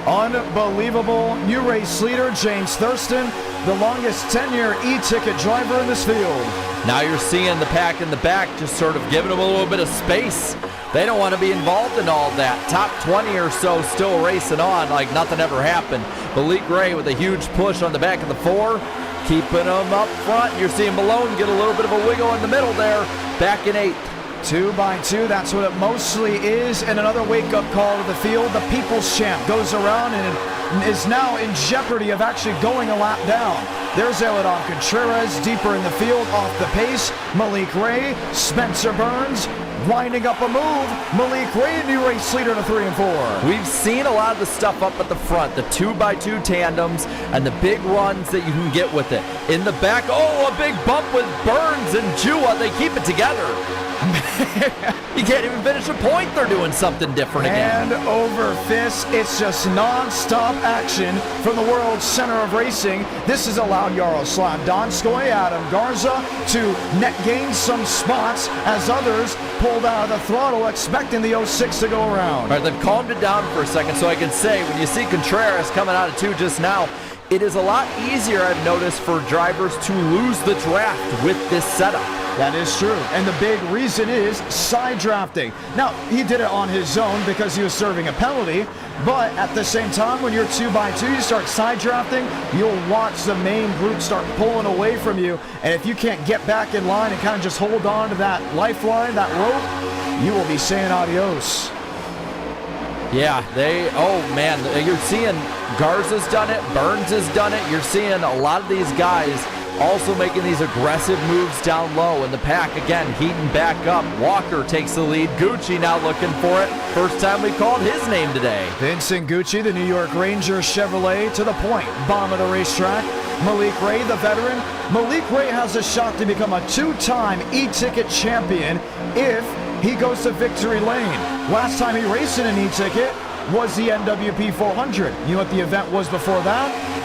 Unbelievable. New race leader, James Thurston, the longest tenure e-ticket driver in this field. Now you're seeing the pack in the back just sort of giving them a little bit of space. They don't want to be involved in all that. Top 20 or so still racing on like nothing ever happened. Malik Gray with a huge push on the back of the 4. Keeping them up front. You're seeing Malone get a little bit of a wiggle in the middle there. Back in 8th. 2 by 2, that's what it mostly is. And another wake-up call to the field. The People's Champ goes around and is now in jeopardy of actually going a lap down. There's Eladon Contreras deeper in the field off the pace. Malik Ray, Spencer Burns, winding up a move. Malik Ray, new race leader to 3 and 4. We've seen a lot of the stuff up at the front, the 2x2 tandems and the big runs that you can get with it. In the back, oh, a big bump with Burns and Jua. They keep it together. You can't even finish a point. They're doing something different again. And over fist, it's just non-stop action from the world's center of racing. This has allowed Yaroslav Donskoy, Adam Garza to net gain some spots as others pulled out of the throttle expecting the 06 to go around. All right, they've calmed it down for a second, so I can say when you see Contreras coming out of 2 just now, it is a lot easier, I've noticed, for drivers to lose the draft with this setup. That is true, and the big reason is side drafting. Now, he did it on his own because he was serving a penalty, but at the same time, when you're 2 by 2, you start side drafting, you'll watch the main group start pulling away from you, and if you can't get back in line and kind of just hold on to that lifeline, that rope, you will be saying adios. Yeah, oh man, you're seeing Garza's done it, Burns has done it, you're seeing a lot of these guys also making these aggressive moves down low, and the pack again heating back up. Walker takes the lead. Gucci now looking for it. First time we called his name today. Vincent Gucci, the New York Ranger Chevrolet, to the point. Bomb of the racetrack. Malik Ray, the veteran. Malik Ray has a shot to become a 2-time e-ticket champion if he goes to victory lane. Last time he raced in an e-ticket was the NWP 400. You know what the event was before that?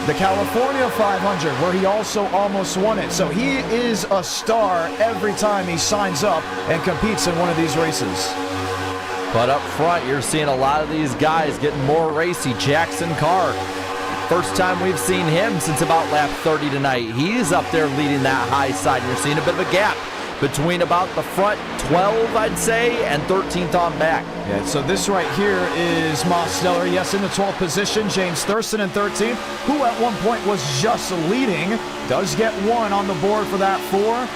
The California 500, where he also almost won it. So he is a star every time he signs up and competes in one of these races. But up front, you're seeing a lot of these guys getting more racy. Jackson Carr, first time we've seen him since about lap 30 tonight. He's up there leading that high side. You're seeing a bit of a gap between about the front 12, I'd say, and 13th on back. Yeah, so this right here is Mosteller. Yes, in the 12th position. James Thurston in 13th, who at one point was just leading, does get 1 on the board for that 4.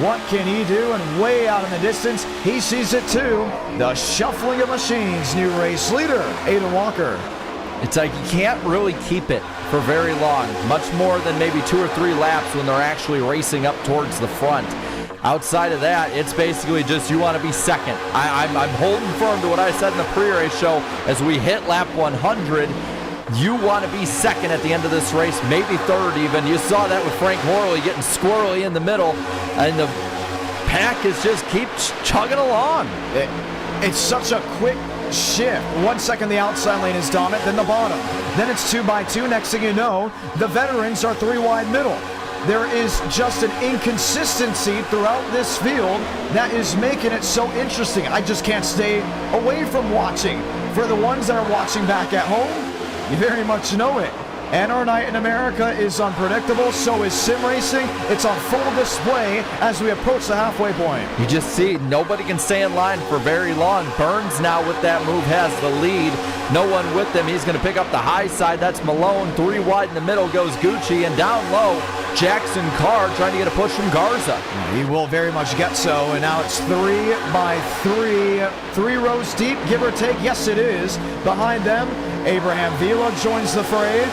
What can he do? And way out in the distance, he sees it too. The shuffling of machines. New race leader, Aiden Walker. It's like you can't really keep it for very long, much more than maybe 2 or 3 laps when they're actually racing up towards the front. Outside of that, it's basically just you want to be second. I'm holding firm to what I said in the pre-race show. As we hit lap 100, you want to be second at the end of this race, maybe third even. You saw that with Frank Horley getting squirrely in the middle, and the pack is just keeps chugging along. It's such a quick shift. 1 second the outside lane is dominant, then the bottom. Then it's 2 by 2. Next thing you know, the veterans are 3 wide middle. there is just an inconsistency throughout this field that is making it so interesting. I just can't stay away from watching. For the ones that are watching back at home, you very much know it. And our night in America is unpredictable, so is sim racing. It's on full display as we approach the halfway point. You just see nobody can stay in line for very long. Burns now with that move has the lead. No one with him. He's going to pick up the high side. That's Malone. 3 wide in the middle goes Gucci, and down low, Jackson Carr trying to get a push from Garza. He will very much get so, and now it's 3 by 3. 3 rows deep, give or take. Yes, it is. Behind them, Abraham Vila joins the fray.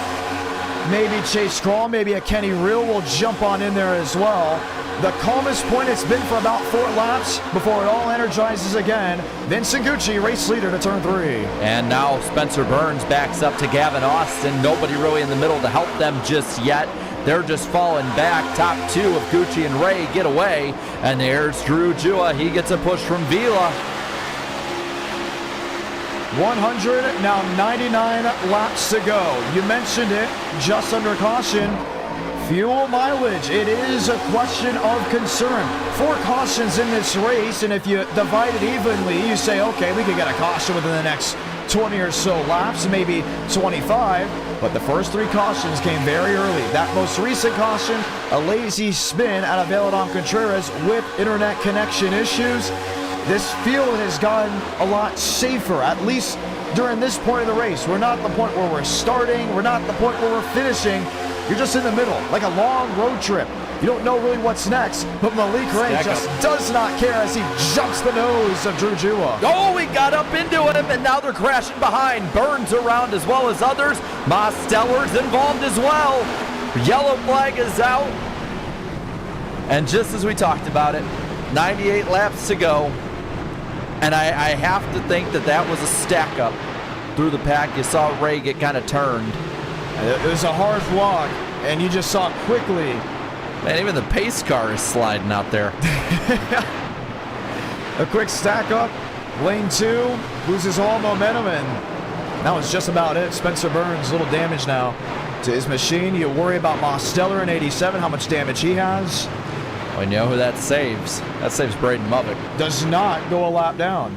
Maybe Chase Crawl, maybe a Kenny Real will jump on in there as well. The calmest point it's been for about 4 laps before it all energizes again. Vincent Gucci, race leader to turn 3. And now Spencer Burns backs up to Gavin Austin. Nobody really in the middle to help them just yet. They're just falling back. Top 2 of Gucci and Ray get away. And there's Drew Jua. He gets a push from Vila. 100, now 99 laps to go. You mentioned it, just under caution. Fuel mileage, it is a question of concern. 4 cautions in this race, and if you divide it evenly, you say, okay, we could get a caution within the next 20 or so laps, maybe 25, but the first 3 cautions came very early. That most recent caution, a lazy spin out of Valedon Contreras with internet connection issues. This field has gotten a lot safer, at least during this point of the race. We're not at the point where we're starting. We're not at the point where we're finishing. You're just in the middle, like a long road trip. You don't know really what's next, but Malik Ray just does not care as he jumps the nose of Drew Jua. Oh, he got up into him, and now they're crashing behind. Burns around as well as others. Mosteller's involved as well. Yellow flag is out. And just as we talked about it, 98 laps to go. And I have to think that that was a stack up through the pack. You saw Ray get kind of turned. It was a hard block, and you just saw quickly. Man, even the pace car is sliding out there. A quick stack up. Lane 2 loses all momentum, and that was just about it. Spencer Burns, a little damage now to his machine. You worry about Mosteller in 87, how much damage he has. Well, you know who that saves? That saves Braden Mubbock. Does not go a lap down.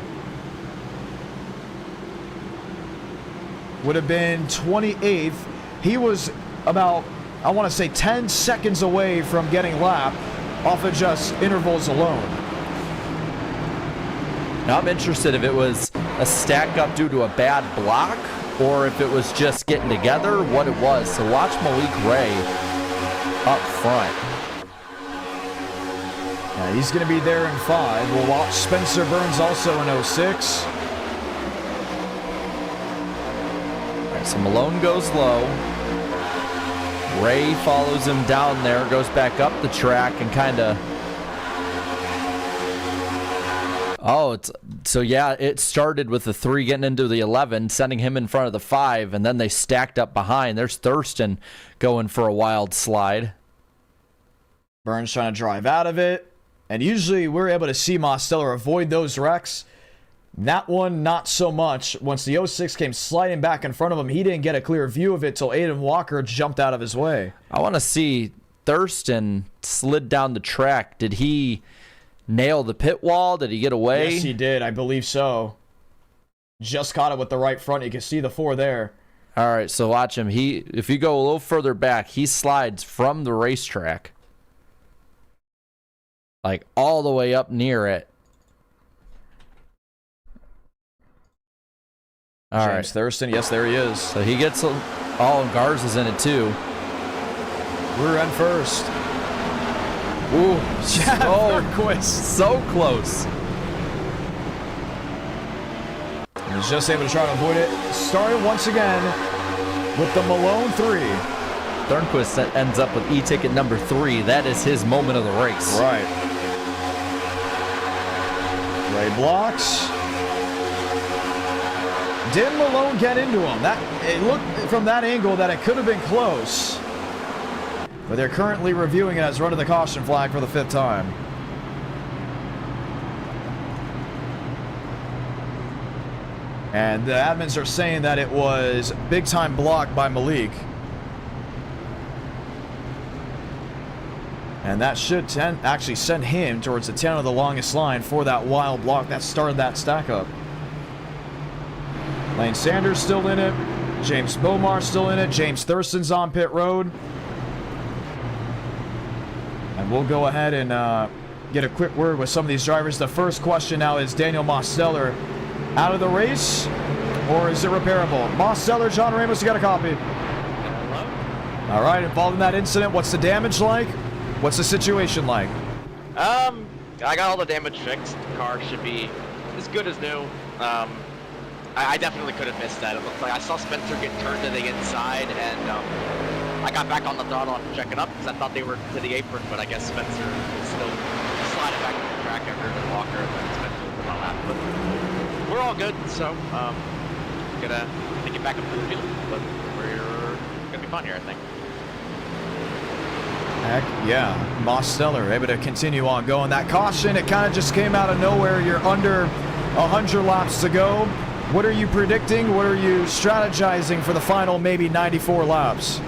Would have been 28th. He was about, I want to say, 10 seconds away from getting lapped off of just intervals alone. Now I'm interested if it was a stack up due to a bad block or if it was just getting together, what it was. So watch Malik Ray up front. Yeah, he's going to be there in 5. We'll watch Spencer Burns also in 06. All right, so Malone goes low. Ray follows him down there, goes back up the track and kind of... Oh, so yeah, it started with the 3 getting into the 11, sending him in front of the 5, and then they stacked up behind. There's Thurston going for a wild slide. Burns trying to drive out of it. And usually we're able to see Mosteller avoid those wrecks. That one, not so much. Once the 06 came sliding back in front of him, he didn't get a clear view of it till Aiden Walker jumped out of his way. I want to see Thurston slid down the track. Did he nail the pit wall? Did he get away? Yes, he did. I believe so. Just caught it with the right front. You can see the 4 there. All right, so watch him. If you go a little further back, he slides from the racetrack. Like all the way up near it. All right, Thurston, yes, there he is. So he gets, and Garza's in it too. We're in first. Ooh, so close. He's just able to try to avoid it. Starting once again with the Malone 3. Thornquist ends up with e-ticket number 3. That is his moment of the race. Right. Ray blocks. Did Malone get into him? It looked from that angle that it could have been close. But they're currently reviewing it as run of the caution flag for the 5th time. And the admins are saying that it was big time block by Malik. And that should actually send him towards the 10 of the longest line for that wild block that started that stack up. Lane Sanders still in it. James Bomar still in it. James Thurston's on pit road. And we'll go ahead and get a quick word with some of these drivers. The first question now is Daniel Mosteller out of the race, or is it repairable? Mosteller, John Ramos, you got a copy? Hello? All right, involved in that incident, what's the damage like? What's the situation like? I got all the damage fixed. The car should be as good as new. I definitely could have missed that. It looked like I saw Spencer get turned to the inside, and I got back on the throttle and checking up because I thought they were to the apron, but I guess Spencer is still sliding back to the track after the Walker, and then Spencer was in my lap. But we're all good, so gonna get back up to the field, but we're gonna be fun here, I think. Heck yeah, Mosteller able to continue on going. That caution, it kind of just came out of nowhere. You're under 100 laps to go. What are you predicting? What are you strategizing for the final maybe 94 laps?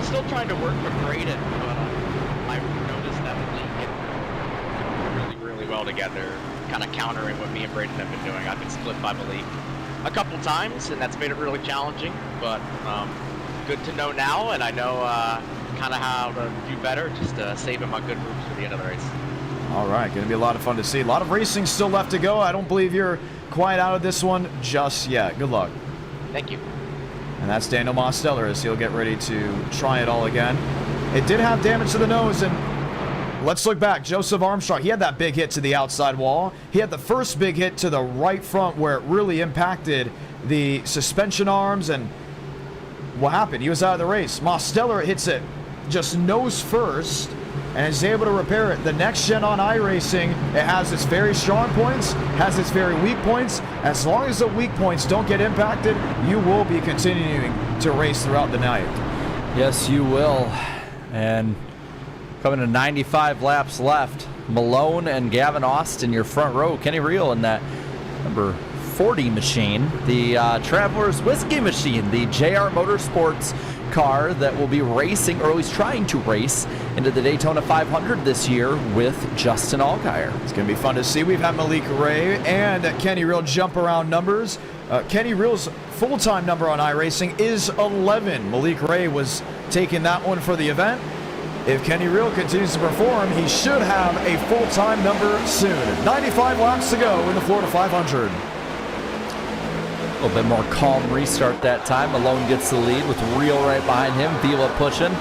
Still trying to work to grade it, but I've noticed that we get really well together, kind of countering what me and Braden have been doing. I've been split by Malik a couple times, and that's made it really challenging, but good to know now, and I know kind of how to do better, just saving my good moves for the end of the race. All right, going to be a lot of fun to see. A lot of racing still left to go. I don't believe you're quite out of this one just yet. Good luck. Thank you. And that's Daniel Mosteller as he'll get ready to try it all again. It did have damage to the nose, and let's look back. Joseph Armstrong, he had that big hit to the outside wall. He had the first big hit to the right front where it really impacted the suspension arms, and what happened? He was out of the race. Mosteller hits it just nose first and is able to repair it. The next gen on iRacing, it has its very strong points, has its very weak points. As long as the weak points don't get impacted, you will be continuing to race throughout the night. Yes, you will. And coming to 95 laps left, Malone and Gavin Austin, your front row. Kenny Reel in that number 40 machine, the Travelers Whiskey machine, the JR Motorsports car that will be racing, or at least trying to race, into the Daytona 500 this year with Justin Allgaier. It's going to be fun to see. We've had Malik Ray and Kenny Reel jump around numbers. Kenny Reel's full-time number on iRacing is 11. Malik Ray was taking that one for the event. If Kenny Reel continues to perform, he should have a full-time number soon. 95 laps to go in the Florida 500. A little bit more calm restart that time. Malone gets the lead with Reel right behind him. Vila pushing.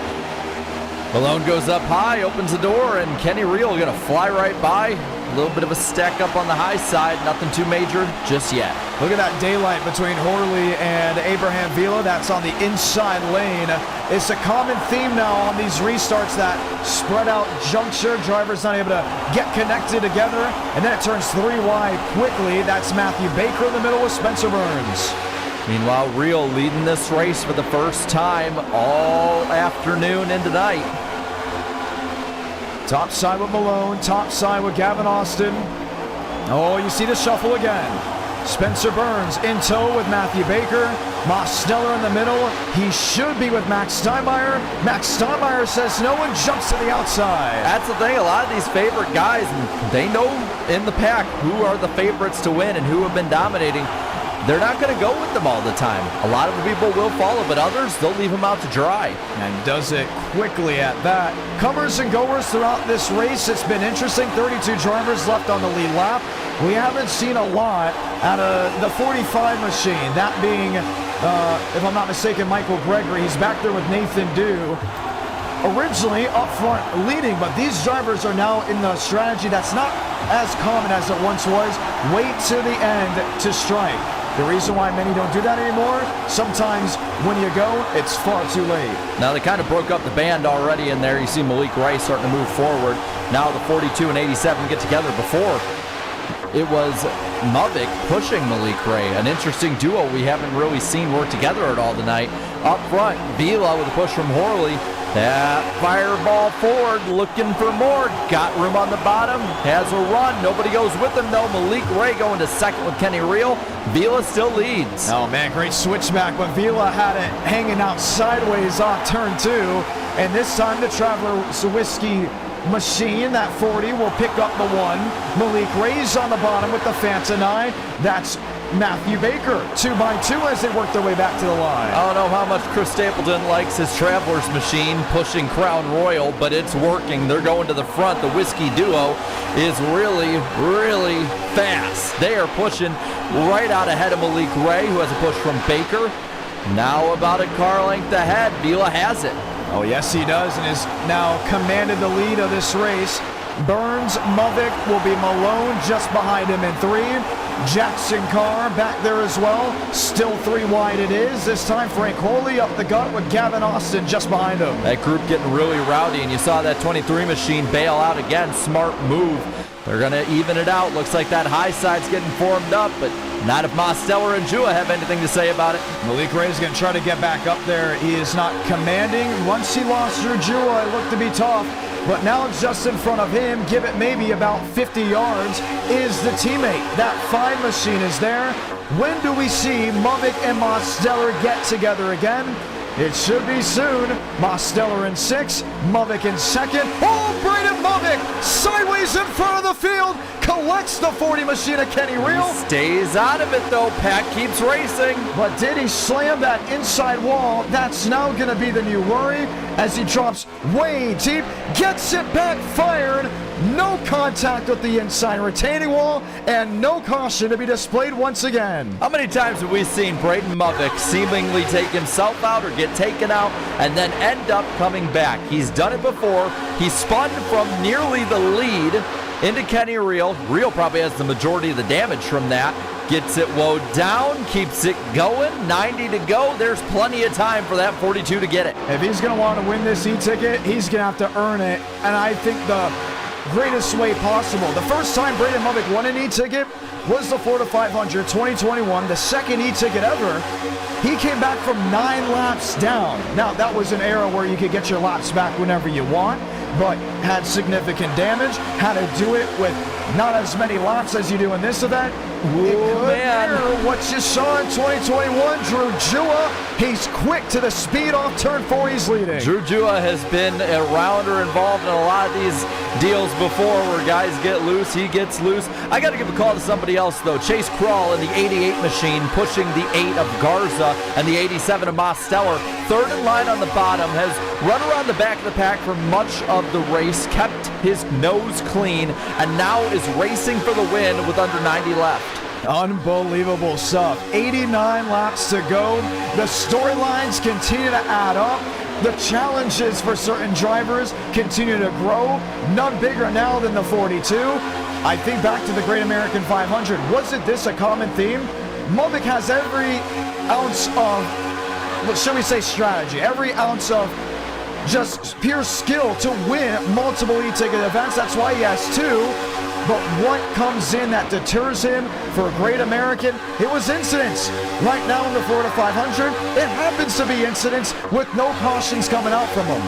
Malone goes up high, opens the door, and Kenny Reel going to fly right by. A little bit of a stack up on the high side. Nothing too major just yet. Look at that daylight between Horley and Abraham Vila. That's on the inside lane. It's a common theme now on these restarts, that spread out juncture. Drivers not able to get connected together, and then it turns 3 wide quickly. That's Matthew Baker in the middle with Spencer Burns. Meanwhile, Reel leading this race for the first time all afternoon and tonight. Top side with Malone, top side with Gavin Austin. Oh, you see the shuffle again. Spencer Burns in tow with Matthew Baker. Mosteller in the middle. He should be with Max Steinmeier. Max Steinmeier says no one jumps to the outside. That's the thing. A lot of these favorite guys, and they know in the pack who are the favorites to win and who have been dominating. They're not going to go with them all the time. A lot of the people will follow, but others, they'll leave them out to dry. And does it quickly at that. Comers and goers throughout this race. It's been interesting. 32 drivers left on the lead lap. We haven't seen a lot out of the 45 machine. That being, if I'm not mistaken, Michael Gregory. He's back there with Nathan Dew. Originally up front leading, but these drivers are now in the strategy that's not as common as it once was. Wait to the end to strike. The reason why many don't do that anymore, sometimes when you go, it's far too late. Now they kind of broke up the band already in there. You see Malik Ray starting to move forward. Now the 42 and 87 get together. Before, it was Mavik pushing Malik Ray. An interesting duo we haven't really seen work together at all tonight. Up front, Vila with a push from Horley. That fireball forward, looking for more. Got room on the bottom, has a run. Nobody goes with him though. Malik Ray going to second with Kenny Reel. Vila still leads. Oh man, great switchback, but Vila had it hanging out sideways off turn 2. And this time the Traveler Whiskey machine, that 40, will pick up the 1. Malik Ray's on the bottom with the Fanta 9. That's Matthew Baker, 2x2 as they work their way back to the line. I don't know how much Chris Stapleton likes his Travelers machine pushing Crown Royal, but it's working. They're going to the front. The Whiskey Duo is really, really fast. They are pushing right out ahead of Malik Ray, who has a push from Baker. Now about a car length ahead. Vila has it. Oh, yes, he does, and has now commanded the lead of this race. Burns, Movic will be Malone just behind him in 3. Jackson Carr back there as well. Still 3 wide it is. This time Frank Horley up the gut with Gavin Austin just behind him. That group getting really rowdy, and you saw that 23 machine bail out again. Smart move. They're going to even it out. Looks like that high side's getting formed up, but not if Mosteller and Jua have anything to say about it. Malik Ray is going to try to get back up there. He is not commanding. Once he lost Drew Jua, it looked to be tough. But now just in front of him, give it maybe about 50 yards, is the teammate. That 5 machine is there. When do we see Movic and Mosteller get together again? It should be soon. Mosteller in 6, Movic in 2nd. Oh, Braden Movic sideways in front of the field, collects the 40 machine of Kenny Reel. Stays out of it though. Pat keeps racing. But did he slam that inside wall? That's now going to be the new worry as he drops way deep, gets it backfired. No contact with the inside retaining wall, and no caution to be displayed once again. How many times have we seen Braden Movic seemingly take himself out or get taken out and then end up coming back? He's done it before. He spun from nearly the lead into Kenny Reel. Reel probably has the majority of the damage from that. Gets it low down, keeps it going. 90 to go. There's plenty of time for that 42 to get it. If he's going to want to win this e-ticket, he's going to have to earn it, and I think the greatest way possible. The first time Braden Movic won an e-ticket was the Florida 500 2021, the second e-ticket ever. He came back from 9 laps down. Now, that was an era where you could get your laps back whenever you want, but had significant damage, had to do it with not as many laps as you do in this event. It could mirror what you saw in 2021. Drew Jua, he's quick to the speed off turn 4, he's leading. Drew Jua has been around or involved in a lot of these deals before where guys get loose, he gets loose. I got to give a call to somebody else though. Chase Krull in the 88 machine pushing the 8 of Garza and the 87 of Mosteller. Third in line on the bottom, has run around the back of the pack for much of the race, kept his nose clean, and now is racing for the win with under 90 left. Unbelievable stuff. 89 laps to go. The storylines continue to add up. The challenges for certain drivers continue to grow. None bigger now than the 42. I think back to the Great American 500. Wasn't this a common theme? Movic has every ounce of, what should we say, strategy, every ounce of just pure skill to win multiple e-ticket events. That's why he has 2. But what comes in that deters him for a Great American? It was incidents. Right now in the Florida 500, it happens to be incidents with no cautions coming out from him.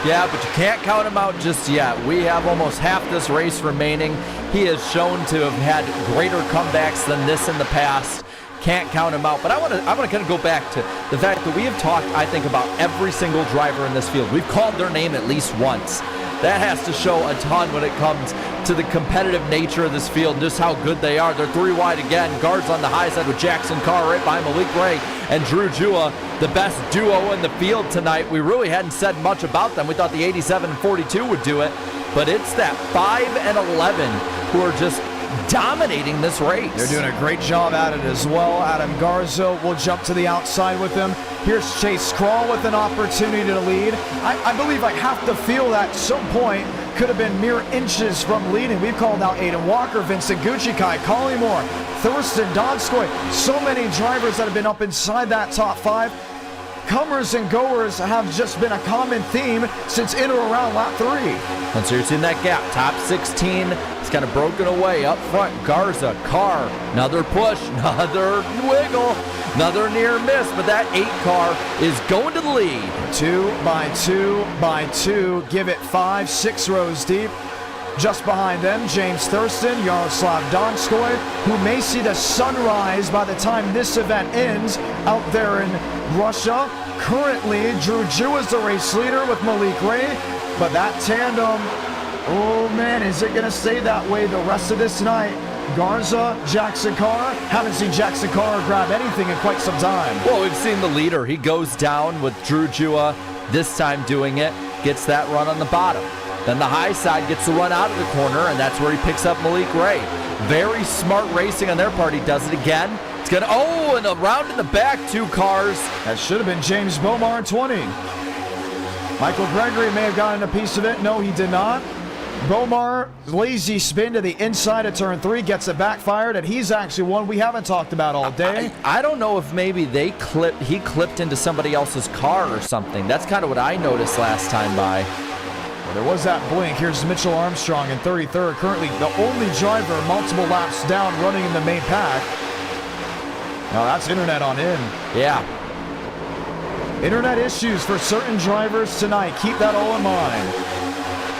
Yeah, but you can't count him out just yet. We have almost half this race remaining. He has shown to have had greater comebacks than this in the past. Can't count him out. But I want to kind of go back to the fact that we have talked, I think, about every single driver in this field. We've called their name at least once. That has to show a ton when it comes to the competitive nature of this field and just how good they are. They're 3 wide again. Guards on the high side with Jackson Carr right behind Malik Ray and Drew Jua, the best duo in the field tonight. We really hadn't said much about them. We thought the 87 and 42 would do it, but it's that 5 and 11 who are just dominating this race. They're doing a great job at it as well. Adam Garza will jump to the outside with him. Here's Chase Krull with an opportunity to lead. I believe I have to feel that at some point could have been mere inches from leading. We've called out Aiden Walker, Vincent Gucci, Kai Collymore, Thurston Donskoy. So many drivers that have been up inside that top 5. Comers and goers have just been a common theme since in or around lap 3. And so you're seeing that gap. Top 16 is kind of broken away. Up front, Garza, Carr, another push, another wiggle, another near miss, but that 8 car is going to the lead. 2 by 2 by 2. Give it 5, 6 rows deep. Just behind them, James Thurston, Yaroslav Donskoy, who may see the sunrise by the time this event ends out there in Russia. Currently, Drew Jew is the race leader with Malik Ray, but that tandem, oh man, is it going to stay that way the rest of this night? Garza, Jackson Carr, haven't seen Jackson Carr grab anything in quite some time. Well, we've seen the leader. He goes down with Drew Jua, this time doing it, gets that run on the bottom. Then the high side gets the run out of the corner, and that's where he picks up Malik Ray. Very smart racing on their part. He does it again. It's going to, oh, and around in the back, 2 cars. That should have been James Bomar in 20. Michael Gregory may have gotten a piece of it. No, he did not. Bomar, lazy spin to the inside of turn 3, gets it backfired, and he's actually one we haven't talked about all day. I don't know if maybe he clipped into somebody else's car or something. That's kind of what I noticed last time by. Well, there was that blink. Here's Mitchell Armstrong in 33rd, currently the only driver multiple laps down running in the main pack. Now that's internet on in. Yeah. Internet issues for certain drivers tonight. Keep that all in mind.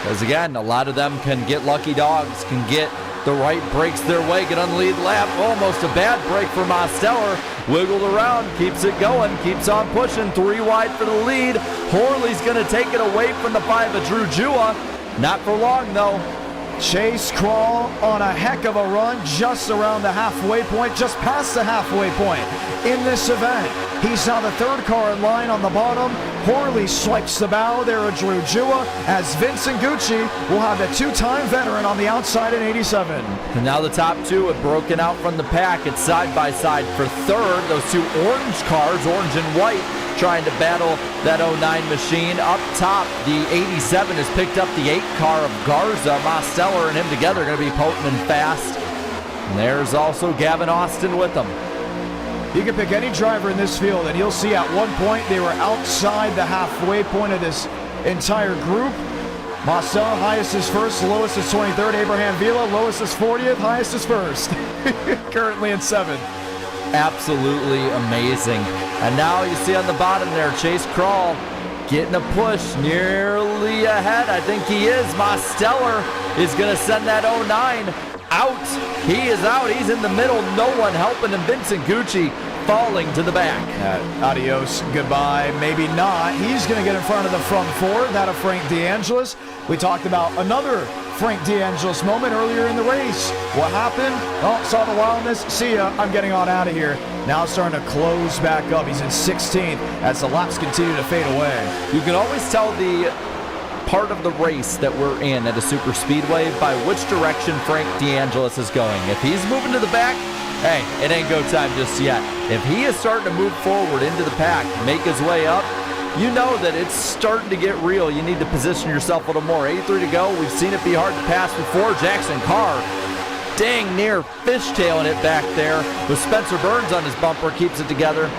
Because again, a lot of them can get lucky dogs, can get the right breaks their way, get on the lead lap. Almost a bad break for Mosteller. Wiggled around, keeps it going, keeps on pushing. 3 wide for the lead. Horley's going to take it away from the 5 of Drew Jua. Not for long, though. Chase Crawl on a heck of a run just around the halfway point, just past the halfway point in this event. He's now the 3rd car in line on the bottom. Horley swipes the bow there of Drew Jua as Vincent Gucci will have the 2-time veteran on the outside in 87. And now the top 2 have broken out from the pack. It's side by side for 3rd. Those 2 orange cars, orange and white, trying to battle that 09 machine. Up top, the 87 has picked up the 8 car of Garza. Mosteller and him together are going to be potent and fast. And there's also Gavin Austin with them. You can pick any driver in this field, and you'll see at one point they were outside the halfway point of this entire group. Mosteller, highest is 1st, lowest is 23rd. Abraham Vila, lowest is 40th, highest is 1st. Currently in 7th. Absolutely amazing. And now you see on the bottom there, Chase Crawl getting a push nearly ahead. I think he is. Mosteller is going to send that 09 out. He is out. He's in the middle. No one helping him. Vincent Gucci falling to the back. Adios, goodbye, maybe not. He's going to get in front of the front 4, that of Frank DeAngelis. We talked about another Frank DeAngelis moment earlier in the race. What happened? Oh, saw the wildness. See ya. I'm getting on out of here. Now starting to close back up. He's in 16th as the laps continue to fade away. You can always tell the part of the race that we're in at a super speedway by which direction Frank DeAngelis is going. If he's moving to the back, hey, it ain't go time just yet. If he is starting to move forward into the pack, make his way up, you know that it's starting to get real. You need to position yourself a little more. 83 to go. We've seen it be hard to pass before. Jackson Carr dang near fishtailing it back there with Spencer Burns on his bumper, keeps it together.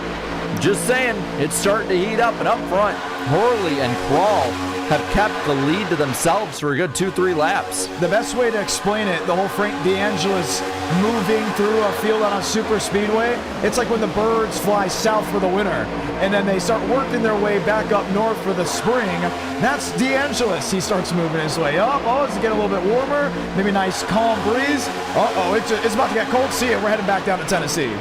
Just saying, it's starting to heat up. And up front, Horley and Crawl have kept the lead to themselves for a good 2-3 laps. The best way to explain it, the whole Frank DeAngelis moving through a field on a super speedway, it's like when the birds fly south for the winter and then they start working their way back up north for the spring. That's DeAngelis. He starts moving his way up. Oh, it's getting a little bit warmer. Maybe a nice calm breeze. Uh-oh, it's about to get cold. See ya. We're heading back down to Tennessee.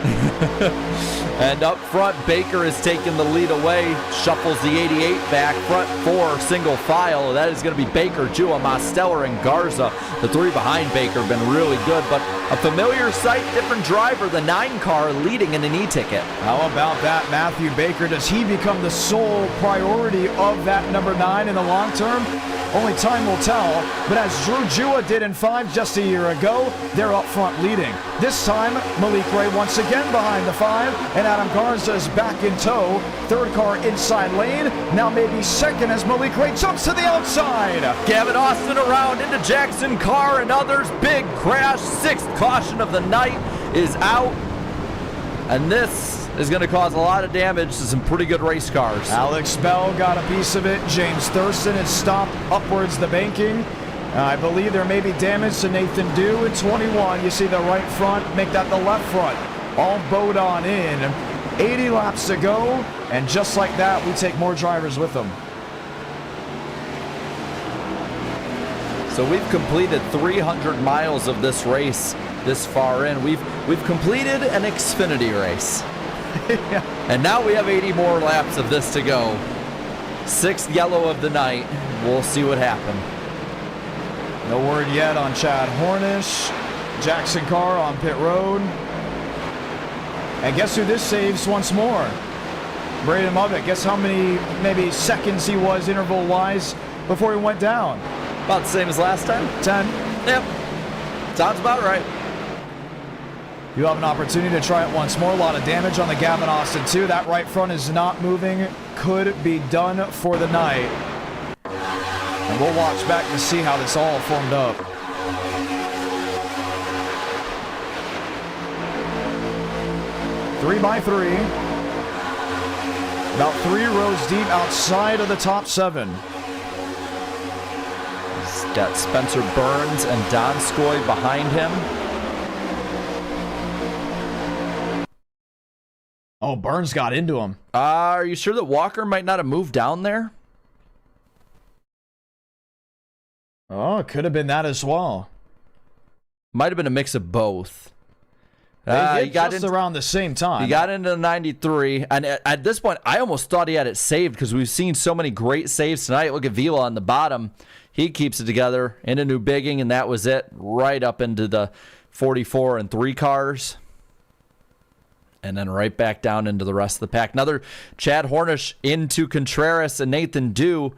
And up front, Baker is taking the lead away, shuffles the 88 back, front 4 single file. That is going to be Baker, Jua, Mosteller, and Garza. The 3 behind Baker have been really good, but a familiar sight, different driver, the 9 car leading in an e-ticket. How about that, Matthew Baker? Does he become the sole priority of that number 9 in the long term? Only time will tell, but as Drew Jua did in 5 just a year ago, they're up front leading. This time, Malik Ray once again behind the 5, and Adam Garza is back in tow. 3rd car inside lane, now maybe 2nd as Malik Ray jumps to the outside. Gavin Austin around into Jackson Carr and others. Big crash, 6th caution of the night is out. And this is going to cause a lot of damage to some pretty good race cars. Alex Bell got a piece of it. James Thurston has stopped upwards the banking. I believe there may be damage to Nathan Dew in 21. You see the right front, make that the left front. All bowed on in. 80 laps to go, and just like that, we take more drivers with them. So we've completed 300 miles of this race this far in. We've completed an Xfinity race. Yeah. And now we have 80 more laps of this to go. 6th yellow of the night. We'll see what happens. No word yet on Chad Hornish. Jackson Carr on pit road. And guess who this saves once more? Braden Lovett. Guess how many maybe seconds he was interval-wise before he went down? About the same as last time? 10. Yep. Sounds about right. You have an opportunity to try it once more. A lot of damage on the Gavin Austin too. That right front is not moving. Could be done for the night. And we'll watch back to see how this all formed up. Three by three. About 3 rows deep outside of the top 7. He's got Spencer Burns and Donskoy behind him. Oh, Burns got into him. Are you sure that Walker might not have moved down there? Oh, it could have been that as well. Might have been a mix of both. He got just around the same time. He got into the 93, and at this point, I almost thought he had it saved because we've seen so many great saves tonight. Look at Vila on the bottom. He keeps it together in a new bigging, and that was it. Right up into the 44 and 3 cars. And then right back down into the rest of the pack. Another Chad Hornish into Contreras and Nathan Dew.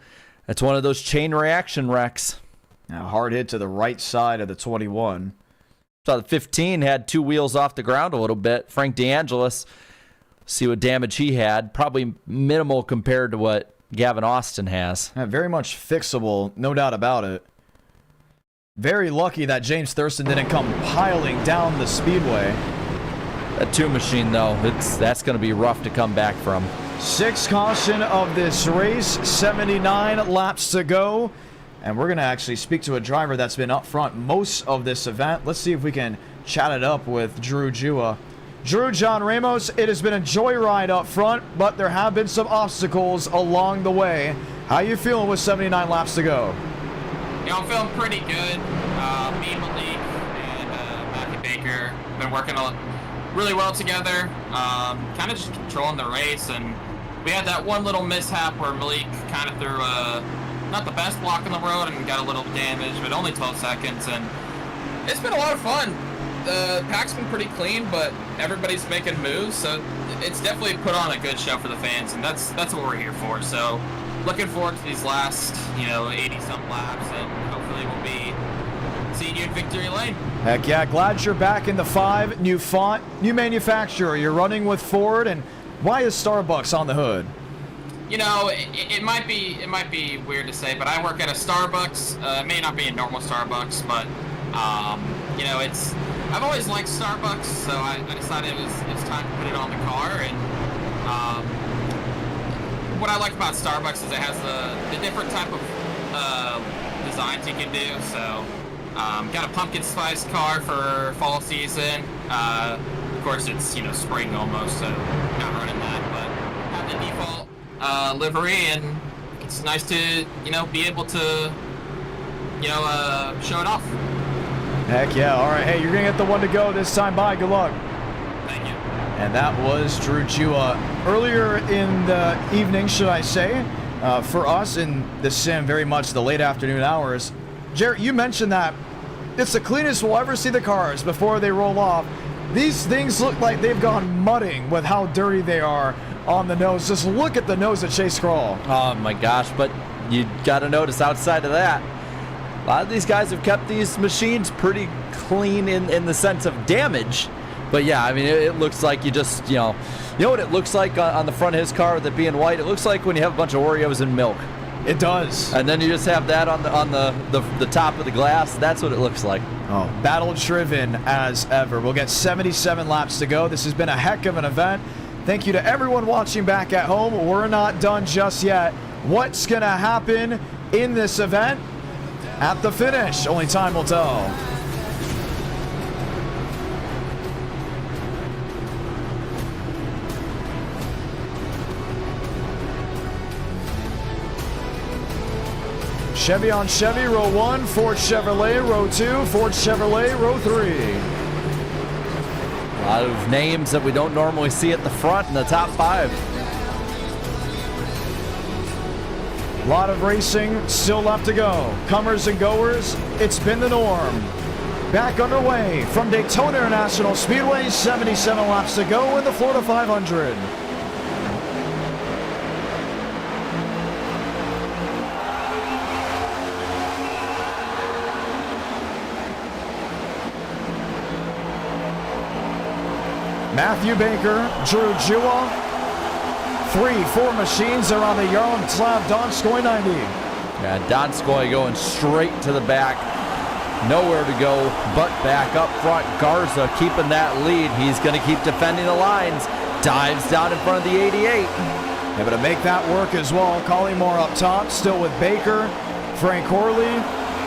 That's one of those chain reaction wrecks. A hard hit to the right side of the 21. So the 15 had 2 wheels off the ground a little bit. Frank DeAngelis, see what damage he had. Probably minimal compared to what Gavin Austin has. Yeah, very much fixable, no doubt about it. Very lucky that James Thurston didn't come piling down the speedway. That 2 machine, though, that's going to be rough to come back from. 6th caution of this race, 79 laps to go. And we're going to actually speak to a driver that's been up front most of this event. Let's see if we can chat it up with Drew Jua. Drew, John Ramos, it has been a joyride up front, but there have been some obstacles along the way. How you feeling with 79 laps to go? Yeah, I'm feeling pretty good. Me, Malik, and Matthew Baker have been working really well together, kind of just controlling the race. And we had that one little mishap where Malik kind of threw not the best block in the road and got a little damage, but only 12 seconds. And it's been a lot of fun. The pack's been pretty clean, but everybody's making moves, so it's definitely put on a good show for the fans, and that's what we're here for. So looking forward to these last 80-some laps, and hopefully we'll be seeing you in victory lane. Heck yeah, glad you're back in the 5. New font, new manufacturer. You're running with Ford, and why is Starbucks on the hood? You know, it might be weird to say, but I work at a Starbucks. It may not be a normal Starbucks, but I've always liked Starbucks, so I decided it's time to put it on the car. And what I like about Starbucks is it has the different type of designs you can do. So got a pumpkin spice car for fall season. Of course, it's spring almost, so not running that, but have the default livery, and it's nice to be able to show it off. Heck yeah. All right, hey, you're gonna get the one to go this time. Bye, good luck. Thank you. And that was Drew Jua. Earlier in the evening, should I say, for us in the sim, very much the late afternoon hours. Jarrett, you mentioned that it's the cleanest we'll ever see the cars before they roll off. These things look like they've gone mudding with how dirty they are on the nose. Just look at the nose of Chase Kroll. Oh my gosh, but you got to notice outside of that, a lot of these guys have kept these machines pretty clean in the sense of damage. But yeah, I mean, it looks like you just, you know what it looks like on the front of his car with it being white? It looks like when you have a bunch of Oreos and milk. It does. And then you just have that on the top of the glass. That's what it looks like. Oh, battle-driven as ever. We'll get 77 laps to go. This has been a heck of an event. Thank you to everyone watching back at home. We're not done just yet. What's going to happen in this event? at the finish. Only time will tell. Chevy on Chevy, row 1, Ford Chevrolet, row 2, Ford Chevrolet, row 3. A lot of names that we don't normally see at the front in the top 5. A lot of racing still left to go. Comers and goers, it's been the norm. Back underway from Daytona International Speedway, 77 laps to go in the Florida 500. Matthew Baker, Drew Jewell, 3-4 machines are on the Yaroslav Donskoy 90. Yeah, Donskoy going straight to the back. Nowhere to go but back up front. Garza keeping that lead. He's going to keep defending the lines. Dives down in front of the 88. Able to make that work as well. Collymore up top, still with Baker. Frank Horley,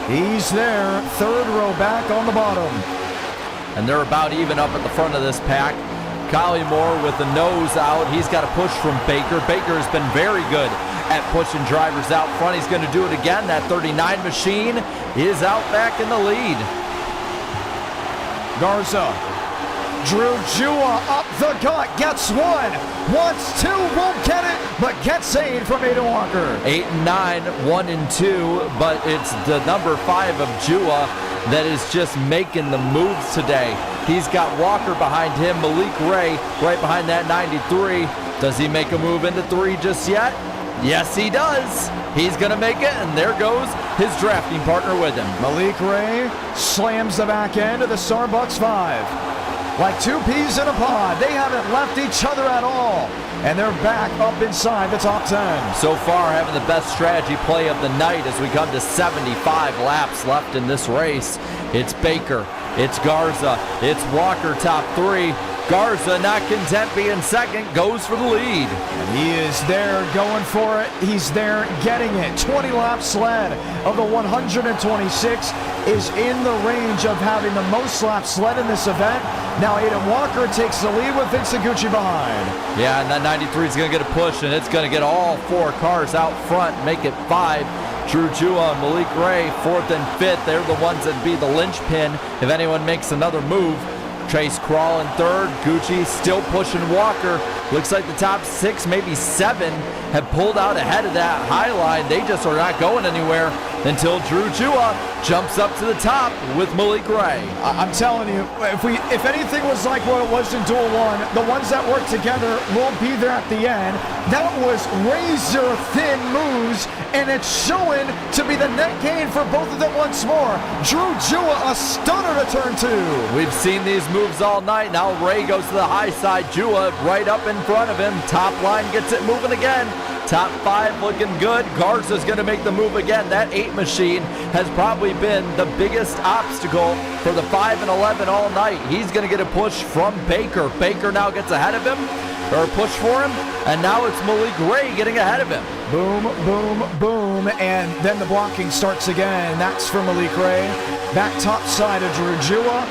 he's there. Third row back on the bottom. And they're about even up at the front of this pack. Collymore with the nose out. He's got a push from Baker. Baker has been very good at pushing drivers out front. He's going to do it again. That 39 machine is out back in the lead. Garza. Drew Jewell up the gut. Gets one. Wants two. Won't get it. But gets aid from Aiden Walker. 8 and 9, 1 and 2. But it's the number 5 of Jewell that is just making the moves today. He's got Walker behind him, Malik Ray right behind that 93. Does he make a move into 3 just yet? Yes, he does. He's going to make it, and there goes his drafting partner with him. Malik Ray slams the back end of the Starbucks 5. Like 2 peas in a pod. They haven't left each other at all. And they're back up inside the top 10. So far, having the best strategy play of the night as we come to 75 laps left in this race. It's Baker, it's Garza, it's Walker top 3. Garza, not content being second, goes for the lead. And he is there going for it. He's there getting it. 20 laps led of the 126 is in the range of having the most laps led in this event. Now Aiden Walker takes the lead with Vincent Gucci behind. Yeah, and that 93 is going to get a push, and it's going to get all 4 cars out front, make it 5. Drew Jewell and Malik Ray, 4th and 5th. They're the ones that be the linchpin if anyone makes another move. Chase Crawl in 3rd. Gucci still pushing Walker. Looks like the top 6, maybe 7, have pulled out ahead of that high line. They just are not going anywhere until Drew Jewell jumps up to the top with Malik Ray. I'm telling you, if anything was like what it was in Duel 1, the ones that work together will be there at the end. That was razor thin moves, and it's showing to be the net gain for both of them once more. Drew Jewell, a stunner to turn 2. We've seen these moves all night. Now Ray goes to the high side. Jewell right up in front of him. Top line gets it moving again. Top 5 looking good. Garza's going to make the move again. That 8 machine has probably been the biggest obstacle for the 5 and 11 all night. He's going to get a push from Baker. Baker now gets ahead of him, or a push for him, and now it's Malik Ray getting ahead of him. Boom, boom, boom, and then the blocking starts again. That's for Malik Ray. Back top side of Drew Jewell.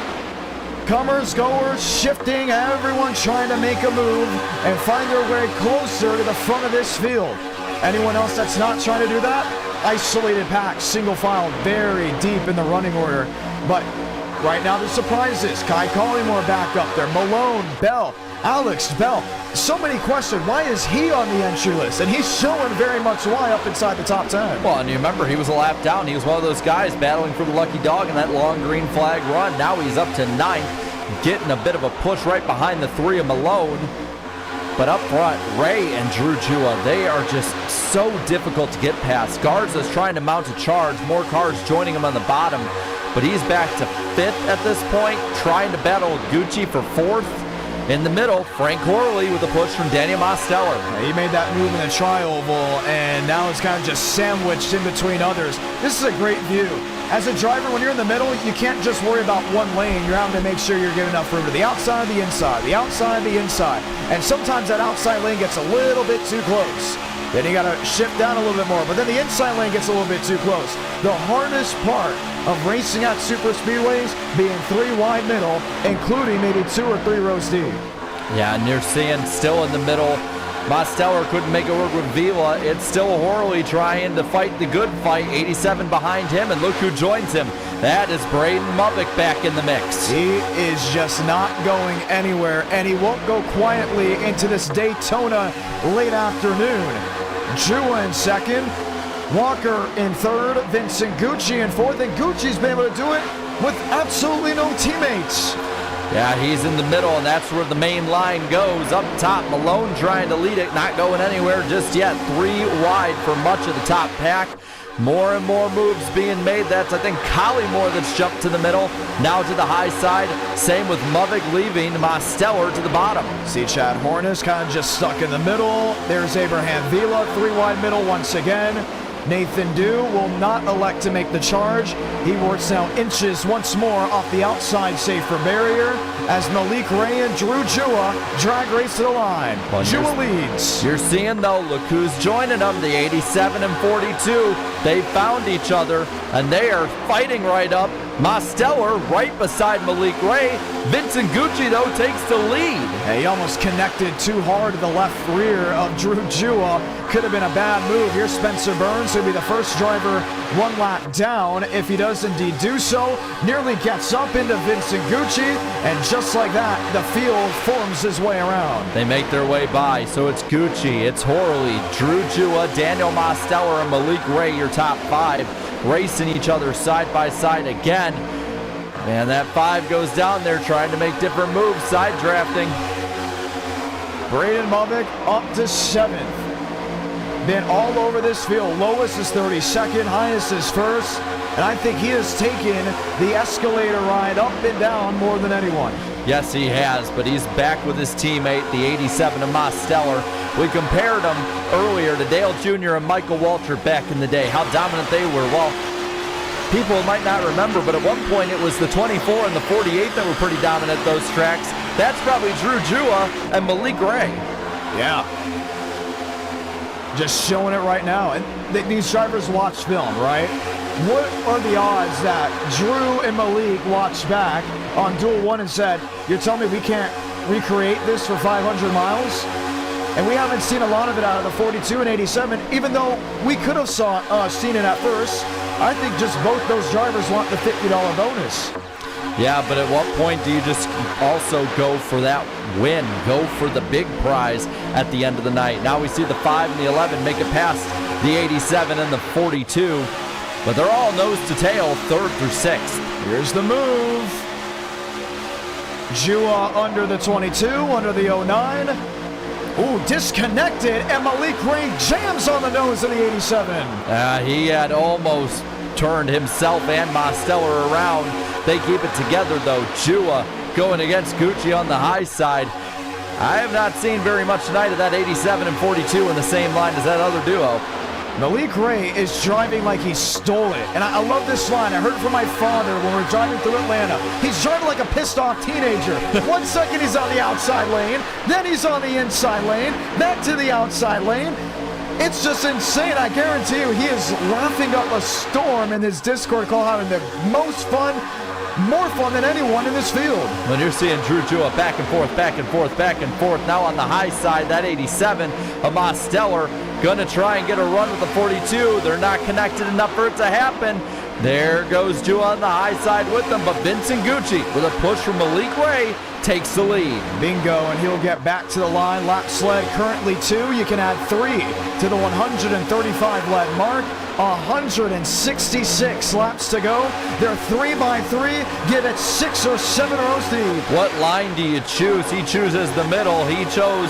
Comers, goers, shifting, everyone trying to make a move and find their way closer to the front of this field. Anyone else that's not trying to do that? Isolated pack, single file, very deep in the running order. But right now the surprises. Kai Collymore back up there. Malone, Bell, Alex Bell. So many questions. Why is he on the entry list? And he's showing very much why up inside the top 10. Well, and you remember he was a lap down. He was one of those guys battling for the lucky dog in that long green flag run. Now he's up to 9th, getting a bit of a push right behind the 3 of Malone. But up front, Ray and Drew Jewell, they are just so difficult to get past. Garza's trying to mount a charge. More cars joining him on the bottom. But he's back to 5th at this point, trying to battle Gucci for 4th. In the middle, Frank Horley with a push from Daniel Mosteller. He made that move in the tri-oval, and now it's kind of just sandwiched in between others. This is a great view. As a driver, when you're in the middle, you can't just worry about one lane. You're having to make sure you're giving enough room to the outside, the inside, the outside, the inside. And sometimes that outside lane gets a little bit too close. Then you got to shift down a little bit more. But then the inside lane gets a little bit too close. The hardest part of racing at super speedways being 3 wide middle, including maybe 2 or 3 rows deep. Yeah, and you're seeing still in the middle, Mosteller couldn't make it work with Vila. It's still Horley trying to fight the good fight. 87 behind him, and look who joins him. That is Braden Mubbock back in the mix. He is just not going anywhere, and he won't go quietly into this Daytona late afternoon. Jua in second, Walker in third, Vincent Gucci in fourth, and Gucci's been able to do it with absolutely no teammates. Yeah, he's in the middle, and that's where the main line goes. Up top, Malone trying to lead it, not going anywhere just yet. 3 wide for much of the top pack. More and more moves being made. That's, I think, Collymore that's jumped to the middle, now to the high side. Same with Mubbock leaving, Mosteller to the bottom. See Chad Hornis kind of just stuck in the middle. There's Abraham Vila, 3 wide middle once again. Nathan Dew will not elect to make the charge. He works now inches once more off the outside safer barrier as Malik Ray and Drew Jua drag race to the line. Jua leads. You're seeing, though, look who's joining them, the 87 and 42. They found each other, and they are fighting right up. Mosteller right beside Malik Ray. Vincent Gucci, though, takes the lead. He almost connected too hard to the left rear of Drew Jua. Could have been a bad move. Here's Spencer Burns, who'll be the first driver 1 lap down if he does indeed do so. Nearly gets up into Vincent Gucci, and just like that, the field forms his way around. They make their way by, so it's Gucci, it's Horley, Drew Jua, Daniel Mosteller, and Malik Ray, your top 5, racing each other side by side again. And that 5 goes down there trying to make different moves, side drafting. Braden Mubbock up to 7th. Been all over this field. Lowest is 32nd, highest is 1st. And I think he has taken the escalator ride up and down more than anyone. Yes, he has, but he's back with his teammate, the 87 of Mosteller. We compared them earlier to Dale Jr. and Michael Waltrip back in the day, how dominant they were. Well, people might not remember, but at one point it was the 24 and the 48 that were pretty dominant at those tracks. That's probably Drew Jua and Malik Ray. Yeah. Just showing it right now. And these drivers watch film, right? What are the odds that Drew and Malik watched back on Duel 1 and said, you're telling me we can't recreate this for 500 miles? And we haven't seen a lot of it out of the 42 and 87, even though we could have seen it at first. I think just both those drivers want the $50 bonus. Yeah, but at what point do you just also go for that win? Go for the big prize at the end of the night. Now we see the 5 and the 11 make it past the 87 and the 42. But they're all nose to tail, 3rd through 6th. Here's the move. Jua under the 22, under the 09. Ooh, disconnected, and Malik Ray jams on the nose of the 87. He had almost turned himself and Mosteller around. They keep it together, though. Jua going against Gucci on the high side. I have not seen very much tonight of that 87 and 42 in the same line as that other duo. Malik Ray is driving like he stole it. And I love this line. I heard it from my father when we were driving through Atlanta. He's driving like a pissed off teenager. 1 second he's on the outside lane, then he's on the inside lane, back to the outside lane. It's just insane. I guarantee you he is laughing up a storm in his Discord call, having the most fun, more fun than anyone in this field. When you're seeing Drew Jua back and forth, back and forth, back and forth. Now on the high side, that 87 of Mosteller gonna try and get a run with the 42. They're not connected enough for it to happen. There goes Jua on the high side with them, but Vincent Gucci with a push from Malik Ray takes the lead. Bingo, and he'll get back to the line. Lap sled currently 2. You can add 3 to the 135 led mark. 166 laps to go. They're 3 by 3. Give it 6 or 7 rows deep. What line do you choose? He chooses the middle. He chose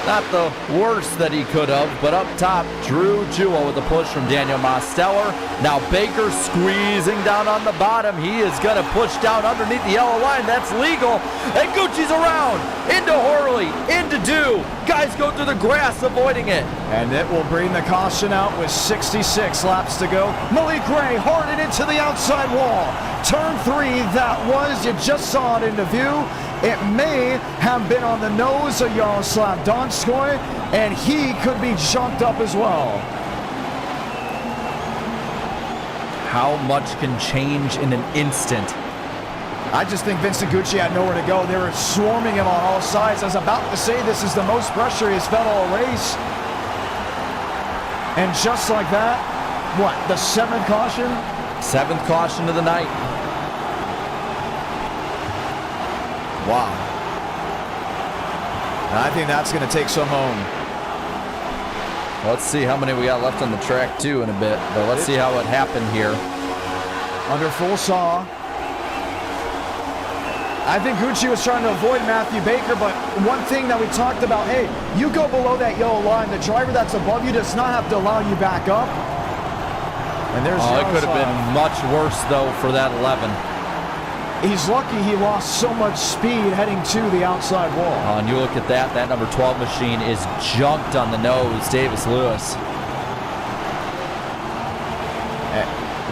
not the worst that he could have, but up top, Drew Jua with a push from Daniel Mosteller. Now Baker squeezing down on the bottom. He is going to push down underneath the yellow line. That's legal. And Gucci's around. Into Horley. Into Dew. Guys go through the grass avoiding it. And it will bring the caution out with 66 laps to go. Malik Ray hard and into the outside wall. Turn 3, that was, you just saw it into view. It may have been on the nose of Yaroslav Donskoy, and he could be jumped up as well. How much can change in an instant? I just think Vincent Gucci had nowhere to go. They were swarming him on all sides. I was about to say this is the most pressure he's felt all race. And just like that, what, the 7th caution? 7th caution of the night. Wow. And I think that's going to take some home. Let's see how many we got left on the track too in a bit, but let's see how it happened here. Under full saw. I think Gucci was trying to avoid Matthew Baker, but one thing that we talked about, hey, you go below that yellow line, the driver that's above you does not have to allow you back up. And there's it could have been much worse though for that 11. He's lucky he lost so much speed heading to the outside wall. And you look at that, that number 12 machine is junked on the nose, Davis Lewis.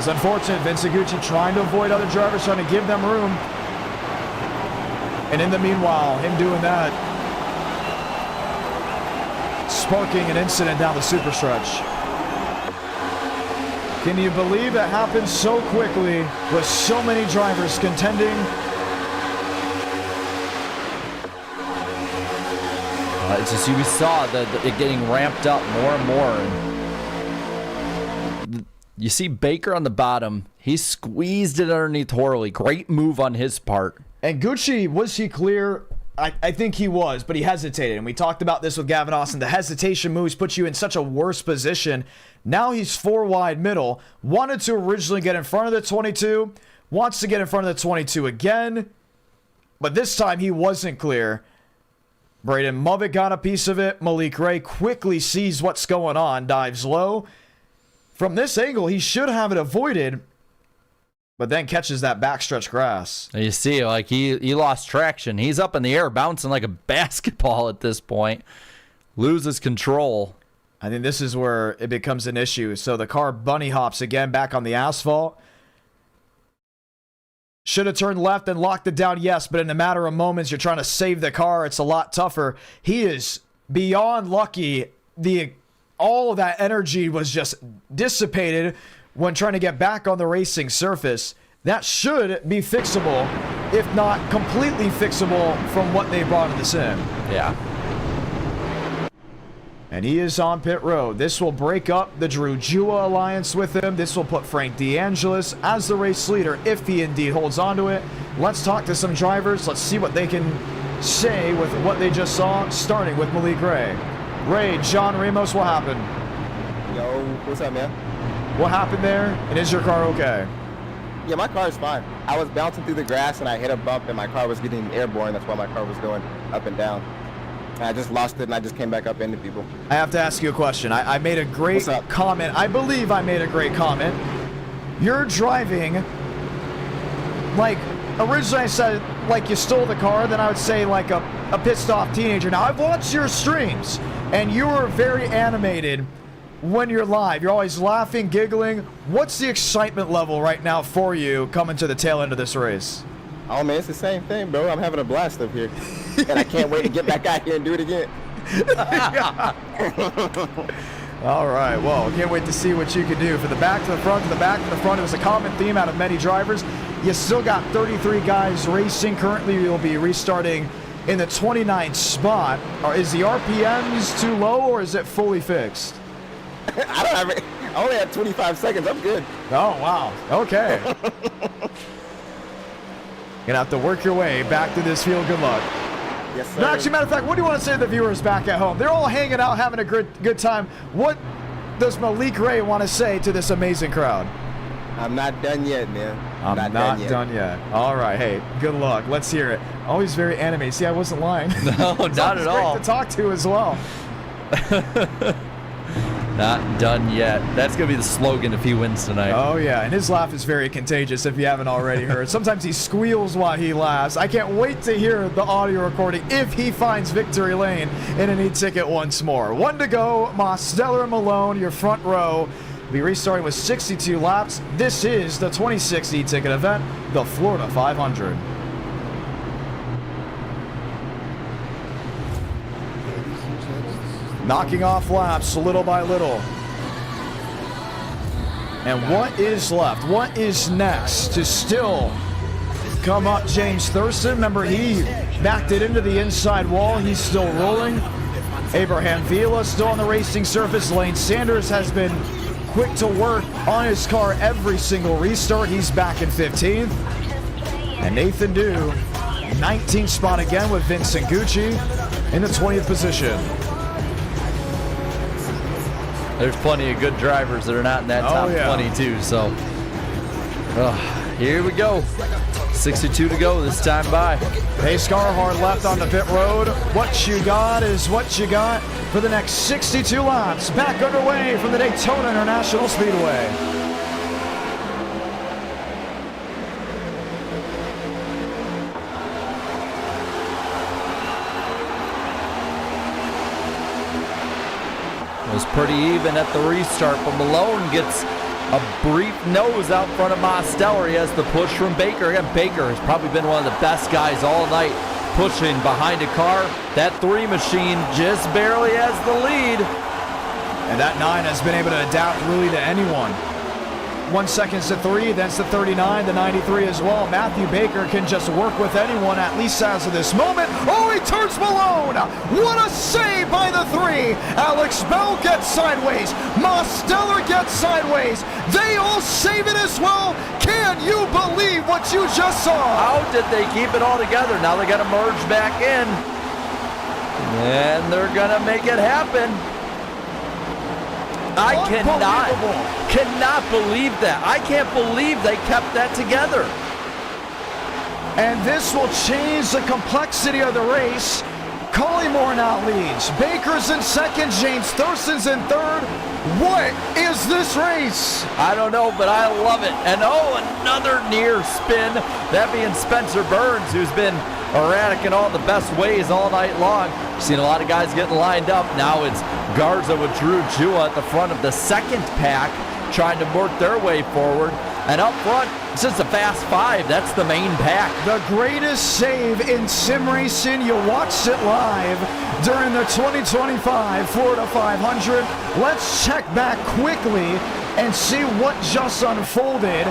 It's unfortunate, Vincent Gucci trying to avoid other drivers, trying to give them room. And in the meanwhile, him doing that, sparking an incident down the super stretch. Can you believe it happened so quickly with so many drivers contending? It's just we saw it getting ramped up more and more. And you see Baker on the bottom. He squeezed it underneath Horley. Great move on his part. And Gucci, was he clear? I think he was, but he hesitated. And we talked about this with Gavin Austin. The hesitation moves put you in such a worse position. Now he's 4 wide middle. Wanted to originally get in front of the 22. Wants to get in front of the 22 again. But this time he wasn't clear. Braden Movitt got a piece of it. Malik Ray quickly sees what's going on. Dives low. From this angle, he should have it avoided. But then catches that backstretch grass. You see, like he lost traction. He's up in the air, bouncing like a basketball at this point. Loses control. I think this is where it becomes an issue. So the car bunny hops again back on the asphalt. Should have turned left and locked it down, yes, but in a matter of moments, you're trying to save the car. It's a lot tougher. He is beyond lucky. All of that energy was just dissipated when trying to get back on the racing surface. That should be fixable, if not completely fixable from what they brought in the sim. Yeah. And he is on pit road. This will break up the Drew Jua alliance with him. This will put Frank DeAngelis as the race leader if he indeed holds on to it. Let's talk to some drivers. Let's see what they can say with what they just saw, starting with Malik Ray. Ray, John Ramos, what happened? Yo, what's up, man? What happened there, and is your car okay? Yeah, my car is fine. I was bouncing through the grass and I hit a bump and my car was getting airborne. That's why my car was going up and down. And I just lost it and I just came back up into people. I have to ask you a question. I made a great comment. I believe I made a great comment. You're driving, like, originally I said, like you stole the car, then I would say like a pissed off teenager. Now, I've watched your streams, and you are very animated when you're live. You're always laughing, giggling. What's the excitement level right now for you coming to the tail end of this race? Oh, man, it's the same thing, bro. I'm having a blast up here. And I can't wait to get back out here and do it again. All right, well, can't wait to see what you can do. From the back to the front, to the back to the front, it was a common theme out of many drivers. You still got 33 guys racing. Currently, you'll be restarting in the 29th spot. Is the RPMs too low, or is it fully fixed? I don't have it. I only had 25 seconds. I'm good. Oh, wow. Okay. Gonna have to work your way back to this field. Good luck. Yes, sir. No, actually, matter of fact, what do you want to say to the viewers back at home? They're all hanging out, having a good time. What does Malik Ray want to say to this amazing crowd? I'm not done yet, man. I'm not done yet. All right, hey, good luck. Let's hear it. Always very animated. See, I wasn't lying. No, not at all. Great to talk to as well. Not done yet. That's going to be the slogan if he wins tonight. Oh, yeah, and his laugh is very contagious if you haven't already heard. Sometimes he squeals while he laughs. I can't wait to hear the audio recording if he finds victory lane in an e-ticket once more. 1 to go. Mosteller and Malone, your front row. We'll be restarting with 62 laps. This is the 26th e-ticket event, the Florida 500. Knocking off laps little by little. And what is left? What is next to still come up? James Thurston, remember he backed it into the inside wall. He's still rolling. Abraham Vila still on the racing surface. Lane Sanders has been quick to work on his car every single restart. He's back in 15th. And Nathan Dew, 19th spot again with Vincent Gucci in the 20th position. There's plenty of good drivers that are not in that top 22, so here we go. 62 to go this time by. Pace car hard left on the pit road. What you got is what you got for the next 62 laps. Back underway from the Daytona International Speedway. It was pretty even at the restart, but Malone gets a brief nose out front of Mosteller. He has the push from Baker. Again, Baker has probably been one of the best guys all night pushing behind a car. That 3 machine just barely has the lead. And that 9 has been able to adapt really to anyone. 1 second to 3, then it's the 39, the 93 as well. Matthew Baker can just work with anyone, at least as of this moment. Oh, he turns Malone! What a save by the 3! Alex Bell gets sideways. Mosteller gets sideways. They all save it as well. Can you believe what you just saw? How did they keep it all together? Now they got to merge back in. And they're going to make it happen. I cannot believe that. I can't believe they kept that together. And this will change the complexity of the race. Collymore now leads. Baker's in second. James Thurston's in third. What is this race? I don't know, but I love it. And oh, another near spin. That being Spencer Burns, who's been erratic in all the best ways all night long. Seen a lot of guys getting lined up. Now it's Garza with Drew Jua at the front of the second pack, trying to work their way forward. And up front, it's just a fast 5. That's the main pack. The greatest save in sim racing. You watched it live during the 2025 Florida 500. Let's check back quickly and see what just unfolded.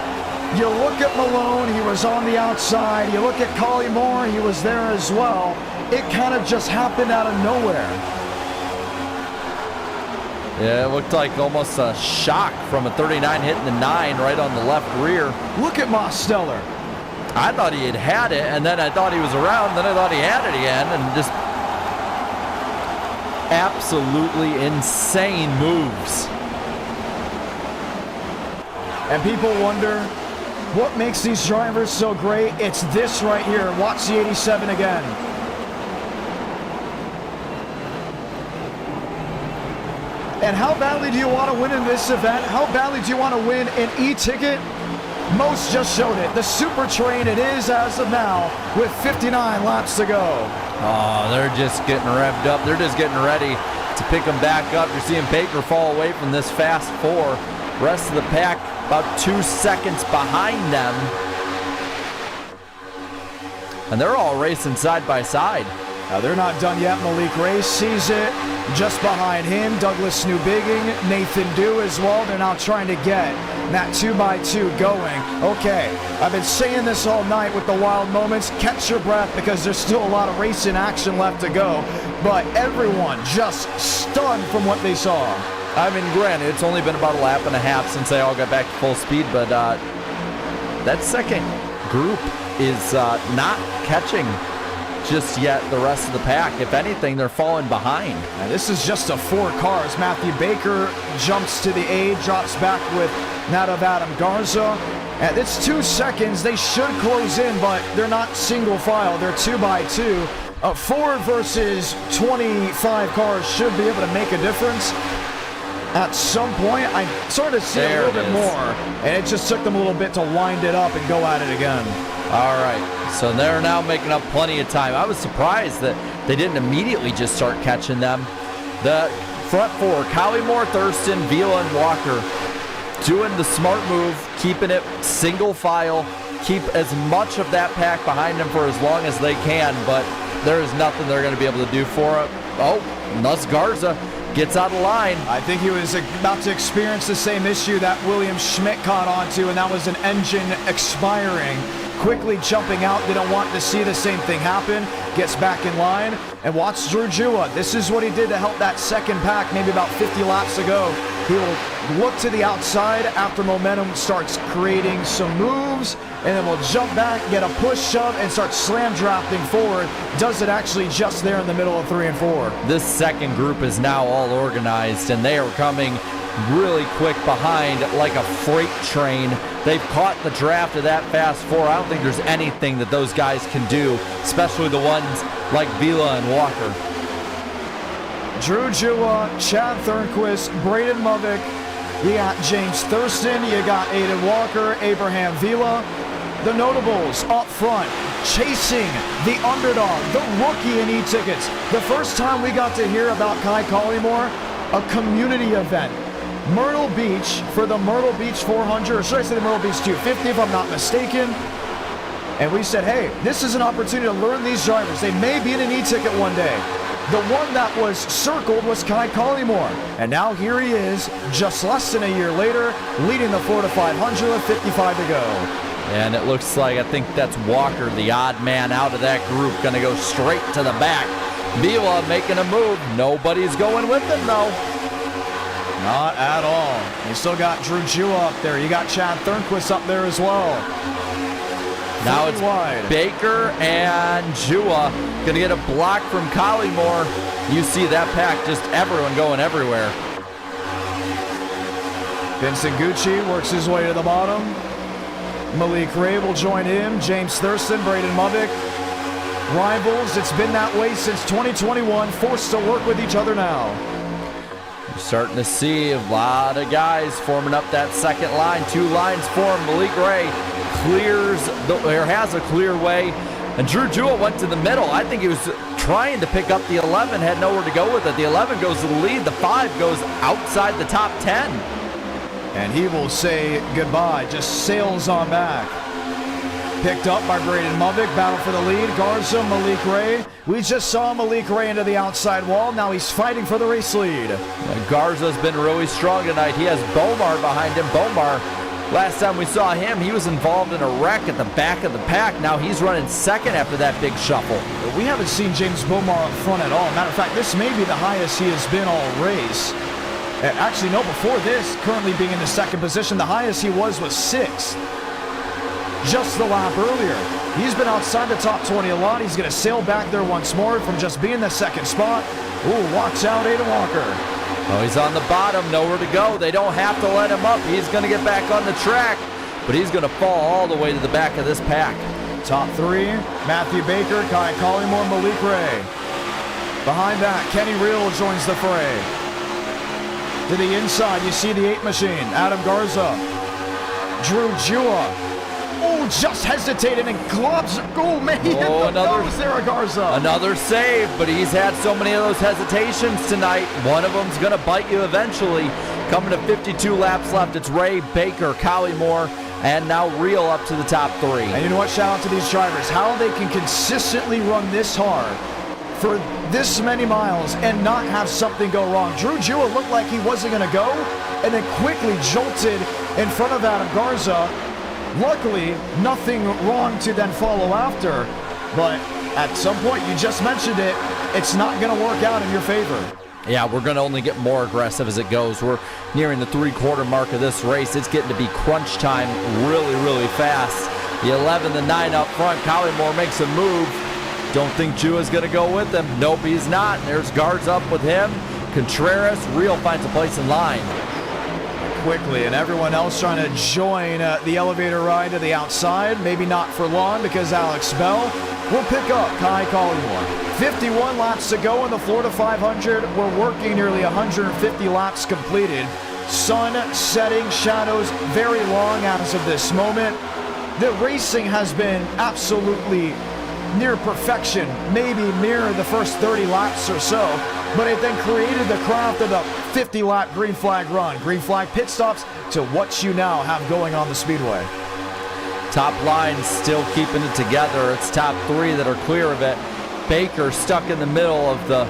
You look at Malone, he was on the outside. You look at Collymore, he was there as well. It kind of just happened out of nowhere. Yeah, it looked like almost a shock from a 39 hitting the 9 right on the left rear. Look at Mosteller. I thought he had it, and then I thought he was around, then I thought he had it again, and just absolutely insane moves. And people wonder, what makes these drivers so great? It's this right here. Watch the 87 again. And how badly do you want to win in this event? How badly do you want to win an e-ticket? Most just showed it. The super train it is as of now with 59 laps to go. Oh, they're just getting revved up. They're just getting ready to pick them back up. You're seeing Baker fall away from this fast 4. Rest of the pack about 2 seconds behind them. And they're all racing side by side. Now they're not done yet. Malik Ray sees it just behind him. Douglas Newbigging, Nathan Dew as well. They're now trying to get that 2x2 going. Okay, I've been saying this all night with the wild moments. Catch your breath because there's still a lot of racing action left to go. But everyone just stunned from what they saw. I mean, granted, it's only been about a lap and a half since they all got back to full speed, but that second group is not catching just yet the rest of the pack. If anything, they're falling behind. Now, this is just a 4 cars. Matthew Baker jumps to the aid, drops back with that of Adam Garza. And it's 2 seconds. They should close in, but they're not single file. They're 2x2. 4 versus 25 cars should be able to make a difference. At some point, I started to see a little bit more, and it just took them a little bit to wind it up and go at it again. All right, so they're now making up plenty of time. I was surprised that they didn't immediately just start catching them. The front four, Collymore, Thurston, Vila, and Walker, doing the smart move, keeping it single file, keep as much of that pack behind them for as long as they can, but there is nothing they're going to be able to do for it. Oh, Nuss Garza gets out of line. I think he was about to experience the same issue that William Schmidt caught onto, and that was an engine expiring. Quickly jumping out, didn't want to see the same thing happen. Gets back in line, and watch Drew Jua. This is what he did to help that second pack maybe about 50 laps ago. He will look to the outside after momentum starts creating some moves, and then will jump back, get a push shove, and start slam drafting forward. Does it actually just there in the middle of 3 and 4. This second group is now all organized, and they are coming really quick behind like a freight train. They've caught the draft of that fast four. I don't think there's anything that those guys can do, especially the ones like Vila and Walker. Drew Jua, Chad Thornquist, Braden Movick. You got James Thurston. You got Aiden Walker, Abraham Vila. The notables up front, chasing the underdog, the rookie in e-tickets. The first time we got to hear about Kai Collymore, a community event. Myrtle Beach for the Myrtle Beach 400, or should I say the Myrtle Beach 250 if I'm not mistaken. And we said, hey, this is an opportunity to learn these drivers. They may be in an e-ticket one day. The one that was circled was Kai Collymore. And now here he is, just less than a year later, leading the Florida 500 with 55 to go. And it looks like, I think that's Walker, the odd man out of that group, going to go straight to the back. Vila making a move. Nobody's going with him, though. Not at all. You still got Drew Jua up there. You got Chad Thornquist up there as well. Now it's wide. Baker and Jua going to get a block from Collymore. You see that pack, just everyone going everywhere. Vincent Gucci works his way to the bottom. Malik Ray will join him. James Thurston, Braden Movick. Rivals, it's been that way since 2021. Forced to work with each other now. You're starting to see a lot of guys forming up that second line. 2 lines form. Malik Ray has a clear way. And Drew Jewell went to the middle. I think he was trying to pick up the 11, had nowhere to go with it. The 11 goes to the lead. The 5 goes outside the top 10. And he will say goodbye, just sails on back. Picked up by Braden Movick, battle for the lead. Garza, Malik Ray. We just saw Malik Ray into the outside wall. Now he's fighting for the race lead. Garza's been really strong tonight. He has Bomar behind him. Bomar, last time we saw him, he was involved in a wreck at the back of the pack. Now he's running second after that big shuffle. We haven't seen James Bomar up front at all. Matter of fact, this may be the highest he has been all race. Actually, no, before this, currently being in the second position, the highest he was 6th. Just the lap earlier. He's been outside the top 20 a lot. He's going to sail back there once more from just being the second spot. Ooh, watch out, Aiden Walker. Oh, he's on the bottom, nowhere to go. They don't have to let him up. He's going to get back on the track, but he's going to fall all the way to the back of this pack. Top 3, Matthew Baker, Kai Collymore, Malik Ray. Behind that, Kenny Reel joins the fray. To the inside, you see the 8 machine, Adam Garza. Drew Jua. Oh, just hesitated and gloves. Oh, man, he hit the nose there, Garza. Another save, but he's had so many of those hesitations tonight. One of them's going to bite you eventually. Coming to 52 laps left, it's Ray, Baker, Collymore, and now Reel up to the top 3. And you know what? Shout out to these drivers. How they can consistently run this hard for this many miles and not have something go wrong. Drew Jewell looked like he wasn't going to go and then quickly jolted in front of Adam Garza. Luckily, nothing wrong to then follow after, but at some point, you just mentioned it, it's not going to work out in your favor. Yeah, we're going to only get more aggressive as it goes. We're nearing the 3/4 mark of this race. It's getting to be crunch time really, really fast. The 11, the 9 up front. Collymore makes a move. Don't think Jua's going to go with him. Nope, he's not. There's guards up with him. Contreras, Reel finds a place in line. Quickly, and everyone else trying to join the elevator ride to the outside. Maybe not for long because Alex Bell will pick up Kai Collymore. 51 laps to go in the Florida 500. We're working nearly 150 laps completed. Sun setting, shadows very long as of this moment. The racing has been absolutely near perfection, maybe near the first 30 laps or so, but it then created the craft of the 50-lap green flag run. Green flag pit stops to what you now have going on the speedway. Top line still keeping it together. It's top three that are clear of it. Baker stuck in the middle of the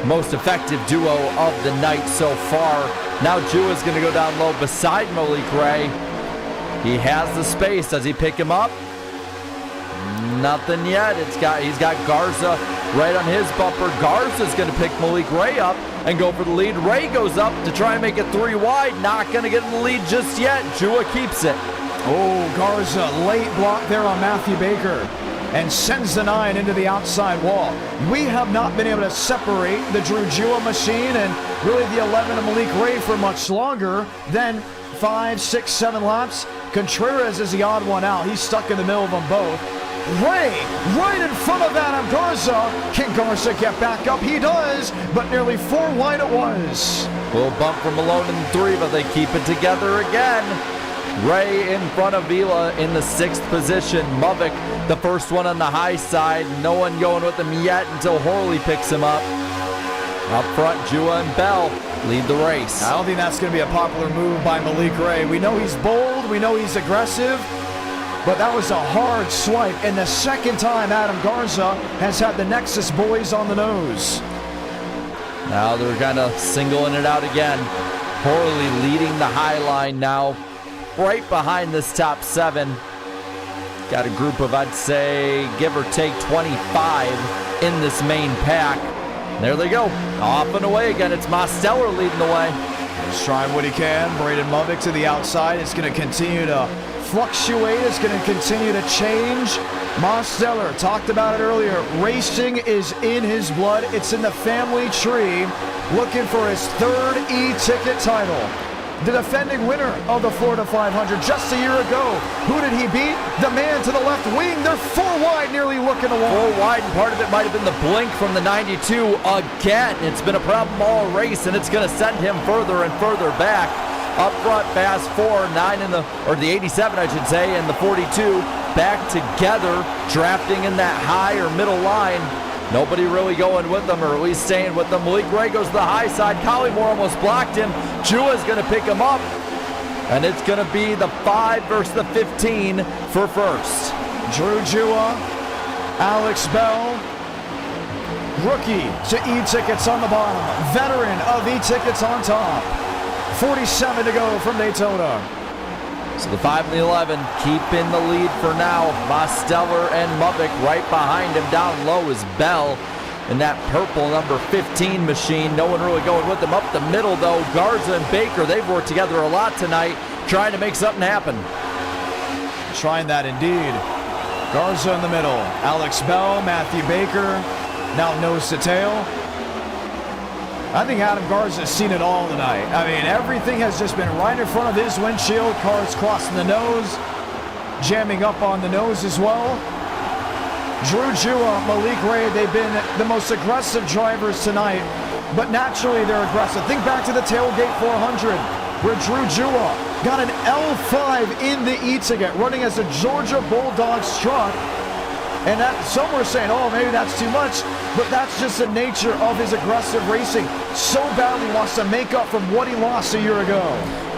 most effective duo of the night so far. Now Jua is going to go down low beside Malik Ray. He has the space. Does he pick him up? Nothing yet. He's got Garza right on his bumper. Garza's going to pick Malik Ray up and go for the lead. Ray goes up to try and make it 3 wide. Not going to get in the lead just yet. Jua keeps it. Oh, Garza, late block there on Matthew Baker and sends the 9 into the outside wall. We have not been able to separate the Drew Jua machine and really the 11 of Malik Ray for much longer than 5, 6, 7 laps. Contreras is the odd one out. He's stuck in the middle of them both. Ray right in front of Adam Garza. Can Garza get back up? He does, but nearly 4 wide it was. Little bump from Malone in 3, but they keep it together again. Ray in front of Vila in the 6th position. Muvik, the first one on the high side. No one going with him yet until Horley picks him up. Up front, Jua and Bell lead the race. I don't think that's going to be a popular move by Malik Ray. We know he's bold. We know he's aggressive. But that was a hard swipe. And the second time Adam Garza has had the Nexus boys on the nose. Now they're kind of singling it out again. Horley leading the high line now, right behind this top 7. Got a group of, I'd say, give or take 25 in this main pack. There they go, off and away again. It's Mosteller leading the way. He's trying what he can. Braden Muvik to the outside. It's going to continue to fluctuate. It's going to continue to change. Mosteller, talked about it earlier. Racing is in his blood. It's in the family tree. Looking for his 3rd e-ticket title. The defending winner of the Florida 500 just a year ago. Who did he beat? The man to the left wing. They're 4 wide, nearly looking along. 4 wide, and part of it might have been the blink from the 92 again. It's been a problem all race, and it's going to send him further and further back. Up front, Fast 4, 9 in the, or the 87, I should say, and the 42 back together, drafting in that high or middle line. Nobody really going with them, or at least staying with them. Malik Ray goes to the high side. Collymore almost blocked him. Jua's going to pick him up. And it's going to be the 5 versus the 15 for first. Drew Jua, Alex Bell, rookie to e-tickets on the bottom. Veteran of e-tickets on top. 47 to go from Daytona. So the 5 and the 11 keep in the lead for now. Mosteller and Muvik right behind him. Down low is Bell in that purple number 15 machine. No one really going with them. Up the middle, though, Garza and Baker, they've worked together a lot tonight, trying to make something happen. Trying that indeed. Garza in the middle. Alex Bell, Matthew Baker, now nose to tail. I think Adam Garza has seen it all tonight. I mean, everything has just been right in front of his windshield. Cars crossing the nose, jamming up on the nose as well. Drew Jua, Malik Ray, they've been the most aggressive drivers tonight, but naturally they're aggressive. Think back to the tailgate 400, where Drew Jua got an L5 in the e-ticket, running as a Georgia Bulldogs truck. And that, some were saying, oh, maybe that's too much, but that's just the nature of his aggressive racing. So badly wants to make up from what he lost a year ago.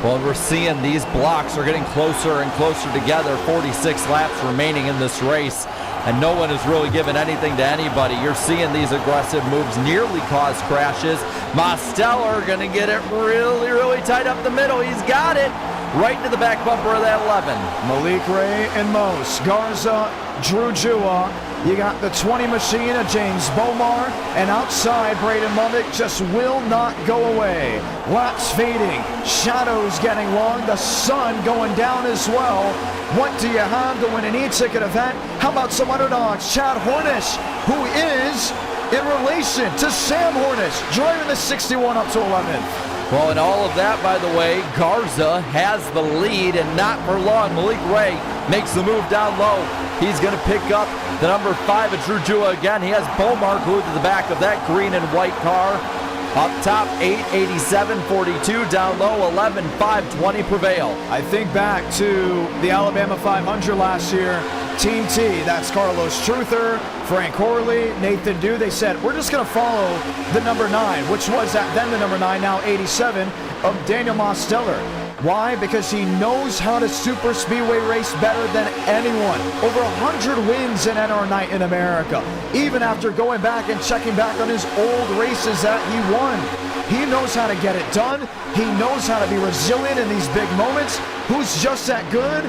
Well, we're seeing these blocks are getting closer and closer together. 46 laps remaining in this race, and no one has really given anything to anybody. You're seeing these aggressive moves nearly cause crashes. Mosteller going to get it really, really tight up the middle. He's got it right into the back bumper of that 11. Malik Ray and Mose. Garza, Drew Jua. You got the 20 machine of James Bomar, and outside Braden Muvik just will not go away. Laps fading, shadows getting long, the sun going down as well. What do you have to win an e-ticket event? How about some underdogs? Chad Hornish, who is in relation to Sam Hornish, driving the 61 up to 11th. Well, in all of that, by the way, Garza has the lead, and not for long. Malik Ray makes the move down low. He's going to pick up The number 5 at Drew Jua again. He has Bomar glued to the back of that green and white car. Up top, 8:87.42. Down low, 11:5.20 prevail. I think back to the Alabama 500 last year. Team T, that's Carlos Truther, Frank Horley, Nathan Dew. They said, we're just going to follow the number 9, which was then the number 9, now 87, of Daniel Mosteller. Why? Because he knows how to super speedway race better than anyone. Over 100 wins in NR Night in America. Even after going back and checking back on his old races that he won. He knows how to get it done. He knows how to be resilient in these big moments. Who's just that good?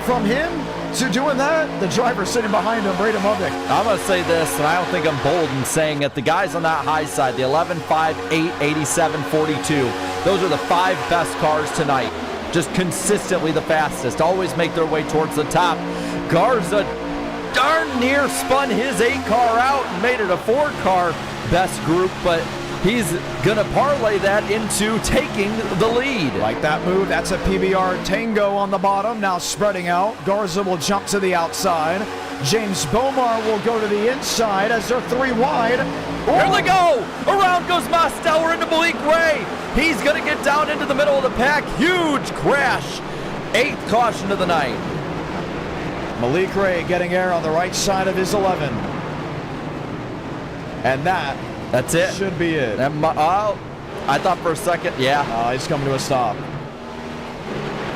From him to doing that, the driver sitting behind him, Braden Mubnick. I'm going to say this, and I don't think I'm bold in saying it. The guys on that high side, the 11.5, 8:87.42, those are the 5 best cars tonight. Just consistently the fastest. Always make their way towards the top. Garza darn near spun his 8-car out and made it a 4-car best group, but he's going to parlay that into taking the lead. Like that move, that's a PBR Tango on the bottom, now spreading out. Garza will jump to the outside. James Bomar will go to the inside as they're 3 wide. Here they go! Around goes Mosteller into Malik Ray. He's going to get down into the middle of the pack. Huge crash. 8th caution of the night. Malik Ray getting air on the right side of his 11. And that's it. Should be it. I thought for a second, yeah. He's coming to a stop.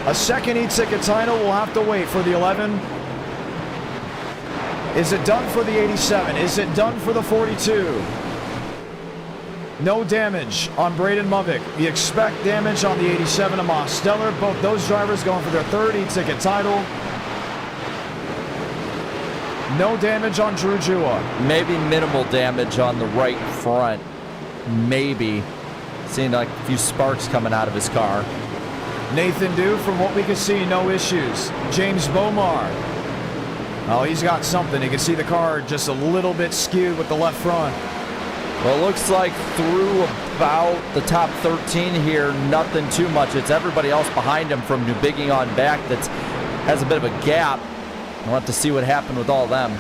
A second e-ticket title will have to wait for the 11. Is it done for the 87? Is it done for the 42? No damage on Braden Mubnick. We expect damage on the 87 of Mosteller. Both those drivers going for their 3rd e-ticket title. No damage on Drew Jua. Maybe minimal damage on the right front. Maybe. Seeing like a few sparks coming out of his car. Nathan Dew, from what we can see, no issues. James Bomar. Oh, he's got something. You can see the car just a little bit skewed with the left front. Well, it looks like through about the top 13 here, nothing too much. It's everybody else behind him from New Biggie on back that has a bit of a gap. We'll have to see what happened with all of them.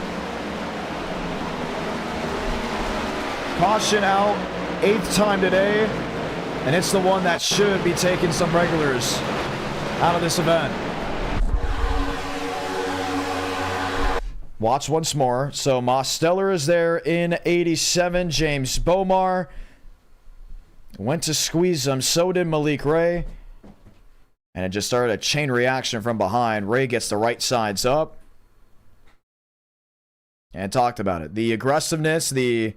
Caution out, 8th time today, and it's the one that should be taking some regulars out of this event. Watch once more. So Mosteller is there in 87. James Bomar went to squeeze him. So did Malik Ray. And it just started a chain reaction from behind. Ray gets the right sides up. And talked about it. The aggressiveness, the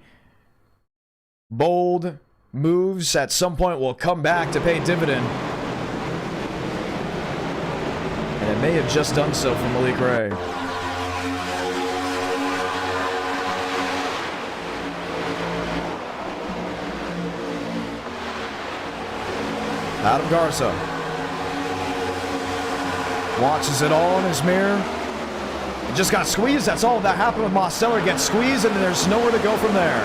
bold moves at some point will come back to pay dividend. And it may have just done so for Malik Ray. Adam Garza watches it all in his mirror. It just got squeezed. That's all that happened with Mosteller. Gets squeezed, and then there's nowhere to go from there.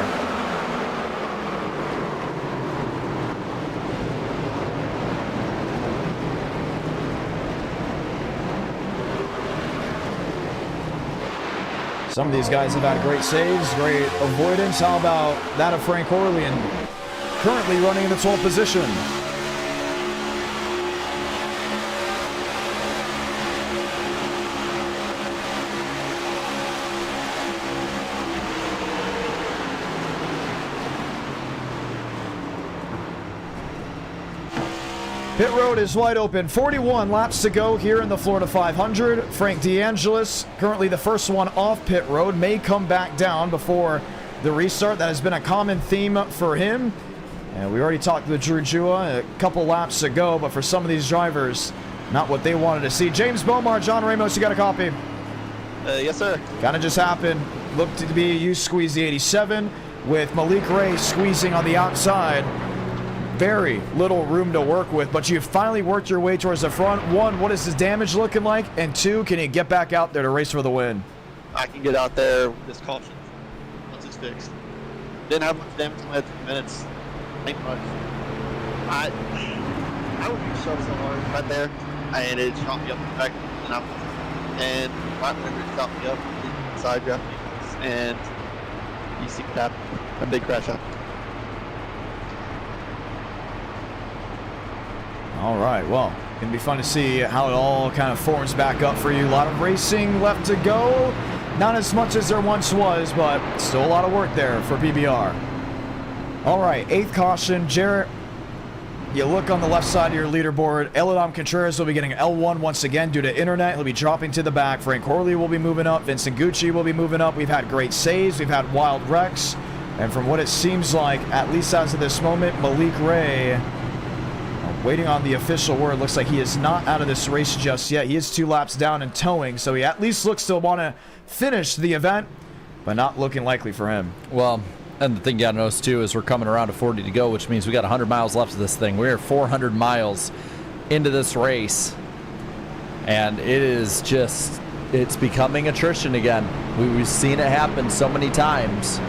Some of these guys have had great saves, great avoidance. How about that of Frank Horley, and currently running in the 12th position? Pit road is wide open. 41 laps to go here in the Florida 500. Frank DeAngelis, currently the first one off pit road, may come back down before the restart. That has been a common theme for him. And we already talked with Drew Jua a couple laps ago, but for some of these drivers, not what they wanted to see. James Bomar, John Ramos, you got a copy? Yes, sir. Kind of just happened. Looked to be you squeeze the 87 with Malik Ray squeezing on the outside. Very little room to work with, but you've finally worked your way towards the front. 1, what is his damage looking like? And 2, can you get back out there to race for the win? I can get out there with this caution once it's fixed. Didn't have much damage in the last 3 minutes. Ain't much. I would be shoved so hard right there, and it shot me up the back, and right whenever it shot me up, inside draft vehicles, and you see what happened. A big crash happened. All right, well, gonna be fun to see how it all kind of forms back up for you. A lot of racing left to go. Not as much as there once was, but still a lot of work there for PBR. All right, 8th caution, Jarrett. You look on the left side of your leaderboard. Eladam Contreras will be getting L1 once again due to internet. He'll be dropping to the back. Frank Horley will be moving up. Vincent Gucci will be moving up. We've had great saves. We've had wild wrecks. And from what it seems like, at least as of this moment, Malik Ray, waiting on the official word, looks like he is not out of this race just yet. He is 2 laps down and towing, so he at least looks to want to finish the event, but not looking likely for him. Well, and the thing you gotta notice too is we're coming around to 40 to go, which means we got 100 miles left of this thing. We're 400 miles into this race, and it is just, it's becoming attrition again. We've seen it happen so many times.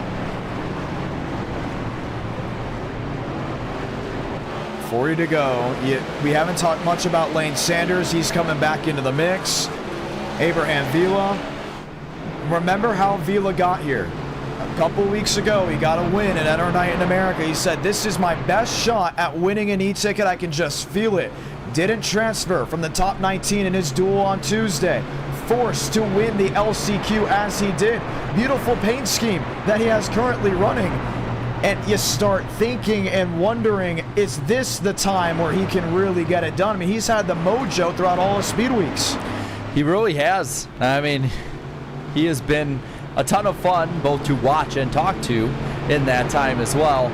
40 to go. We haven't talked much about Lane Sanders. He's coming back into the mix. Abraham Vila. Remember how Vila got here? A couple weeks ago, he got a win at NR Night in America. He said, this is my best shot at winning an e-ticket. I can just feel it. Didn't transfer from the top 19 in his duel on Tuesday. Forced to win the LCQ as he did. Beautiful paint scheme that he has currently running. And you start thinking and wondering, is this the time where he can really get it done? I mean, he's had the mojo throughout all his speed weeks. He really has. I mean, he has been a ton of fun both to watch and talk to in that time as well.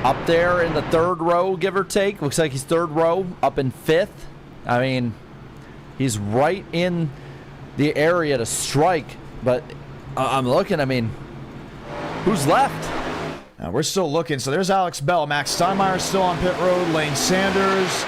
Up there in the 3rd row, give or take. Looks like he's 3rd row, up in 5th. I mean, he's right in the area to strike. But I'm looking, I mean, who's left? We're still looking. So there's Alex Bell. Max Steinmeier still on pit road. Lane Sanders.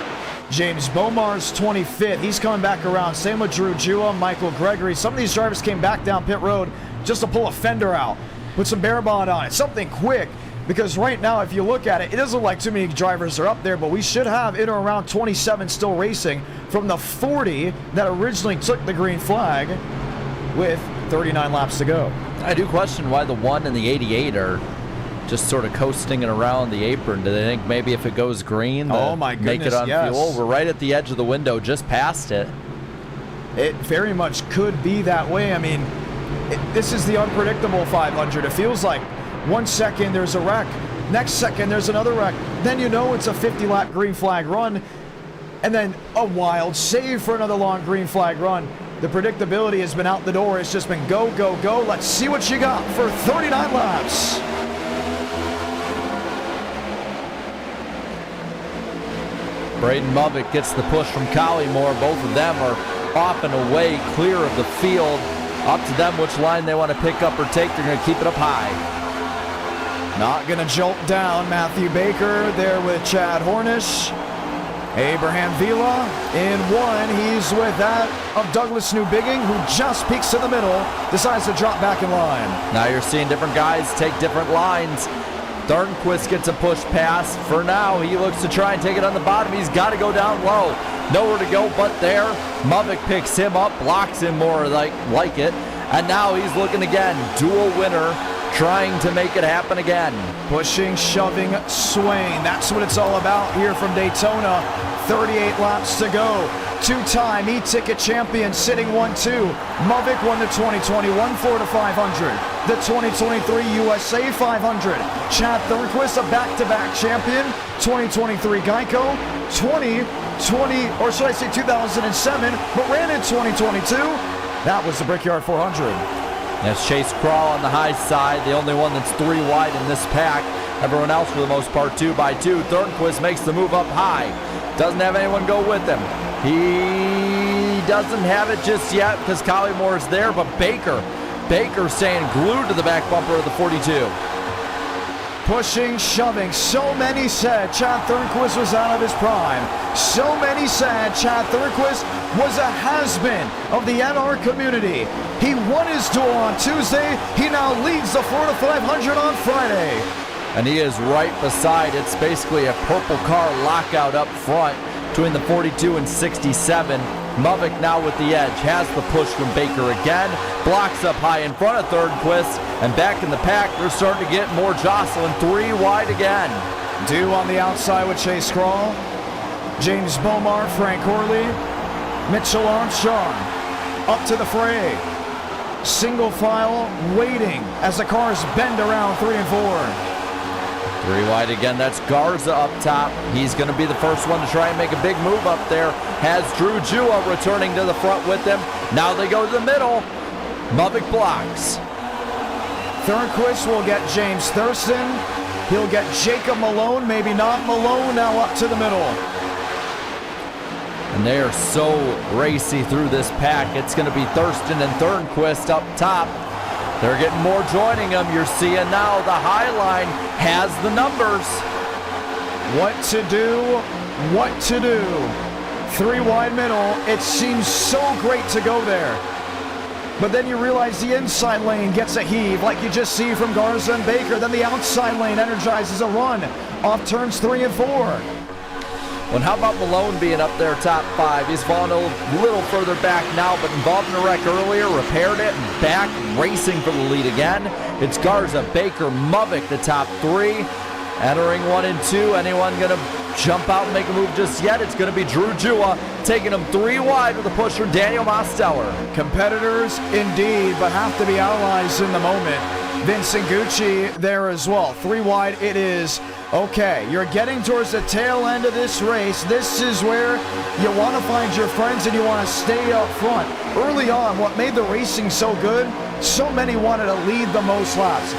James Bomar's 25th. He's coming back around. Same with Drew Jua, Michael Gregory. Some of these drivers came back down pit road just to pull a fender out, put some bare bond on it, something quick. Because right now, if you look at it, it doesn't look like too many drivers are up there, but we should have in or around 27 still racing from the 40 that originally took the green flag with 39 laps to go. I do question why the 1 and the 88 are just sort of coasting it around the apron. Do they think maybe if it goes green, oh my goodness, make it on yes. fuel? We're right at the edge of the window, just past it. It very much could be that way. I mean, this is the unpredictable 500. It feels like 1 second there's a wreck, next second there's another wreck, then you know it's a 50-lap green flag run, and then a wild save for another long green flag run. The predictability has been out the door. It's just been go, go, go. Let's see what you got for 39 laps. Braden Movick gets the push from Collymore. Both of them are off and away, clear of the field. Up to them which line they want to pick up or take. They're going to keep it up high. Not going to jolt down. Matthew Baker there with Chad Hornish. Abraham Vila in 1. He's with that of Douglas Newbigging, who just peeks in the middle, decides to drop back in line. Now you're seeing different guys take different lines. Thornquist gets a push pass. For now, he looks to try and take it on the bottom. He's got to go down low. Nowhere to go but there. Movick picks him up, blocks him more like it. And now he's looking again. Dual winner, trying to make it happen again. Pushing, shoving, swaying. That's what it's all about here from Daytona. 38 laps to go. 2-time e-ticket champion sitting 1-2. Movick won the 2021 Florida 500. The 2023 USA 500. Chad Thornquist, a back-to-back champion. 2023 Geico. 2007, but ran in 2022. That was the Brickyard 400. That's Chase Crawl on the high side, the only one that's 3 wide in this pack. Everyone else, for the most part, 2 by 2. Thornquist makes the move up high. Doesn't have anyone go with him. He doesn't have it just yet because Collymore's there, but Baker staying glued to the back bumper of the 42. Pushing, shoving. So many said Chad Thornquist was out of his prime. So many said Chad Thornquist was a has-been of the NR community. He won his duel on Tuesday. He now leads the Florida 500 on Friday. And he is right beside. It's basically a purple car lockout up front between the 42 and 67. Mavic now with the edge, has the push from Baker again, blocks up high in front of Thornquist, and back in the pack, they're starting to get more jostling. 3 wide again. Dew on the outside with Chase Crawl, James Bomar, Frank Horley, Mitchell Armstrong up to the fray. Single file waiting as the cars bend around 3 and 4. 3 wide again. That's Garza up top. He's going to be the first one to try and make a big move up there. Has Drew Jua returning to the front with him. Now they go to the middle. Mavic blocks. Thornquist will get James Thurston. He'll get Jacob Malone. Maybe not. Malone now up to the middle. And they are so racy through this pack. It's going to be Thurston and Thornquist up top. They're getting more joining them. You're seeing now the high line has the numbers. What to do? What to do? 3 wide middle. It seems so great to go there. But then you realize the inside lane gets a heave like you just see from Garza and Baker. Then the outside lane energizes a run off turns 3 and 4. Well, how about Malone being up there top 5? He's fallen a little further back now, but involved in a wreck earlier, repaired it, and back racing for the lead again. It's Garza, Baker, Mavic, the top 3. Entering 1 and 2. Anyone going to jump out and make a move just yet? It's going to be Drew Jua, taking him 3 wide with a push from Daniel Mosteller. Competitors indeed, but have to be allies in the moment. Vincent Gucci there as well. 3 wide it is. Okay, you're getting towards the tail end of this race. This is where you want to find your friends and you want to stay up front. Early on, what made the racing so good, so many wanted to lead the most laps.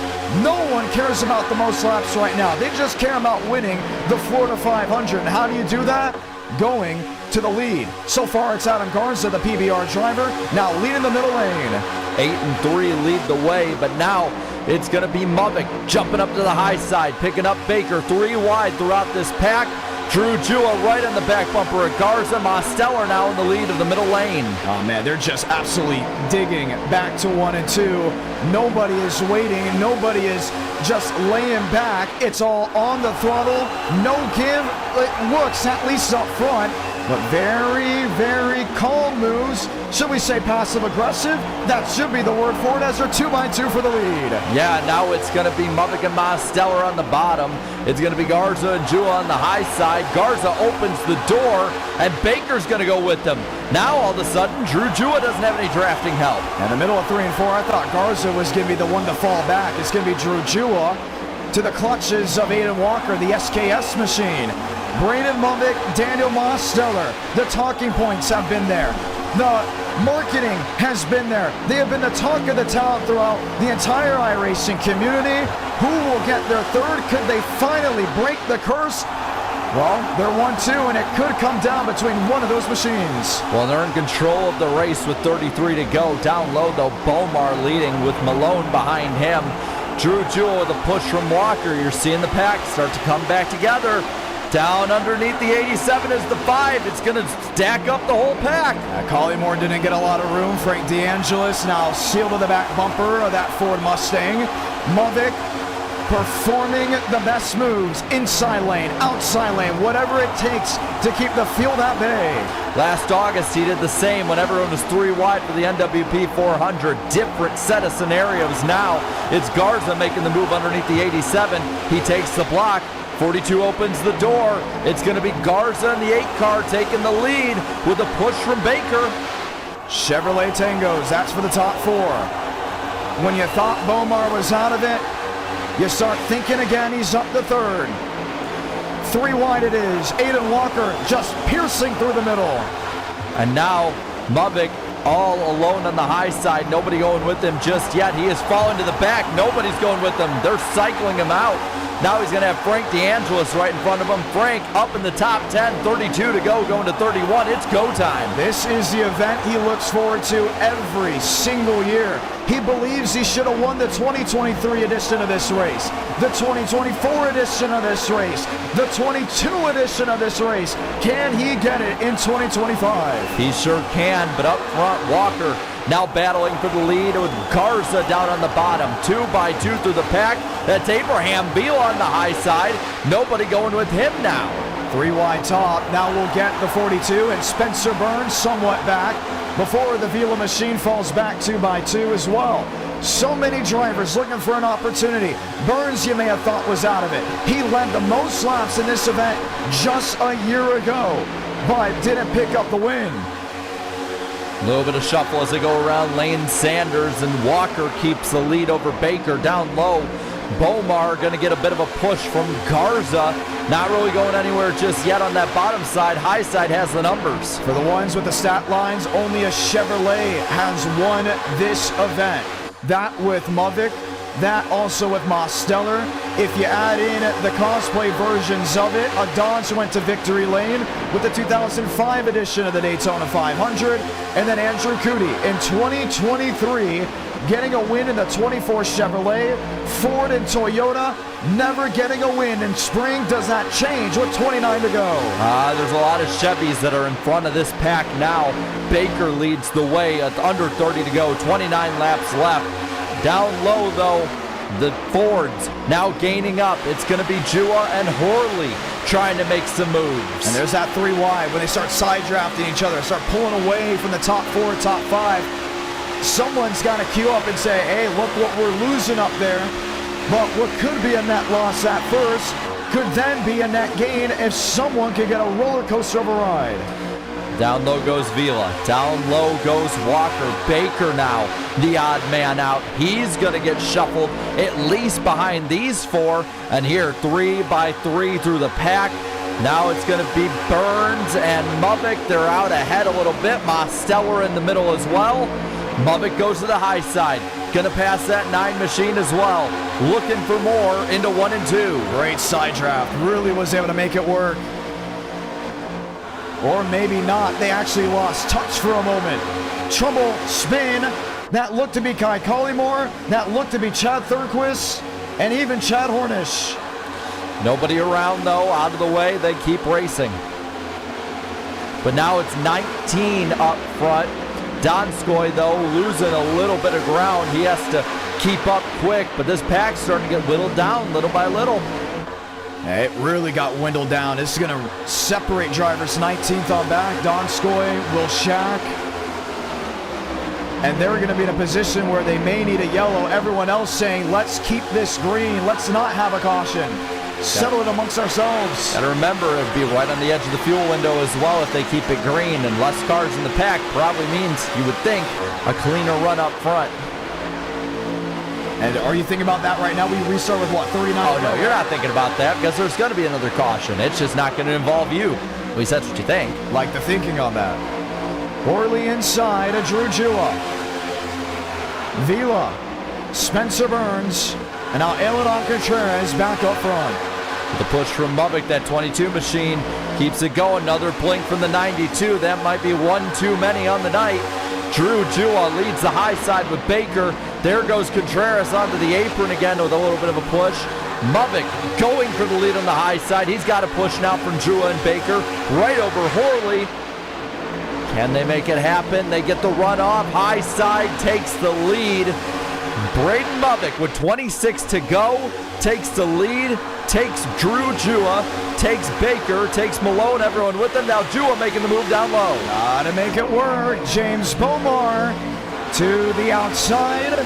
No one cares about the most laps right now. They just care about winning the Florida 500. And how do you do that? Going to the lead. So far, it's Adam Garza, the PBR driver, now leading the middle lane. 8 and 3 lead the way, but now it's going to be Mavic jumping up to the high side, picking up Baker 3 wide throughout this pack. Drew Jua right on the back bumper of Garza. Mosteller now in the lead of the middle lane. Oh man, they're just absolutely digging back to 1 and 2. Nobody is waiting. Nobody is just laying back. It's all on the throttle. No give. It looks at least up front. But very, very calm moves. Should we say passive-aggressive? That should be the word for it as they're 2x2 for the lead. Yeah, now it's going to be Mavic and Mosteller on the bottom. It's going to be Garza and Jua on the high side. Garza opens the door, and Baker's going to go with them. Now, all of a sudden, Drew Jua doesn't have any drafting help. In the middle of 3 and 4, I thought Garza was going to be the one to fall back. It's going to be Drew Jua to the clutches of Aiden Walker, the SKS machine. Braden Mavic, Daniel Mosteller. The talking points have been there. The marketing has been there. They have been the talk of the town throughout the entire iRacing community. Who will get their third? Could they finally break the curse? Well, they're 1-2, and it could come down between one of those machines. Well, they're in control of the race with 33 to go. Down low, though, Bomar leading with Malone behind him. Drew Jewell with a push from Walker. You're seeing the pack start to come back together. Down underneath the 87 is the 5. It's going to stack up the whole pack. Collymore didn't get a lot of room. Frank DeAngelis now sealed to the back bumper of that Ford Mustang. Mavic performing the best moves. Inside lane, outside lane, whatever it takes to keep the field at bay. Last August, he did the same when everyone was 3 wide for the NWP 400. Different set of scenarios now. It's Garza making the move underneath the 87. He takes the block. 42 opens the door. It's going to be Garza in the 8 car taking the lead with a push from Baker. Chevrolet Tangos, that's for the top 4. When you thought Bomar was out of it, you start thinking again, he's up to 3rd. 3 wide it is. Aiden Walker just piercing through the middle. And now Mavic all alone on the high side. Nobody going with him just yet. He has fallen to the back. Nobody's going with him. They're cycling him out. Now he's going to have Frank DeAngelis right in front of him. Frank up in the top 10, 32 to go, going to 31. It's go time. This is the event he looks forward to every single year. He believes he should have won the 2023 edition of this race, the 2024 edition of this race, the 22 edition of this race. Can he get it in 2025? He sure can, but up front, Walker now battling for the lead with Garza down on the bottom. 2x2 through the pack. That's Abraham Beal on the high side. Nobody going with him now. 3 wide top. Now we'll get the 42, and Spencer Burns somewhat back before the Vila machine falls back 2 by 2 as well. So many drivers looking for an opportunity. Burns, you may have thought, was out of it. He led the most laps in this event just a year ago, but didn't pick up the win. A little bit of shuffle as they go around. Lane Sanders and Walker keeps the lead over Baker. Down low, Bomar going to get a bit of a push from Garza. Not really going anywhere just yet on that bottom side. High side has the numbers. For the ones with the stat lines, only a Chevrolet has won this event. That with Mavic, that also with Mosteller. If you add in the cosplay versions of it, a Dodge went to victory lane with the 2005 edition of the Daytona 500, and then Andrew Cootie in 2023 getting a win in the 24 Chevrolet. Ford and Toyota never getting a win, and spring does not change with 29 to go. There's a lot of Chevys that are in front of this pack now. Baker leads the way at under 30 to go, 29 laps left. Down low, though, the Fords now gaining up. It's going to be Jua and Horley trying to make some moves. And there's that 3 wide when they start side drafting each other, start pulling away from the top 4, top 5. Someone's got to queue up and say, hey, look what we're losing up there. But what could be a net loss at first could then be a net gain if someone can get a roller coaster of a ride. Down low goes Vila. Down low goes Walker. Baker now, the odd man out. He's going to get shuffled at least behind these 4. And here, 3 by 3 through the pack. Now it's going to be Burns and Mavic. They're out ahead a little bit. Mosteller in the middle as well. Mavic goes to the high side. Going to pass that 9 machine as well. Looking for more into 1 and 2. Great side draft. Really was able to make it work. Or maybe not. They actually lost touch for a moment. Trouble spin. That looked to be Kai Collymore. That looked to be Chad Thurquist. And even Chad Hornish. Nobody around, though. Out of the way. They keep racing. But now it's 19 up front. Donskoy, though, losing a little bit of ground. He has to keep up quick. But this pack's starting to get whittled down little by little. It really got dwindled down. This is going to separate drivers. 19th on back. Donskoy, Will Shack. And they're going to be in a position where they may need a yellow. Everyone else saying, let's keep this green. Let's not have a caution. Settle it amongst ourselves. Gotta remember, it'd be right on the edge of the fuel window as well if they keep it green. And less cars in the pack probably means, you would think, a cleaner run up front. And are you thinking about that right now? We restart with what, 39? Oh, no, you're not thinking about that because there's going to be another caution. It's just not going to involve you. At least that's what you think. Like the thinking on that. Orley inside, a Drew Jua. Vila, Spencer Burns, and now Eladon Contreras back up front. The push from Mavic, that 22 machine, keeps it going. Another blink from the 92. That might be 1 too many on the night. Drew Jua leads the high side with Baker. There goes Contreras onto the apron again with a little bit of a push. Mavic going for the lead on the high side. He's got a push now from Jua and Baker right over Horley. Can they make it happen? They get the run off. High side takes the lead. Braden Mavic with 26 to go takes the lead, takes Drew Jua, takes Baker, takes Malone, everyone with him. Now Jua making the move down low. Gotta make it work. James Bomar to the outside.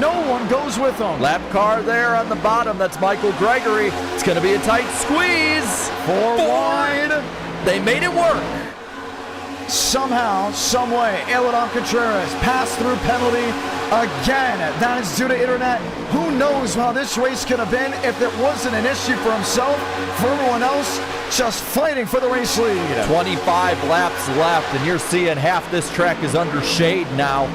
No one goes with him. Lap car there on the bottom. That's Michael Gregory. It's going to be a tight squeeze. 4 wide. They made it work. Somehow, someway, Eladon Contreras pass-through penalty again. That is due to internet. Who knows how this race could have been if it wasn't an issue for himself, for everyone else, just fighting for the race lead. 25 laps left, and you're seeing half this track is under shade now.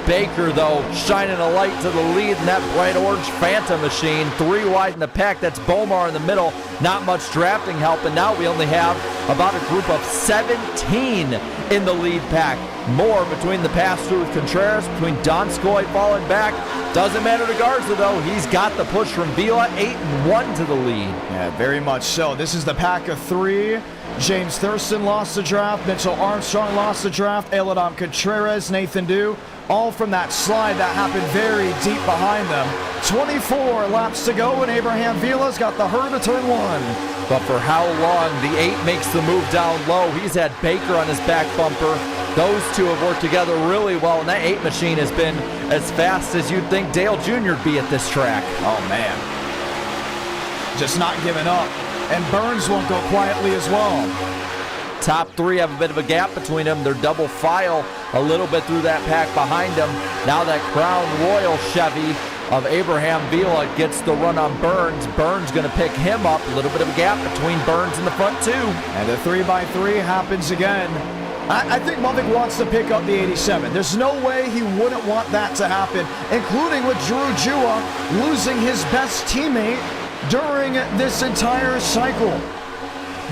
Baker, though, shining a light to the lead in that bright orange Phantom machine. 3 wide in the pack. That's Bomar in the middle. Not much drafting help, and now we only have about a group of 17 in the lead pack. More between the pass-through with Contreras, between Donskoy falling back. Doesn't matter to Garza, though. He's got the push from Vila. 8-1 to the lead. Yeah, very much so. This is the pack of 3. James Thurston lost the draft. Mitchell Armstrong lost the draft. Eladam Contreras, Nathan Dew, all from that slide that happened very deep behind them. 24 laps to go, and Abraham Vila's got the herd of turn 1. But for how long? The 8 makes the move down low. He's had Baker on his back bumper. Those two have worked together really well, and that 8 machine has been as fast as you'd think Dale Jr. would be at this track. Oh, man. Just not giving up. And Burns won't go quietly as well. Top 3 have a bit of a gap between them. They're double file a little bit through that pack behind them. Now that Crown Royal Chevy of Abraham Vila gets the run on Burns. Burns going to pick him up. A little bit of a gap between Burns and the front 2. And the 3x3 happens again. I think Mulvick wants to pick up the 87. There's no way he wouldn't want that to happen, including with Drew Jua losing his best teammate during this entire cycle.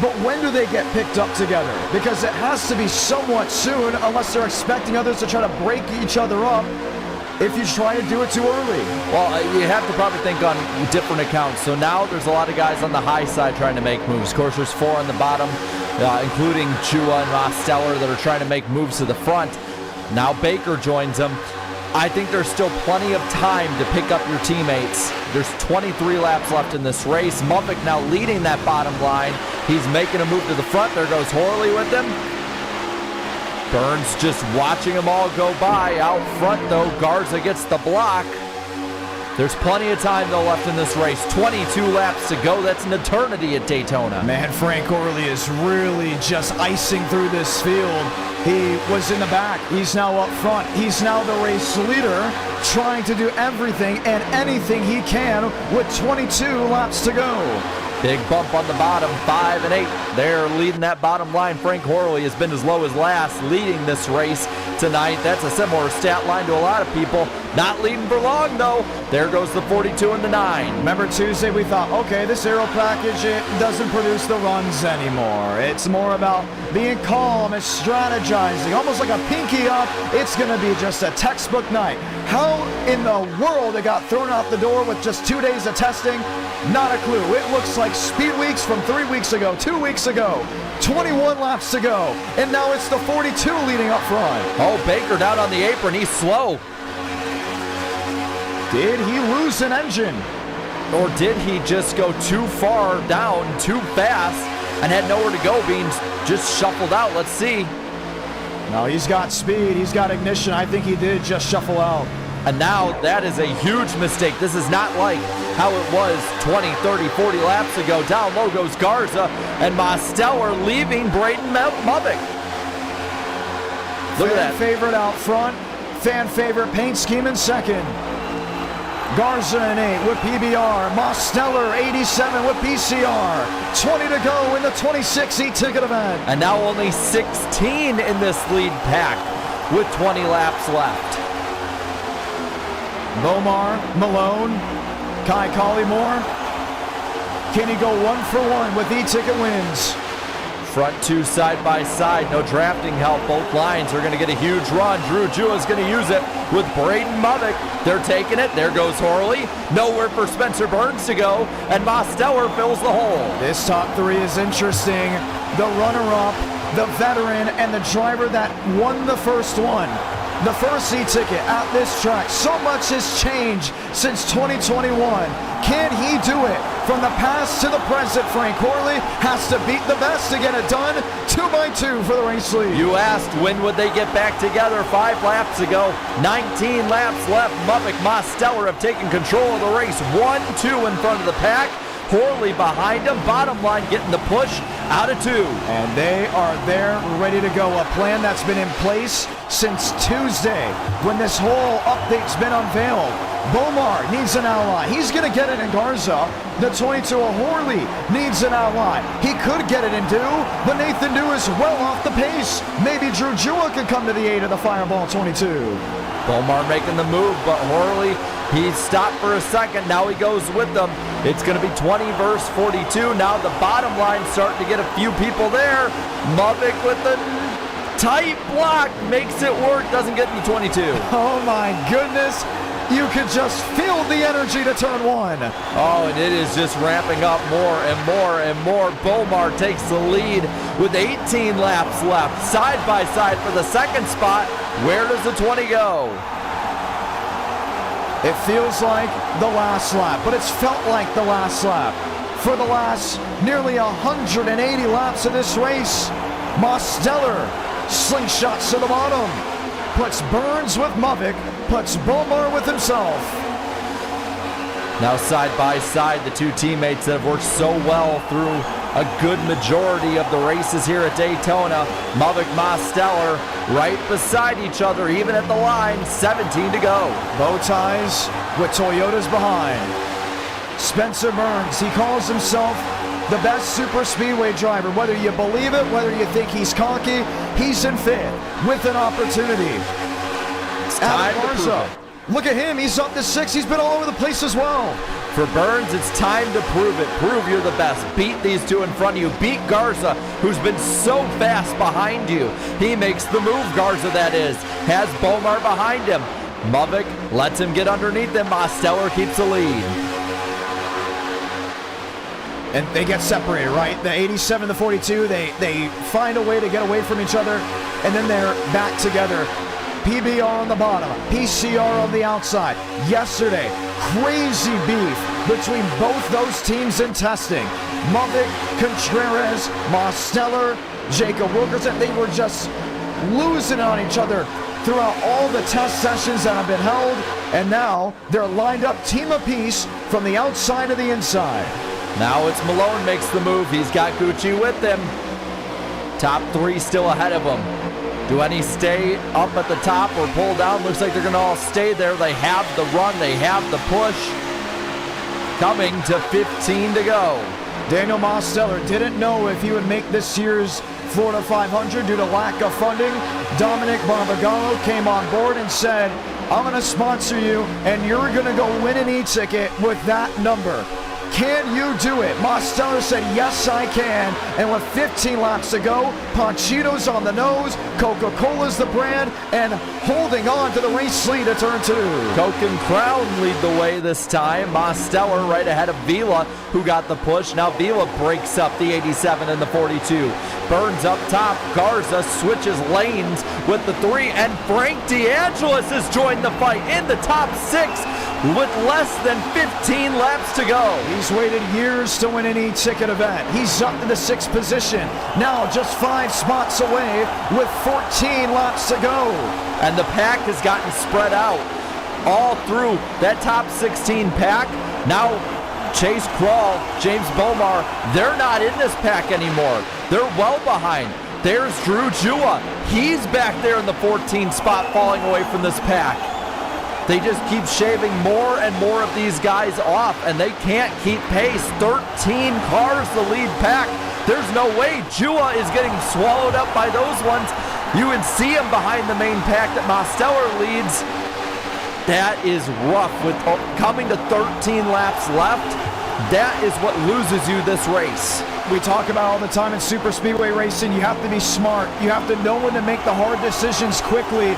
But when do they get picked up together? Because it has to be somewhat soon, unless they're expecting others to try to break each other up if you try to do it too early. Well, you have to probably think on different accounts. So now there's a lot of guys on the high side trying to make moves. Of course, there's 4 on the bottom, including Jua and Mosteller, that are trying to make moves to the front. Now Baker joins them. I think there's still plenty of time to pick up your teammates. There's 23 laps left in this race. Mulvick now leading that bottom line. He's making a move to the front. There goes Horley with him. Burns just watching them all go by. Out front, though, Garza gets the block. There's plenty of time, though, left in this race. 22 laps to go. That's an eternity at Daytona. Man, Frank Horley is really just icing through this field. He was in the back. He's now up front. He's now the race leader, trying to do everything and anything he can with 22 laps to go. Big bump on the bottom, 5 and 8. They're leading that bottom line. Frank Horley has been as low as last, leading this race tonight. That's a similar stat line to a lot of people. Not leading for long, though. There goes the 42 and the 9. Remember Tuesday, we thought, okay, this aero package, it doesn't produce the runs anymore. It's more about being calm and strategizing, almost like a pinky up. It's going to be just a textbook night. How in the world it got thrown out the door with just 2 days of testing? Not a clue. It looks like speed weeks from 3 weeks ago, 2 weeks ago. 21 laps to go, and now it's the 42 leading up front. Oh, Baker down on the apron. He's slow. Did he lose an engine? Or did he just go too far down, too fast, and had nowhere to go, being just shuffled out? Let's see. No, he's got speed. He's got ignition. I think he did just shuffle out. And now that is a huge mistake. This is not like how it was 20, 30, 40 laps ago. Down low goes Garza, and Mosteller leaving Braden Mulvick. Look at that. Fan favorite out front. Fan favorite paint scheme in second. Garza in 8 with PBR. Mosteller 87 with PCR. 20 to go in the 26 e-ticket event. And now only 16 in this lead pack with 20 laps left. Bomar, Malone, Kai Collymore. Can he go 1 for 1 with e-ticket wins? Front 2 side by side, no drafting help. Both lines are going to get a huge run. Drew Jua is going to use it with Braden Mulvick. They're taking it. There goes Horley. Nowhere for Spencer Burns to go, and Mosteller fills the hole. This top 3 is interesting. The runner-up, the veteran, and the driver that won the first one. The first e-ticket at this track. So much has changed since 2021. Can he do it? From the past to the present, Frank Horley has to beat the best to get it done. 2x2 for the race lead. You asked when would they get back together 5 laps ago. 19 laps left. Mulvick, Mosteller have taken control of the race. 1-2 in front of the pack. Horley behind him. Bottom line getting the push out of 2. And they are there ready to go. A plan that's been in place since Tuesday when this whole update's been unveiled. Bomar needs an ally. He's going to get it in Garza. The 22 of Horley needs an ally. He could get it in Dew, but Nathan Dew is well off the pace. Maybe Drew Jua can come to the aid of the Fireball 22. Bomar making the move, but Horley, he stopped for a second. Now he goes with them. It's going to be 20 versus 42. Now the bottom line starting to get a few people there. Mulvick with the tight block makes it work. Doesn't get in the 22. Oh my goodness. You could just feel the energy to turn one. Oh, and it is just ramping up more and more and more. Bomar takes the lead with 18 laps left, side by side for the second spot. Where does the 20 go? It feels like the last lap, but it's felt like the last lap. For the last nearly 180 laps of this race, Mosteller slingshots to the bottom, puts Burns with Mavic, puts Bomar with himself. Now side by side, the two teammates that have worked so well through a good majority of the races here at Daytona. Mavic, Mosteller right beside each other, even at the line, 17 to go. Bow ties with Toyotas behind. Spencer Burns, he calls himself the best super speedway driver. Whether you believe it, whether you think he's cocky, he's in fifth with an opportunity. It's time to prove it. Look at him, he's up to 6. He's been all over the place as well. For Burns, it's time to prove it. Prove you're the best. Beat these two in front of you. Beat Garza, who's been so fast behind you. He makes the move, Garza that is. Has Bomar behind him. Mavic lets him get underneath him. Mosteller keeps the lead. And they get separated, right? The 87 to 42, they find a way to get away from each other, and then they're back together. PBR on the bottom, PCR on the outside. Yesterday, crazy beef between both those teams in testing. Mavic, Contreras, Mosteller, Jacob Wilkerson, they were just losing on each other throughout all the test sessions that have been held, and now they're lined up team apiece from the outside to the inside. Now it's Malone makes the move. He's got Gucci with him. Top 3 still ahead of him. Do any stay up at the top or pull down? Looks like they're going to all stay there. They have the run. They have the push. Coming to 15 to go. Daniel Mosteller didn't know if he would make this year's Florida 500 due to lack of funding. Dominic Barbagallo came on board and said, I'm going to sponsor you, and you're going to go win an e-ticket with that number. Can you do it? Mosteller said, yes, I can. And with 15 laps to go, Ponchito's on the nose, Coca-Cola's the brand, and holding on to the race lead at turn 2. Coke and Crown lead the way this time. Mosteller right ahead of Vila, who got the push. Now Vila breaks up the 87 and the 42. Burns up top. Garza switches lanes with the 3, and Frank DeAngelis has joined the fight in the top 6 with less than 15 laps to go. He's waited years to win an e-ticket event. He's up to the 6th position. Now just 5 spots away with 14 laps to go. And the pack has gotten spread out all through that top 16 pack. Now Chase Crawl, James Bomar, they're not in this pack anymore. They're well behind. There's Drew Jua. He's back there in the 14th spot, falling away from this pack. They just keep shaving more and more of these guys off, and they can't keep pace. 13 cars the lead pack. There's no way Jua is getting swallowed up by those ones. You would see him behind the main pack that Mosteller leads. That is rough with coming to 13 laps left. That is what loses you this race. We talk about all the time in super speedway racing, you have to be smart. You have to know when to make the hard decisions quickly.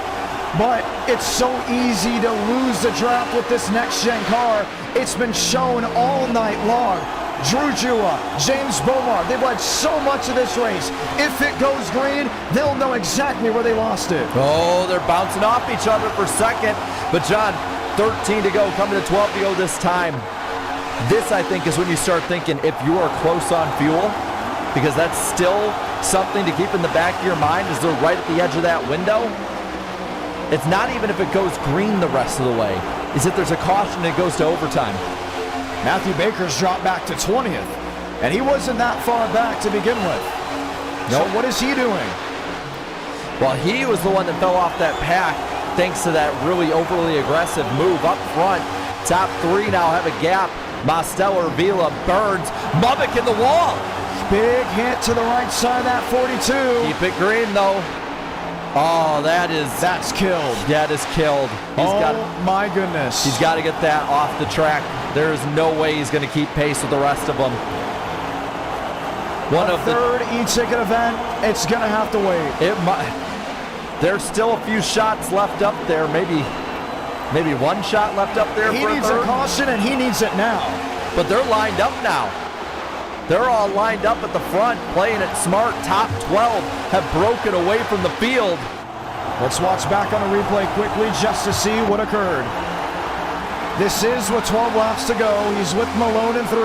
But it's so easy to lose the draft with this next-gen car. It's been shown all night long. Drew Jua, James Bomar, they've led so much of this race. If it goes green, they'll know exactly where they lost it. Oh, they're bouncing off each other for second. But John, 13 to go, coming to 12 to go this time. This, I think, is when you start thinking if you are close on fuel, because that's still something to keep in the back of your mind as they're right at the edge of that window. It's not even if it goes green the rest of the way. It's if there's a caution and it goes to overtime. Matthew Baker's dropped back to 20th, and he wasn't that far back to begin with. Nope. So what is he doing? Well, he was the one that fell off that pack thanks to that really overly aggressive move up front. Top 3 now have a gap. Mosteller, Vila, Burns, Mavic in the wall. Big hit to the right side of that 42. Keep it green, though. Oh, that's killed. That is killed. My goodness. He's got to get that off the track. There is no way he's going to keep pace with the rest of them. Third e-ticket event, it's going to have to wait. There's still a few shots left up there. Maybe maybe one shot left up there He for needs a a third. caution, and he needs it now. But they're lined up now. They're all lined up at the front, playing it smart. Top 12 have broken away from the field. Let's watch back on the replay quickly just to see what occurred. This is with 12 laps to go. He's with Malone in 3.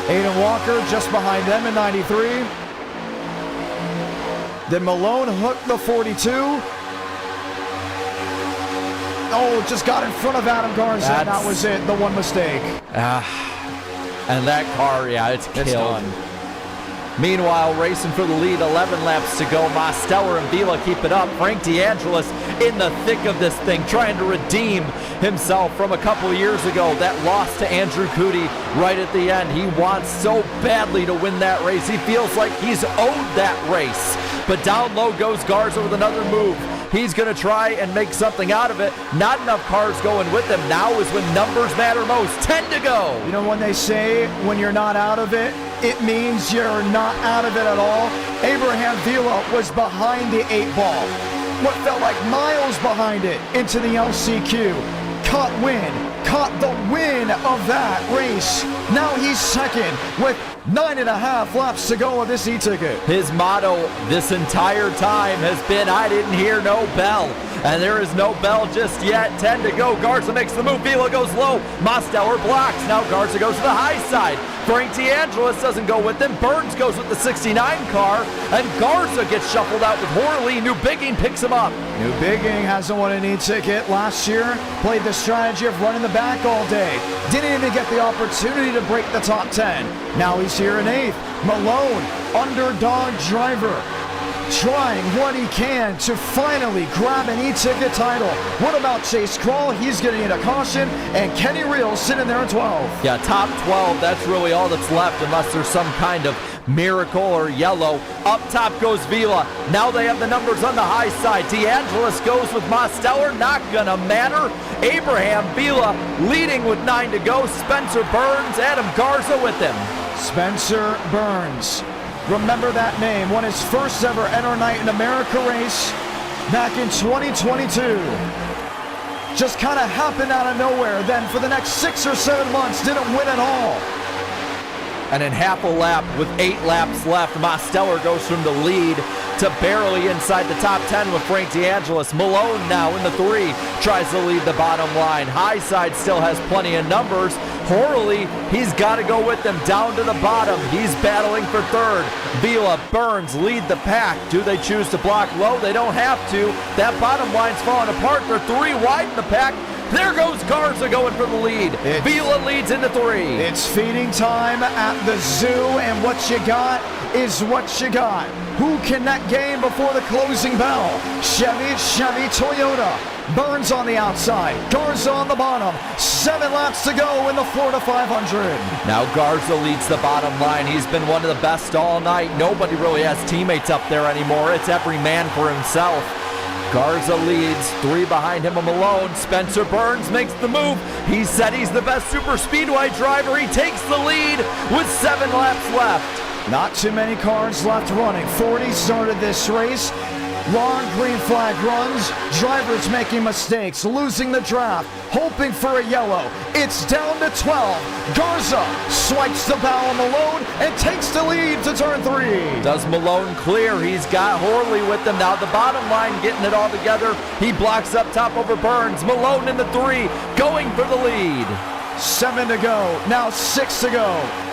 Aiden Walker just behind them in 93. Then Malone hooked the 42. Oh, just got in front of Adam Garza. That was it. The one mistake. And that car, yeah, it's killed. Done. Meanwhile, racing for the lead, 11 laps to go. Mosteller and Vila keep it up. Frank DeAngelis in the thick of this thing, trying to redeem himself from a couple years ago. That loss to Andrew Cootie right at the end. He wants so badly to win that race. He feels like he's owed that race. But down low goes Garza with another move. He's going to try and make something out of it. Not enough cars going with him. Now is when numbers matter most. 10 to go. You know when they say when you're not out of it, it means you're not out of it at all. Abraham Vila was behind the 8 ball. What felt like miles behind it into the LCQ. Caught the win of that race. Now he's second with 9.5 laps to go of this e-ticket. His motto this entire time has been, I didn't hear no bell. And there is no bell just yet. 10 to go. Garza makes the move. Vila goes low. Mosteller blocks. Now Garza goes to the high side. Frank DeAngelis doesn't go with him. Burns goes with the 69 car. And Garza gets shuffled out with Horley. New Bigging picks him up. New Bigging hasn't won an e-ticket last year. Played the strategy of running the back all day. Didn't even get the opportunity to break the top 10. Now he's here in 8th. Malone, underdog driver, trying what he can to finally grab an e-ticket title. What about Chase Crawl? He's going to need a caution. And Kenny Real sitting there in 12. Yeah, top 12, that's really all that's left unless there's some kind of miracle or yellow. Up top goes Vila. Now they have the numbers on the high side. DeAngelis goes with Mosteller. Not going to matter. Abraham Vila leading with 9 to go. Spencer Burns, Adam Garza with him. Spencer Burns. Remember that name. Won his first ever Enter Night in America race back in 2022. Just kind of happened out of nowhere. Then for the next 6 or 7 months, didn't win at all. And in half a lap with 8 laps left, Mosteller goes from the lead to barely inside the top 10 with Frank DeAngelis. Malone now in the 3 tries to lead the bottom line. High side still has plenty of numbers. Horley, he's got to go with them down to the bottom. He's battling for 3rd. Vila, Burns lead the pack. Do they choose to block low? They don't have to. That bottom line's falling apart. They're 3 wide in the pack. There goes Garza going for the lead. Vila leads into 3. It's feeding time at the zoo, and what you got is what you got. Who can that game before the closing bell? Chevy, Toyota. Burns on the outside. Garza on the bottom. 7 laps to go in the Florida 500. Now Garza leads the bottom line. He's been one of the best all night. Nobody really has teammates up there anymore. It's every man for himself. Garza leads, 3 behind him, Malone. Spencer Burns makes the move. He said he's the best super speedway driver. He takes the lead with 7 laps left. Not too many cars left running. 40 started this race. Long green flag runs. Drivers making mistakes, losing the draft, hoping for a yellow. It's down to 12. Garza swipes the bow on Malone and takes the lead to turn 3. Does Malone clear? He's got Horley with him. Now the bottom line getting it all together. He blocks up top over Burns. Malone in the 3, going for the lead. 7 to go. Now 6 to go.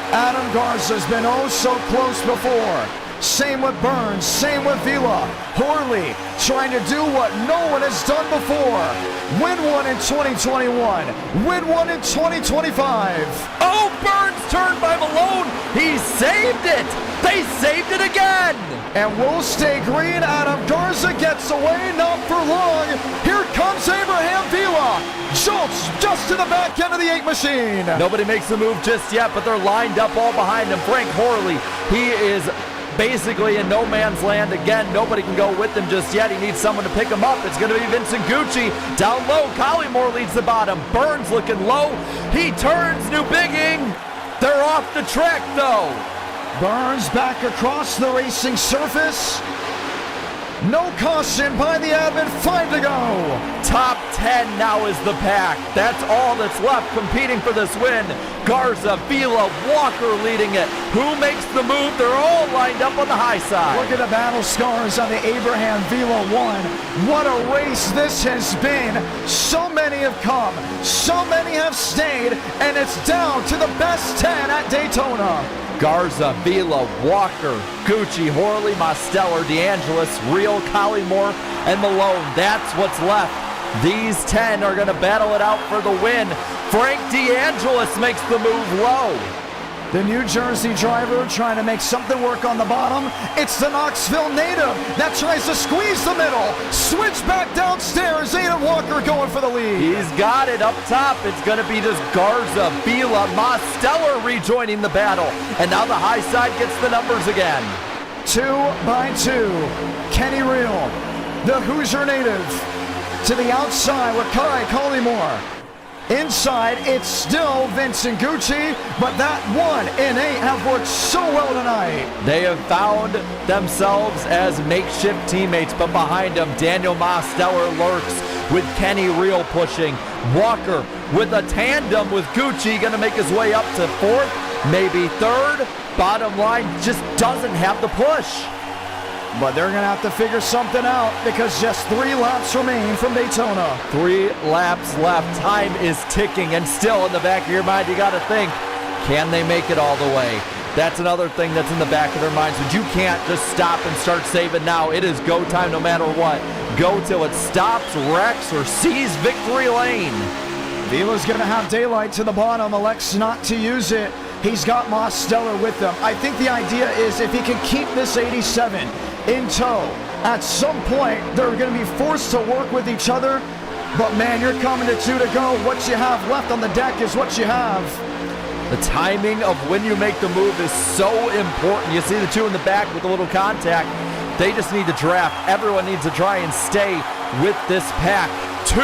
Adam Garza's been oh so close before. Same with Burns, same with Vila. Horley trying to do what no one has done before. Win one in 2021. Win one in 2025. Oh, Burns turned by Malone. He saved it. They saved it again. And we'll stay green. Adam Garza gets away, not for long. Here comes Abraham Vila. Schultz just to the back end of the 8 machine. Nobody makes the move just yet, but they're lined up all behind him. Frank Horley, he is basically in no man's land again. Nobody can go with him just yet. He needs someone to pick him up. It's going to be Vincent Gucci. Down low, Collymore leads the bottom. Burns looking low. He turns, New Bigging. They're off the track though. Burns back across the racing surface. No caution by the admin, 5 to go. Top 10 now is the pack. That's all that's left competing for this win. Garza, Vila, Walker leading it. Who makes the move? They're all lined up on the high side. Look at the battle scars on the Abraham Vila 1. What a race this has been. So many have come, so many have stayed, and it's down to the best 10 at Daytona. Garza, Vila, Walker, Gucci, Horley, Mosteller, DeAngelis, Real, Collymore, and Malone. That's what's left. These 10 are going to battle it out for the win. Frank DeAngelis makes the move low. The New Jersey driver trying to make something work on the bottom. It's the Knoxville native that tries to squeeze the middle. Switch back downstairs. Aiden Walker going for the lead. He's got it up top. It's going to be just Garza, Vila, Mosteller rejoining the battle. And now the high side gets the numbers again. 2 by 2. Kenny Real, the Hoosier native, to the outside with Kai Collymore. Inside, it's still Vincent Gucci, but that 1 and 8 have worked so well tonight. They have found themselves as makeshift teammates, but behind them, Daniel Mosteller lurks with Kenny Real pushing. Walker with a tandem with Gucci, going to make his way up to 4th, maybe 3rd. Bottom line, just doesn't have the push. But they're going to have to figure something out because just 3 laps remain from Daytona. 3 laps left. Time is ticking, and still in the back of your mind, you got to think, can they make it all the way? That's another thing that's in the back of their minds. But you can't just stop and start saving now. It is go time no matter what. Go till it stops, wrecks, or sees victory lane. Vila's going to have daylight to the bottom, elects not to use it. He's got Mosteller with him. I think the idea is if he can keep this 87 in tow, at some point they're going to be forced to work with each other. But man, you're coming to 2 to go. What you have left on the deck is what you have. The timing of when you make the move is so important. You see the 2 in the back with a little contact. They just need to draft. Everyone needs to try and stay with this pack. 2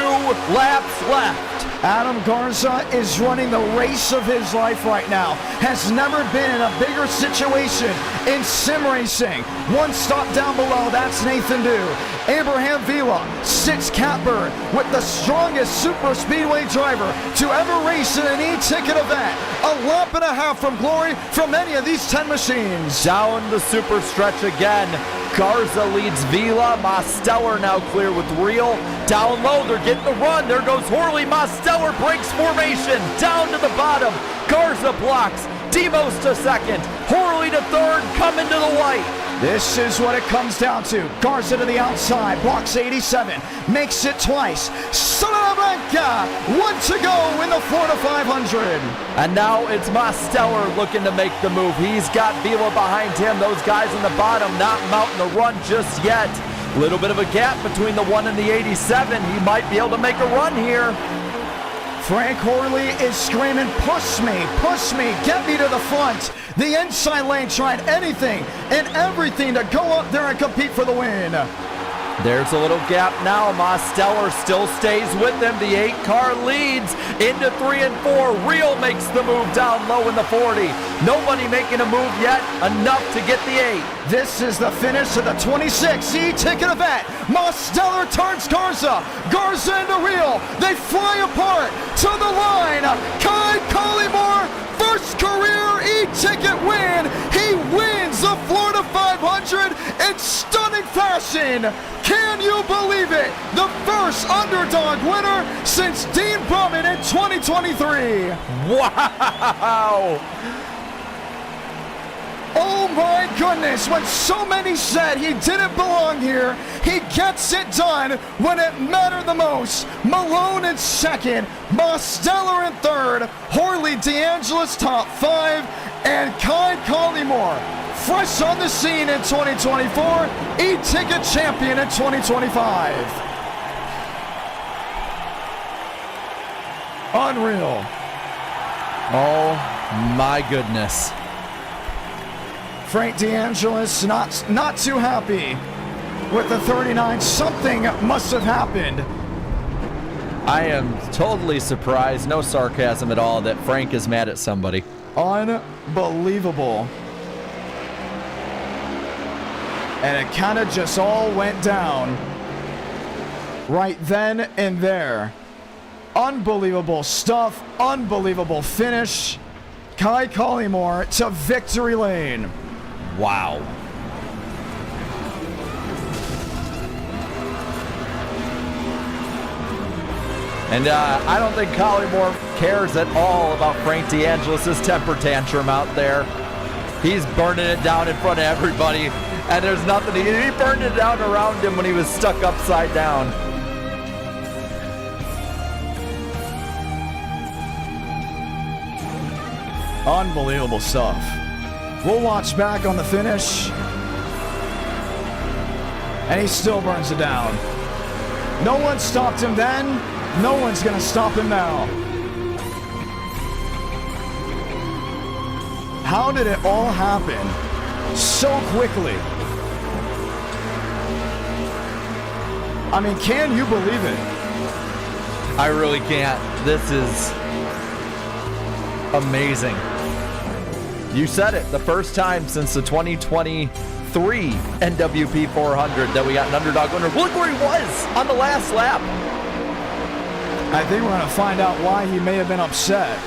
laps left. Adam Garza is running the race of his life right now. Has never been in a bigger situation in sim racing. 1 stop down below, that's Nathan Dew. Abraham Vila sits catbird with the strongest super speedway driver to ever race in an e-ticket event. A lap and a half from glory from any of these 10 machines. Down the super stretch again. Garza leads Vila. Mosteller now clear with Real. Down low, they're getting the run. There goes Horley. Mosteller breaks formation. Down to the bottom. Garza blocks. Demos to 2nd. Horley to 3rd. Coming to the white. This is what it comes down to. Garza to the outside, blocks 87, makes it twice. Salamanca, 1 to go in the 4 to 500. And now it's Mosteller looking to make the move. He's got Vila behind him. Those guys in the bottom not mounting the run just yet. Little bit of a gap between the 1 and the 87. He might be able to make a run here. Frank Horley is screaming, push me, get me to the front. The inside lane tried anything and everything to go up there and compete for the win. There's a little gap now. Mosteller still stays with them. The 8-car leads into 3 and 4. Real makes the move down low in the 40. Nobody making a move yet. Enough to get the 8. This is the finish of the 26 e-ticket event. Mosteller turns Garza. Garza into Real. They fly apart to the line. Kai Collymore, first career e-ticket win. He wins the Florida 500 in stunning fashion. Can you believe it? The first underdog winner since Dean Brumman in 2023. Wow! Oh my goodness, when so many said he didn't belong here, he gets it done when it mattered the most. Malone in 2nd, Mosteller in 3rd, Horley DeAngelis top 5, and Kai Collymore, fresh on the scene in 2024, e-ticket champion in 2025. Unreal. Oh my goodness. Frank DeAngelis not too happy with the 39. Something must have happened. I am totally surprised, no sarcasm at all, that Frank is mad at somebody. Unbelievable. And it kind of just all went down right then and there. Unbelievable stuff. Unbelievable finish. Kai Collymore to victory lane. Wow. And I don't think Collymore cares at all about Frank DeAngelis' temper tantrum out there. He's burning it down in front of everybody, and there's nothing. He burned it down around him when he was stuck upside down. Unbelievable stuff. We'll watch back on the finish. And he still burns it down. No one stopped him then. No one's going to stop him now. How did it all happen so quickly? I mean, can you believe it? I really can't. This is amazing. You said it. The first time since the 2023 NWP 400 that we got an underdog winner. Look where he was on the last lap. I think we're going to find out why he may have been upset.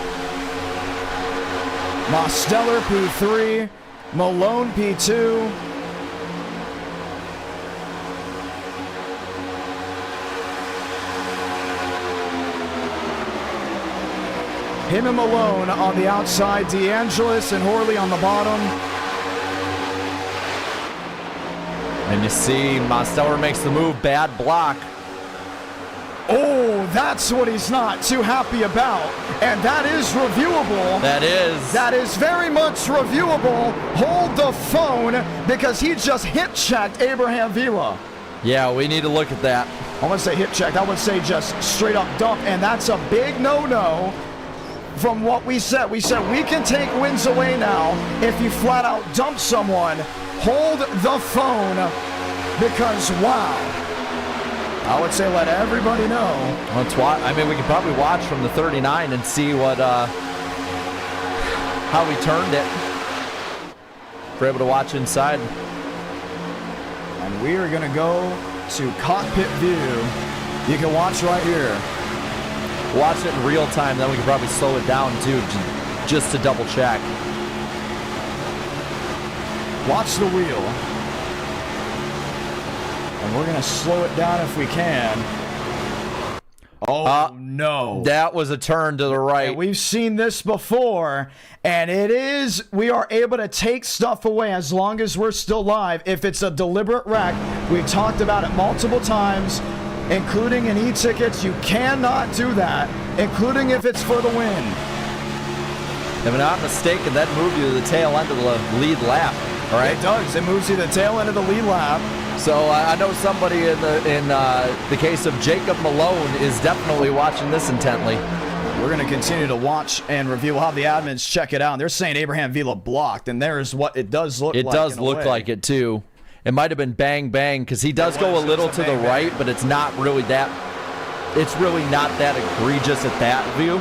Mosteller P3, Malone P2. Him and Malone on the outside, DeAngelis and Horley on the bottom. And you see Mosteller makes the move, bad block. Oh, that's what he's not too happy about. And that is reviewable. That is. That is very much reviewable. Hold the phone because he just hit checked Abraham Vila. Yeah, we need to look at that. I want to say hit checked. I would say just straight up dump. And that's a big no-no from what we said. We said we can take wins away now if you flat out dump someone. Hold the phone because, wow. I would say let everybody know. Let's watch. I mean, we could probably watch from the 39 and see what, how he turned it. If we're able to watch inside. And we are going to go to cockpit view. You can watch right here. Watch it in real time, then we can probably slow it down too, just to double check. Watch the wheel. And we're going to slow it down if we can. Oh, no. That was a turn to the right. And we've seen this before, and we are able to take stuff away as long as we're still live. If it's a deliberate wreck, we've talked about it multiple times, including in e-tickets. You cannot do that, including if it's for the win. If I'm not mistaken, that moved you to the tail end of the lead lap. All right? It does. It moves you to the tail end of the lead lap. So I know somebody in the case of Jacob Malone is definitely watching this intently. We're going to continue to watch and review. We'll have the admins check it out. And they're saying Abraham Vila blocked, and there's what it does look like. It does look like it too. It might have been bang bang because he does go a little to the right, but it's not really that. It's really not that egregious at that view.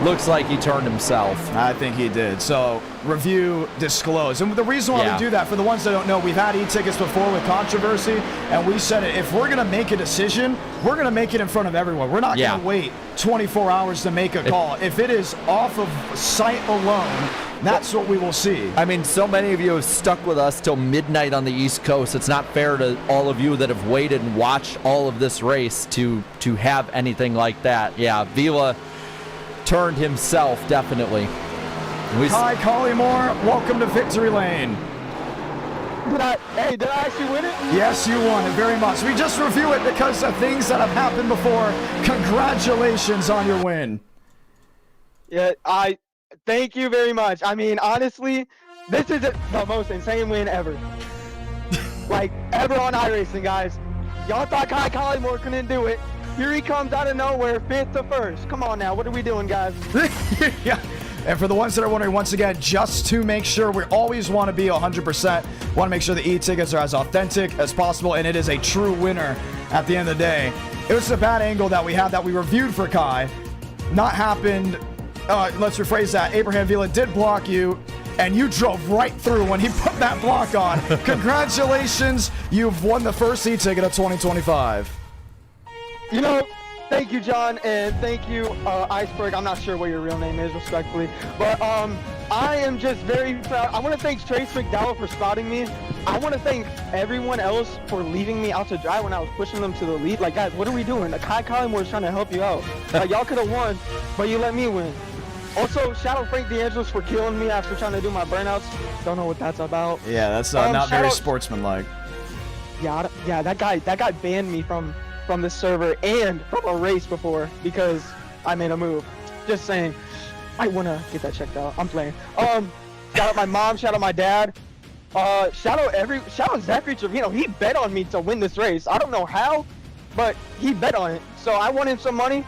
Looks like he turned himself. I think he did. So, review, disclose. And the reason why we do that, for the ones that don't know, we've had e-tickets before with controversy, and we said it, if we're going to make a decision, we're going to make it in front of everyone. We're not going to wait 24 hours to make a call. If it is off of sight alone, that's what we will see. I mean, so many of you have stuck with us till midnight on the East Coast. It's not fair to all of you that have waited and watched all of this race to have anything like that. Yeah, Vila turned himself, definitely. Kai Collymore, welcome to victory lane. Did I actually win it? Yes, you won it very much. We just review it because of things that have happened before. Congratulations on your win. Yeah, thank you very much. I mean, honestly, this is the most insane win ever. Like, ever on iRacing, guys. Y'all thought Kai Collymore couldn't do it. Here he comes out of nowhere, 5th to 1st. Come on now, what are we doing, guys? Yeah. And for the ones that are wondering, once again, just to make sure, we always want to be 100%. Want to make sure the e-tickets are as authentic as possible, and it is a true winner at the end of the day. It was a bad angle that we had that we reviewed for Kai. Not happened. Let's rephrase that. Abraham Vila did block you, and you drove right through when he put that block on. Congratulations, you've won the first e-ticket of 2025. You know, thank you, John, and thank you, Iceberg. I'm not sure what your real name is, respectfully, but I am just very proud. I want to thank Trace McDowell for spotting me. I want to thank everyone else for leaving me out to dry when I was pushing them to the lead. Like, guys, what are we doing? Kai Collymore is trying to help you out. Like, y'all could have won, but you let me win. Also, shout out Frank DeAngelis for killing me after trying to do my burnouts. Don't know what that's about. Yeah, that's not very sportsmanlike. Yeah, that guy banned me from this server and from a race before because I made a move. Just saying. I wanna get that checked out. I'm playing. Shout out my mom, shout out my dad. Shout out Zachary Trevino. He bet on me to win this race. I don't know how, but he bet on it. So I won him some money.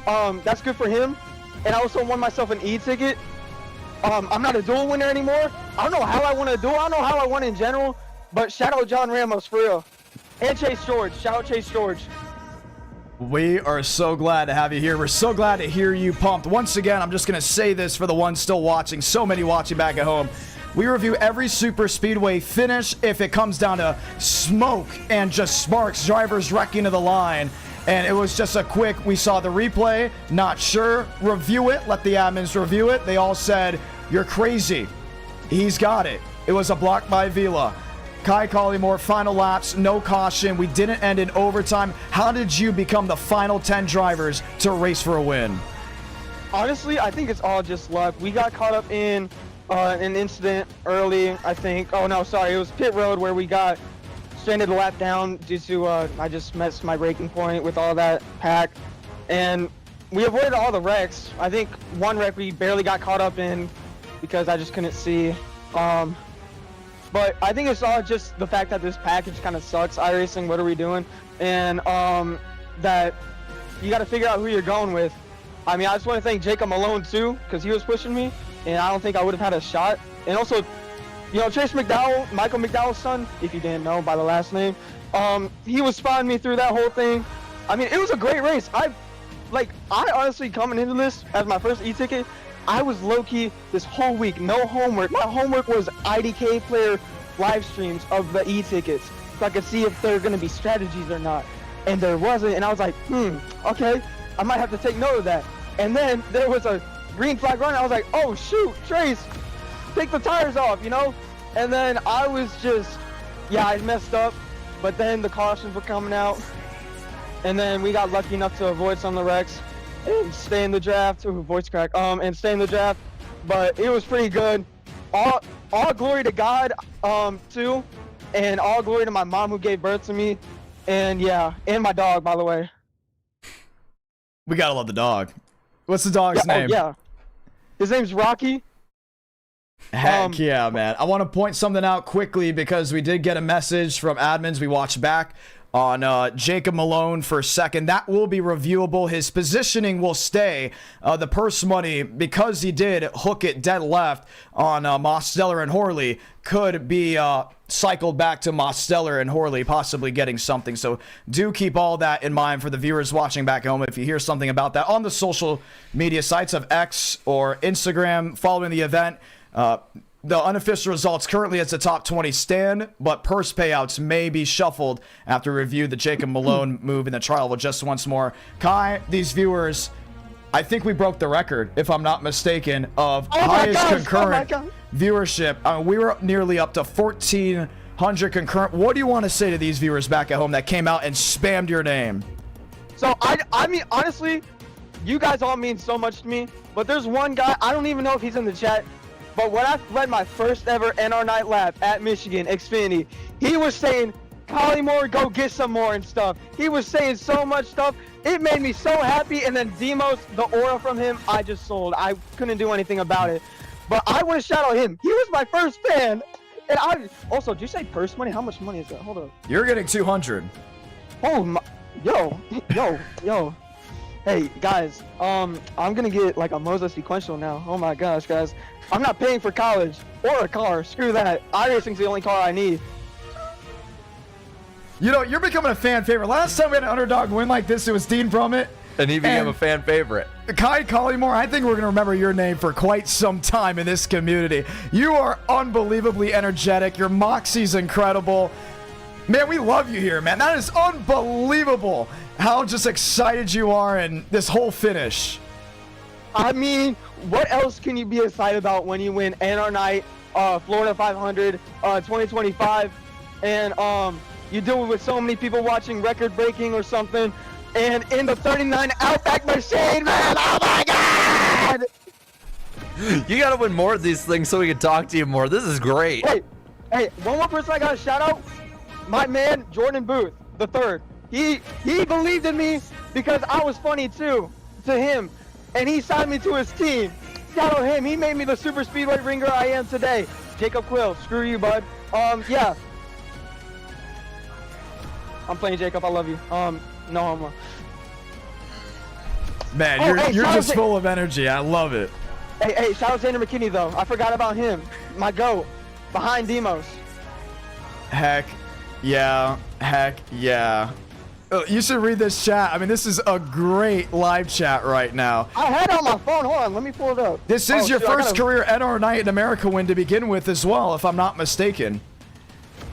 That's good for him. And I also won myself an e-ticket. I'm not a duel winner anymore. I don't know how I won a duel. I don't know how I won in general. But shout out John Ramos for real. And Chase George. Shout out Chase George. We are so glad to have you here. We're so glad to hear you pumped. Once again, I'm just going to say this for the ones still watching, so many watching back at home. We review every super speedway finish if it comes down to smoke and just sparks, drivers wrecking to the line. And it was just a quick, we saw the replay, not sure, review it, let the admins review it. They all said, you're crazy. He's got it. It was a block by Vila. Kai Collymore, final laps, no caution. We didn't end in overtime. How did you become the final 10 drivers to race for a win? Honestly, I think it's all just luck. We got caught up in an incident early, I think. Oh, no, sorry. It was pit road where we got stranded a lap down due to I just missed my braking point with all that pack. And we avoided all the wrecks. I think one wreck we barely got caught up in because I just couldn't see. But I think it's all just the fact that this package kind of sucks. iRacing, what are we doing? And that you got to figure out who you're going with. I mean, I just want to thank Jacob Malone too, because he was pushing me, and I don't think I would have had a shot. And also, you know, Trace McDowell, Michael McDowell's son, if you didn't know by the last name, he was spotting me through that whole thing. I mean, it was a great race. I honestly, coming into this as my first e-ticket, I was low-key this whole week, no homework. My homework was IDK Player live streams of the e-tickets, so I could see if there were going to be strategies or not. And there wasn't, and I was like, okay, I might have to take note of that. And then there was a green flag run, I was like, oh shoot, Trace, take the tires off, you know? And then I was just, yeah, I messed up, but then the cautions were coming out, and then we got lucky enough to avoid some of the wrecks and stay in the draft. Ooh, voice crack. And stay in the draft, but it was pretty good. All glory to God, too, and all glory to my mom who gave birth to me, and yeah, and my dog, by the way. We gotta love the dog. What's the dog's name? Oh, yeah, his name's Rocky. Heck yeah, man. I want to point something out quickly because we did get a message from admins. We watched back on Jacob Malone for a second. That will be reviewable. His positioning will stay. The purse money, because he did hook it dead left on Mosteller and Horley, could be cycled back to Mosteller and Horley, possibly getting something. So do keep all that in mind for the viewers watching back home. If you hear something about that on the social media sites of X or Instagram following the event, the unofficial results currently as the top 20 stand, but purse payouts may be shuffled after review the Jacob Malone move in the trial. Well, just once more, Kai, these viewers, I think we broke the record, if I'm not mistaken, of highest concurrent viewership. We were nearly up to 1,400 concurrent. What do you want to say to these viewers back at home that came out and spammed your name? So I mean, honestly, you guys all mean so much to me, but there's one guy, I don't even know if he's in the chat, but when I led my first ever NR Night lap at Michigan, Xfinity, he was saying, Collymore, go get some more and stuff. He was saying so much stuff. It made me so happy. And then Demos, the aura from him, I just sold. I couldn't do anything about it. But I want to shout out him. He was my first fan. And I also, did you say purse money? How much money is that? Hold up. You're getting 200. Oh my, yo. Hey guys, I'm gonna get like a Moza sequential now. Oh my gosh, guys. I'm not paying for college or a car. Screw that. iRacing's the only car I need. You know, you're becoming a fan favorite. Last time we had an underdog win like this, it was Dean Brummett. And he became a fan favorite. Kai Collymore, I think we're going to remember your name for quite some time in this community. You are unbelievably energetic. Your moxie's incredible. Man, we love you here, man. That is unbelievable how just excited you are in this whole finish. I mean, what else can you be excited about when you win NR Night, Florida 500, 2025, and you do it with so many people watching, record breaking or something, and in the 39 Outback machine, man, oh my God! You gotta win more of these things so we can talk to you more. This is great. Hey, one more person I gotta shout out, my man Jordan Booth, the third. He believed in me because I was funny too to him, and he signed me to his team. Shout out him. He made me the super speedway ringer I am today. Jacob Quill, screw you, bud. Yeah. I'm playing Jacob. I love you. No homo. Man, you're just full of energy. I love it. Hey, shout out Xander McKinney though. I forgot about him. My GOAT, behind Demos. Heck yeah. You should read this chat. I mean, this is a great live chat right now. I had it on my phone. Hold on, let me pull it up. This is your first career NR Night in America win to begin with as well, if I'm not mistaken.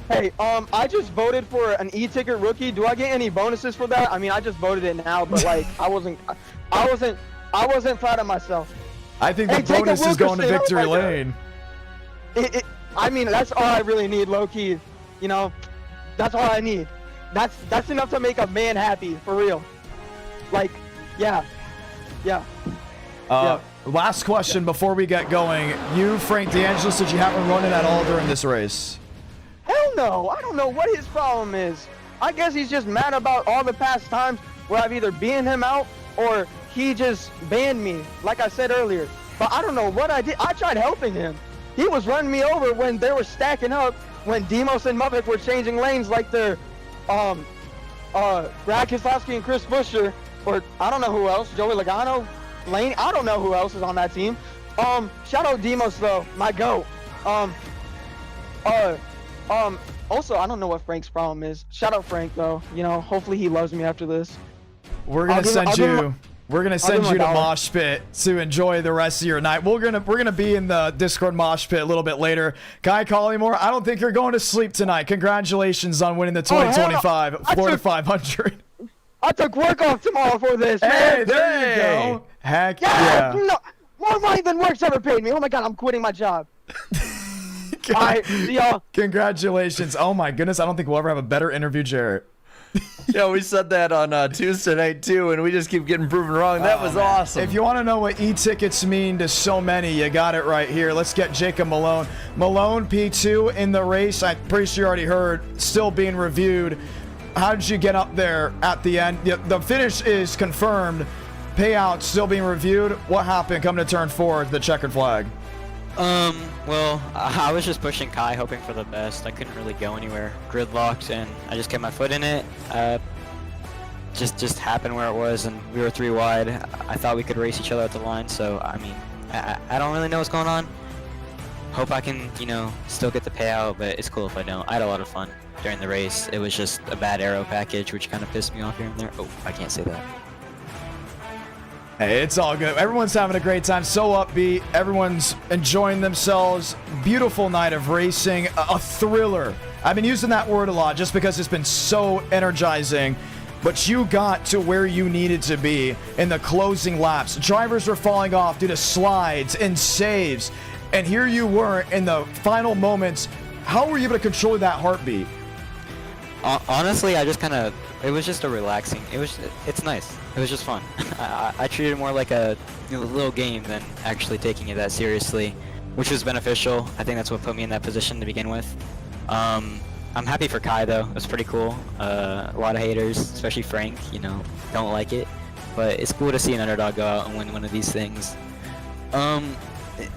Hey, I just voted for an e-ticket rookie. Do I get any bonuses for that? I mean, I just voted it now, but like, I wasn't proud of myself. I think the bonus is going to victory lane. I mean, that's all I really need, low key. You know, that's all I need. That's enough to make a man happy, for real. Like, yeah. Last question before we get going. You, Frank DeAngelis, did you have him running at all during this race? Hell no. I don't know what his problem is. I guess he's just mad about all the past times where I've either beaten him out or he just banned me, like I said earlier. But I don't know what I did. I tried helping him. He was running me over when they were stacking up, when Demos and Muppet were changing lanes like they're Brad Keselowski and Chris Buescher, or I don't know who else, Joey Logano, Lane, I don't know who else is on that team. Shout out Demos though, my GOAT. Also, I don't know what Frank's problem is. Shout out Frank though. You know, hopefully he loves me after this. We're gonna send you to Mosh Pit to enjoy the rest of your night. We're gonna be in the Discord Mosh Pit a little bit later. Kai Collymore, I don't think you're going to sleep tonight. Congratulations on winning the 2025 Florida 500. I took work off tomorrow for this. Hey, there you go. Heck yeah. No, more money than work's ever paid me. Oh my God, I'm quitting my job. All right, see y'all. Congratulations. Oh my goodness, I don't think we'll ever have a better interview, Jarrett. Yeah, we said that on Tuesday night too, and we just keep getting proven wrong. That was awesome. If you want to know what e-tickets mean to so many, you got it right here. Let's get Jacob Malone. Malone, P2 in the race. I'm pretty sure you already heard, still being reviewed. How did you get up there at the end? The finish is confirmed. Payout still being reviewed. What happened coming to turn 4, the checkered flag? Well, I was just pushing Kai, hoping for the best. I couldn't really go anywhere. Gridlocked, and I just kept my foot in it. Just happened where it was, and we were 3 wide. I thought we could race each other at the line, so, I mean, I don't really know what's going on. Hope I can, you know, still get the payout, but it's cool if I don't. I had a lot of fun during the race. It was just a bad aero package, which kind of pissed me off here and there. Oh, I can't say that. Hey, it's all good. Everyone's having a great time. So upbeat. Everyone's enjoying themselves. Beautiful night of racing. A thriller. I've been using that word a lot just because it's been so energizing. But you got to where you needed to be in the closing laps. Drivers were falling off due to slides and saves. And here you were in the final moments. How were you able to control that heartbeat? Honestly, I just kind of, it was just a relaxing, it's nice. It was just fun. I treated it more like a little game than actually taking it that seriously, which was beneficial. I think that's what put me in that position to begin with. I'm happy for Kai though. It was pretty cool. A lot of haters, especially Frank, you know, don't like it. But it's cool to see an underdog go out and win one of these things. I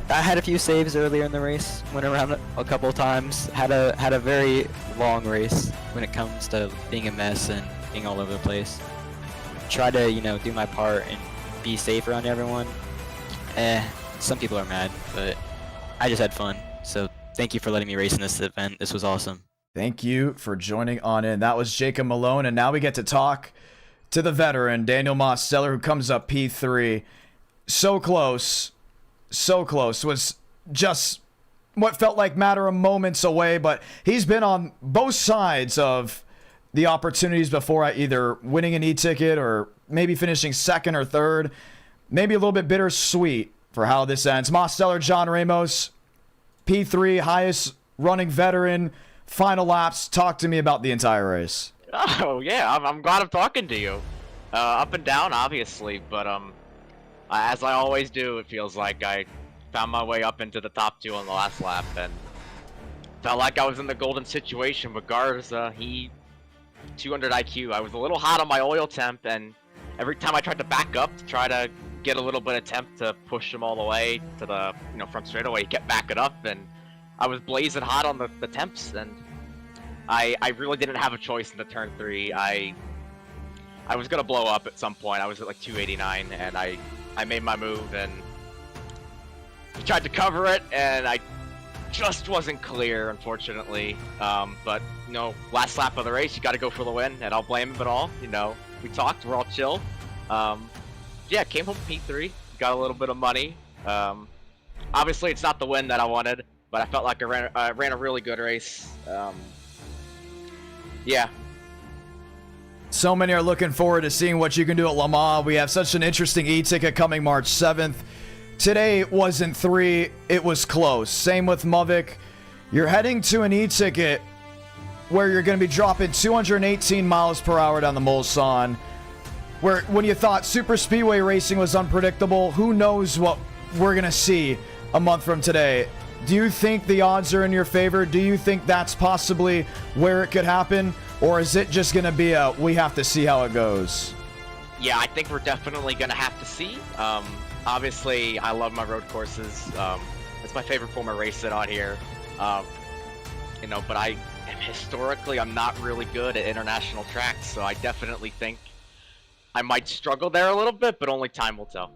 had a few saves earlier in the race, went around a couple of times, had a very long race when it comes to being a mess and being all over the place. Try to, you know, do my part and be safe around everyone. Some people are mad, but I just had fun. So thank you for letting me race in this event. This was awesome. Thank you for joining on in. That was Jacob Malone, and now we get to talk to the veteran, Daniel Mosteller, who comes up P3. So close. So close. Was just what felt like matter of moments away, but he's been on both sides of the opportunities before, either winning an e-ticket or maybe finishing second or third. Maybe a little bit bittersweet for how this ends. Mosteller, John Ramos, P3, highest running veteran, final laps. Talk to me about the entire race. Oh yeah, I'm glad I'm talking to you. Up and down, obviously, but as I always do, it feels like I found my way up into the top 2 on the last lap, and felt like I was in the golden situation with Garza. He 200 IQ. I was a little hot on my oil temp, and every time I tried to back up to try to get a little bit of temp to push him all the way to the front straightaway, he kept backing up, and I was blazing hot on the temps, and I really didn't have a choice in the turn 3. I was gonna blow up at some point. I was at like 289, and I made my move, and he tried to cover it, and I just wasn't clear, unfortunately. But last lap of the race, you got to go for the win, and I'll blame him at all. We talked, we're all chill. Yeah, came home P3, got a little bit of money. Obviously, it's not the win that I wanted, but I felt like I ran a really good race. Yeah. So many are looking forward to seeing what you can do at Le Mans. We have such an interesting e-ticket coming March 7th. Today wasn't 3, it was close. Same with Muvik. You're heading to an e-ticket where you're going to be dropping 218 miles per hour down the Mulsanne. Where when you thought super speedway racing was unpredictable, who knows what we're going to see a month from today. Do you think the odds are in your favor? Do you think that's possibly where it could happen? Or is it just going to be we have to see how it goes? Yeah, I think we're definitely going to have to see. Obviously, I love my road courses. It's my favorite form of racing on here. But historically, I'm not really good at international tracks, so I definitely think I might struggle there a little bit, but only time will tell.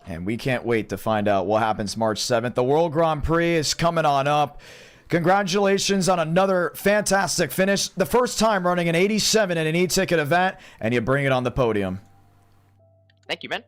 And we can't wait to find out what happens March 7th. The World Grand Prix is coming on up. Congratulations on another fantastic finish. The first time running an 87 in an e-ticket event, and you bring it on the podium. Thank you, man.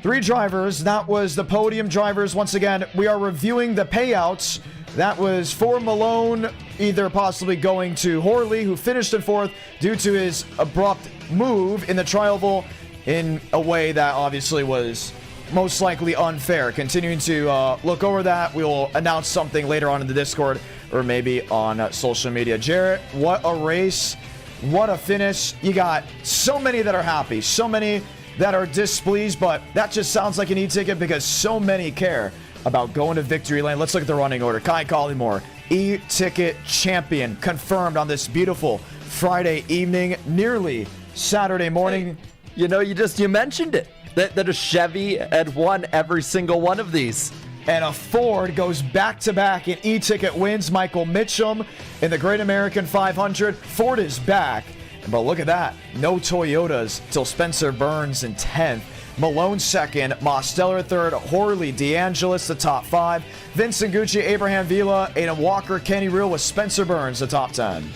3 drivers. That was the podium drivers. Once again, we are reviewing the payouts. That was for Malone, either possibly going to Horley, who finished in 4th due to his abrupt move in the Trioval in a way that obviously was most likely unfair. Continuing to look over that. We will announce something later on in the Discord or maybe on social media. Jarrett, what a race. What a finish. You got so many that are happy, so many that are displeased, but that just sounds like an e-ticket because so many care about going to victory lane. Let's look at the running order. Kai Collymore, e-ticket champion, confirmed on this beautiful Friday evening, nearly Saturday morning. Hey, you mentioned it. That a Chevy had won every single one of these. And a Ford goes back-to-back in e-ticket wins. Michael Mitchum in the Great American 500. Ford is back. But look at that. No Toyotas till Spencer Burns in 10th. Malone 2nd. Mosteller 3rd. Horley, DeAngelis the top 5. Vincent Gucci, Abraham Vila, Adam Walker, Kenny Reel with Spencer Burns the top 10.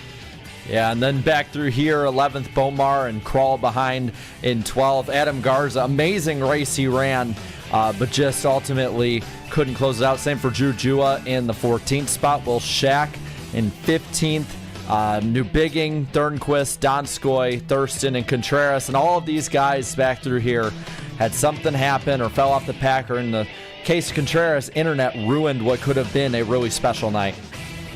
Yeah, and then back through here, 11th Bomar and Crawl behind in 12th. Adam Garza, amazing race he ran, but just ultimately couldn't close it out. Same for Drew Jua in the 14th spot. Will Shack in 15th. New Bigging, Thornquist, Donskoy, Thurston, and Contreras, and all of these guys back through here had something happen or fell off the pack, or in the case of Contreras, internet ruined what could have been a really special night.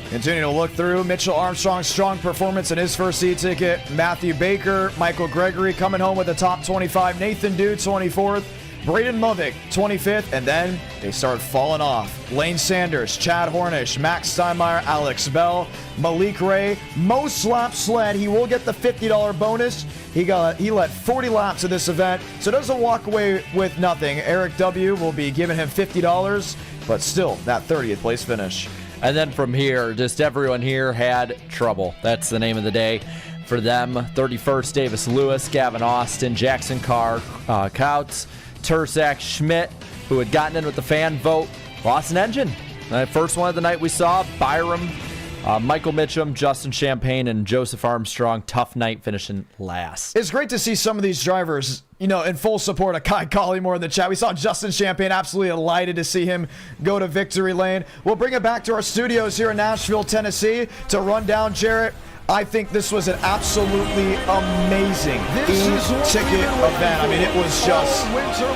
Continuing to look through, Mitchell Armstrong, strong performance in his first e-ticket. Matthew Baker, Michael Gregory coming home with the top 25. Nathan Dew, 24th. Braden Muvik, 25th. And then they start falling off. Lane Sanders, Chad Hornish, Max Steinmeier, Alex Bell, Malik Ray. Most laps led. He will get the $50 bonus. He led 40 laps of this event, so doesn't walk away with nothing. Eric W. will be giving him $50, but still that 30th place finish. And then from here, just everyone here had trouble. That's the name of the day for them. 31st, Davis Lewis, Gavin Austin, Jackson Carr, Couts, Tursak, Schmidt, who had gotten in with the fan vote, lost an engine. The first one of the night we saw, Byram Michael Mitchum, Justin Champagne, and Joseph Armstrong, tough night finishing last. It's great to see some of these drivers, you know, in full support of Kai Collymore in the chat. We saw Justin Champagne absolutely delighted to see him go to victory lane. We'll bring it back to our studios here in Nashville, Tennessee to run down Jarrett. I think this was an absolutely amazing e-ticket event. I mean, it was just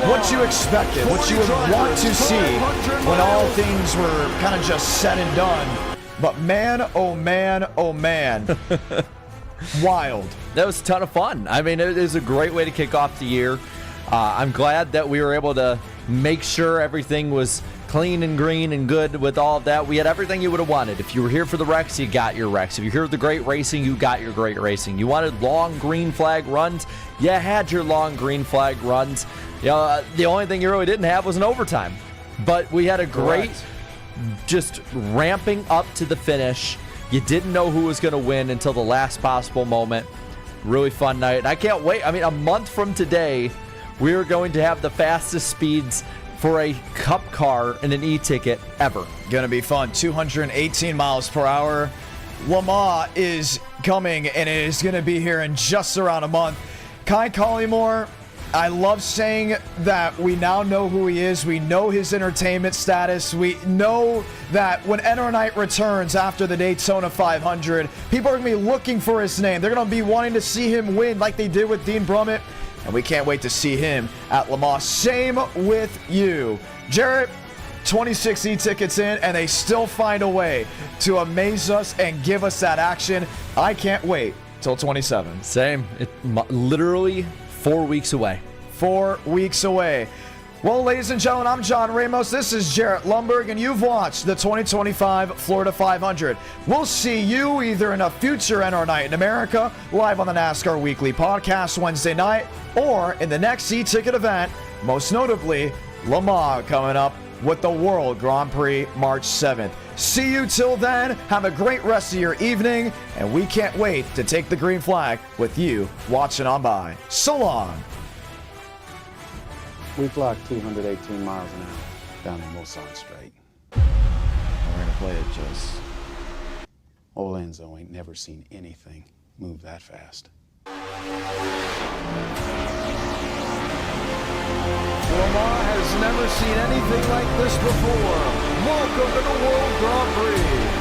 what you expected, what you would want to see when all things were kind of just said and done. But man, oh man, oh man. Wild. That was a ton of fun. I mean, it is a great way to kick off the year. I'm glad that we were able to make sure everything was clean and green and good with all of that. We had everything you would have wanted. If you were here for the wrecks, you got your wrecks. If you're here for the great racing, you got your great racing. You wanted long green flag runs, you had your long green flag runs. You know, the only thing you really didn't have was an overtime. But we had a great just ramping up to the finish. You didn't know who was going to win until the last possible moment. Really fun night. And I can't wait. I mean, a month from today, we're going to have the fastest speeds for a cup car and an e-ticket ever. Gonna be fun. 218 miles per hour. Le Mans is coming, and it is gonna be here in just around a month. Kai Collymore, I love saying that we now know who he is. We know his entertainment status. We know that when Enter Night returns after the Daytona 500, people are gonna be looking for his name. They're gonna be wanting to see him win like they did with Dean Brummett. And we can't wait to see him at Le Mans. Same with you. Jarrett, 26 e-tickets in, and they still find a way to amaze us and give us that action. I can't wait till 27. Same. Literally 4 weeks away. 4 weeks away. Well, ladies and gentlemen, I'm John Ramos. This is Jarrett Lundberg, and you've watched the 2025 Florida 500. We'll see you either in a future NR Night in America, live on the NASCAR Weekly Podcast Wednesday night, or in the next e-ticket event, most notably Le Mans coming up with the World Grand Prix March 7th. See you till then. Have a great rest of your evening, and we can't wait to take the green flag with you watching on by. So long. We clocked 218 miles an hour down the Mulsanne Straight. We're going to play it just... Old Enzo ain't never seen anything move that fast. Le Mans has never seen anything like this before. Welcome to the World Grand Prix.